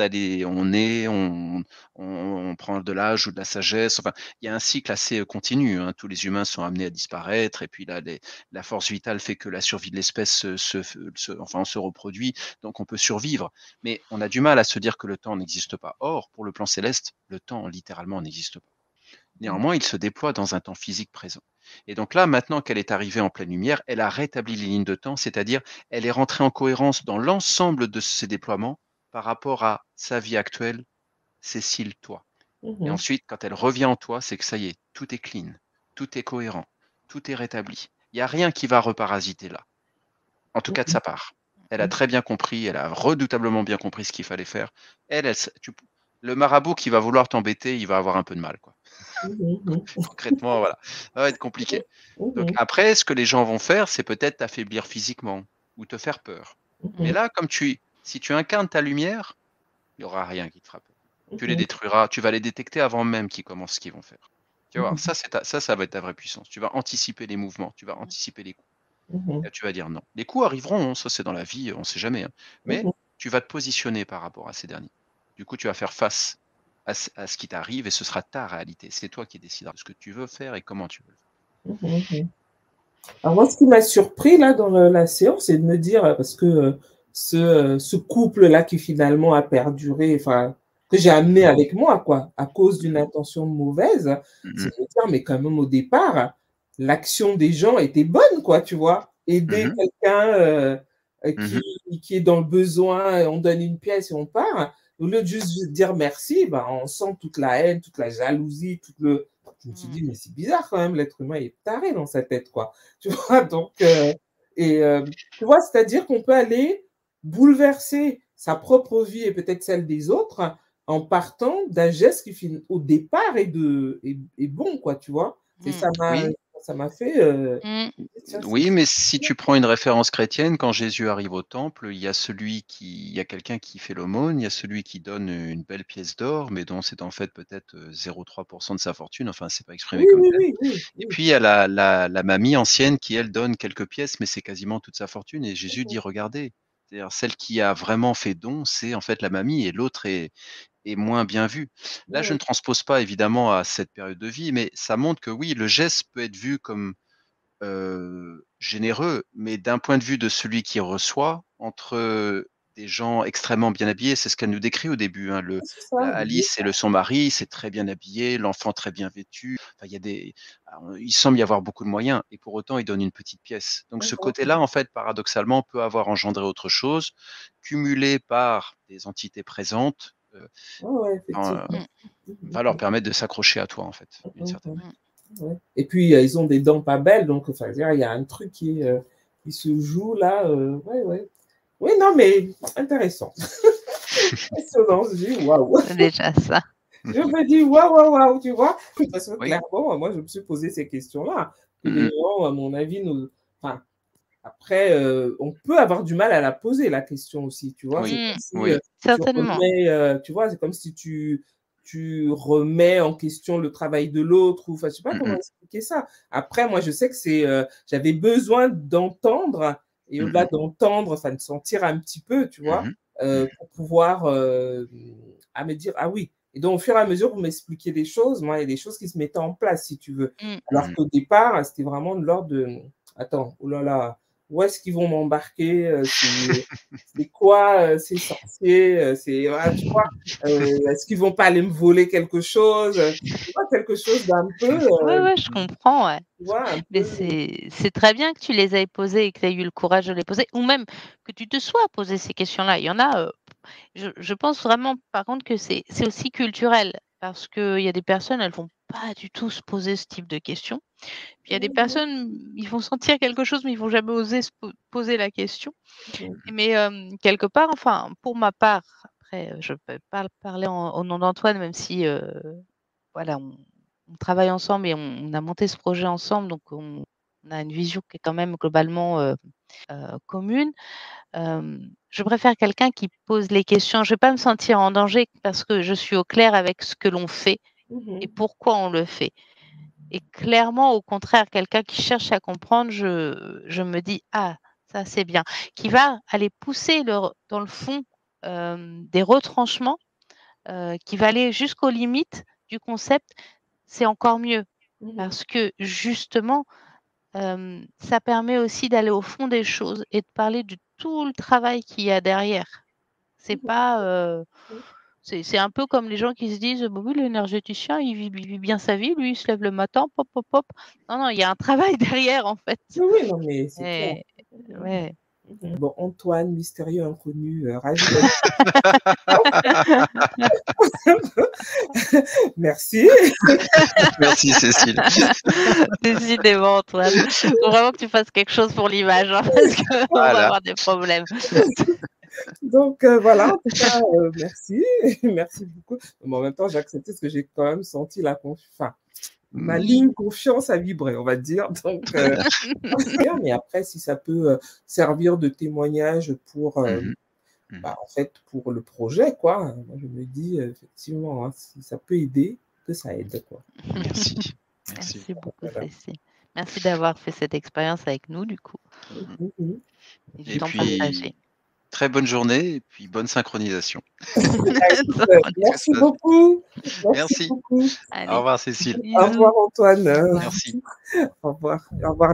prend de l'âge ou de la sagesse. Enfin, il y a un cycle assez continu, hein. Tous les humains sont amenés à disparaître et puis là, la force vitale fait que la survie de l'espèce on se reproduit, donc on peut survivre. Mais on a du mal à se dire que le temps n'existe pas. Or, pour le plan céleste, le temps littéralement n'existe pas. Néanmoins, il se déploie dans un temps physique présent. Et donc là, maintenant qu'elle est arrivée en pleine lumière, elle a rétabli les lignes de temps, c'est-à-dire elle est rentrée en cohérence dans l'ensemble de ses déploiements par rapport à sa vie actuelle, Cécile, toi. Et ensuite, quand elle revient en toi, c'est que ça y est, tout est clean, tout est cohérent, tout est rétabli. Il n'y a rien qui va reparasiter là, en tout cas de sa part. Elle a très bien compris, elle a redoutablement bien compris ce qu'il fallait faire. Le marabout qui va vouloir t'embêter, il va avoir un peu de mal, quoi. Concrètement, voilà, ça va être compliqué. Donc après, ce que les gens vont faire, c'est peut-être t'affaiblir physiquement ou te faire peur. Mais là, si tu incarnes ta lumière, il n'y aura rien qui te frappe. Tu les détruiras, tu vas les détecter avant même qu'ils commencent ce qu'ils vont faire. Tu vas voir, ça va être ta vraie puissance. Tu vas anticiper les mouvements, tu vas anticiper les coups. Mhm. Là, tu vas dire non. Les coups arriveront, hein, ça c'est dans la vie, on ne sait jamais, hein. Mais Mhm. tu vas te positionner par rapport à ces derniers. Du coup, tu vas faire face à ce qui t'arrive et ce sera ta réalité. C'est toi qui décideras de ce que tu veux faire et comment tu veux le faire. Mhm. Alors moi, ce qui m'a surpris là dans la séance, c'est de me dire, parce que ce couple-là qui finalement a perduré, enfin, que j'ai amené avec moi, quoi, à cause d'une intention mauvaise, c'est Mhm. de me dire, mais quand même au départ, l'action des gens était bonne, quoi, tu vois. Aider Mhm. quelqu'un Mhm. qui est dans le besoin, on donne une pièce et on part, au lieu de juste dire merci, ben, on sent toute la haine, toute la jalousie, tout le... Je me suis dit, mais c'est bizarre quand même, l'être humain est taré dans sa tête, quoi. Tu vois, donc, tu vois, c'est-à-dire qu'on peut aller bouleverser sa propre vie et peut-être celle des autres en partant d'un geste qui, au départ, est bon, quoi, tu vois. Et Mm. Oui, ça m'a fait, Mm. tiens, c'est oui, mais si tu prends une référence chrétienne, quand Jésus arrive au temple, il y a quelqu'un qui fait l'aumône, il y a celui qui donne une belle pièce d'or, mais dont c'est en fait peut-être 0,3% de sa fortune, enfin, c'est pas exprimé oui, comme oui, tel. oui, oui, Et oui. puis, il y a la mamie ancienne qui, elle, donne quelques pièces, mais c'est quasiment toute sa fortune. Et Jésus dit, regardez, c'est-à-dire celle qui a vraiment fait don, c'est en fait la mamie, et l'autre est moins bien vue. Là, je Ouais, ne transpose pas évidemment à cette période de vie, mais ça montre que oui, le geste peut être vu comme généreux, mais d'un point de vue de celui qui reçoit, entre des gens extrêmement bien habillés, c'est ce qu'elle nous décrit au début, hein, c'est ça. Alice et son mari, c'est très bien habillé, l'enfant très bien vêtu. Enfin, il semble y avoir beaucoup de moyens, et pour autant, il donne une petite pièce. Donc, ce Mhm. côté-là, en fait, paradoxalement, peut avoir engendré autre chose, cumulé par des entités présentes, Ouais, ouais, dans- effectivement. va leur permettre de s'accrocher à toi, en fait, d'une certaine Mhm. manière. Ouais. Et puis, ils ont des dents pas belles, donc enfin, il y a un truc qui se joue là. Ouais, ouais. Oui, non, mais intéressant. Impressionnant. Je dis waouh. C'est déjà ça. Je me dis waouh, waouh, waouh, tu vois. Parce que Oui. clairement, moi, je me suis posé ces questions-là. Que les Mhm. gens, à mon avis, nous. Enfin, après, on peut avoir du mal à la poser, la question aussi, tu vois. C'est Oui, comme Mm. si oui. tu Certainement. remets, tu vois, c'est comme si tu remets en question le travail de l'autre, ou enfin, je sais pas comment Mhm. expliquer ça. Après, moi, je sais que j'avais besoin d'entendre, et au-delà Mhm. d'entendre, enfin, de sentir un petit peu, tu vois, Mhm. Mhm. pour pouvoir à me dire, ah oui. Et donc, au fur et à mesure, vous m'expliquez des choses, moi, il y a des choses qui se mettaient en place, si tu veux. Mm. Alors Mhm. qu'au départ, c'était vraiment de l'ordre de, attends, oh là là, où est-ce qu'ils vont m'embarquer? C'est quoi ces sorciers? Voilà, tu vois, est-ce qu'ils vont pas aller me voler quelque chose? Tu vois, quelque chose d'un peu, Ouais, ouais, je comprends, ouais. tu vois, un Mais peu. c'est très bien que tu les aies posées et que tu aies eu le courage de les poser, ou même que tu te sois posé ces questions-là. Il y en a, je pense vraiment par contre que c'est aussi culturel parce qu'il y a des personnes, elles vont pas du tout se poser ce type de questions. Puis il y a des Mhm, personnes, ils vont sentir quelque chose, mais ils vont jamais oser se poser la question. mhm, Mais, quelque part, enfin, pour ma part, après, je peux pas parler au nom d'Antoine, même si, voilà, on travaille ensemble et on a monté ce projet ensemble, donc on a une vision qui est quand même globalement, commune. Je préfère quelqu'un qui pose les questions. Je vais pas me sentir en danger parce que je suis au clair avec ce que l'on fait et mhm, pourquoi on le fait. Et clairement, au contraire, quelqu'un qui cherche à comprendre, je me dis: «Ah, ça c'est bien», qui va aller pousser dans le fond, des retranchements, qui va aller jusqu'aux limites du concept, c'est encore mieux. mhm, Parce que justement, ça permet aussi d'aller au fond des choses et de parler de tout le travail qu'il y a derrière. C'est mhm, pas, mhm. c'est un peu comme les gens qui se disent: «Bah oui, l'énergéticien, il vit bien sa vie, lui, il se lève le matin, pop, pop, pop». Non, non, il y a un travail derrière, en fait. Oui, oui, non, mais c'est clair. Et Mhm, ouais. mhm. Bon, Antoine, mystérieux inconnu, ravi d'être. Merci. Merci Cécile. Décidément, Antoine. Faut vraiment que tu fasses quelque chose pour l'image, hein, parce qu'on va Voilà. avoir des problèmes. Donc voilà, en tout cas, merci. Merci beaucoup. Mais en même temps, j'ai accepté parce que j'ai quand même senti enfin, ma Mmh. ligne confiance a vibré, on va dire. Donc, bien, mais après, si ça peut servir de témoignage pour, Mmh mh. Mmh. bah, en fait, pour le projet, quoi. Moi, je me dis, effectivement, hein, si ça peut aider, que ça aide, quoi. Merci. Merci. Merci beaucoup, Voilà. Cécile. Merci d'avoir fait cette expérience avec nous, du coup, Mhm. et du Et temps puis, partagé. très bonne journée et puis bonne synchronisation. Merci beaucoup. Merci Merci. beaucoup. Au Allez, revoir Cécile. Au bisous. revoir Antoine. Au revoir. Merci. Au revoir. Au revoir.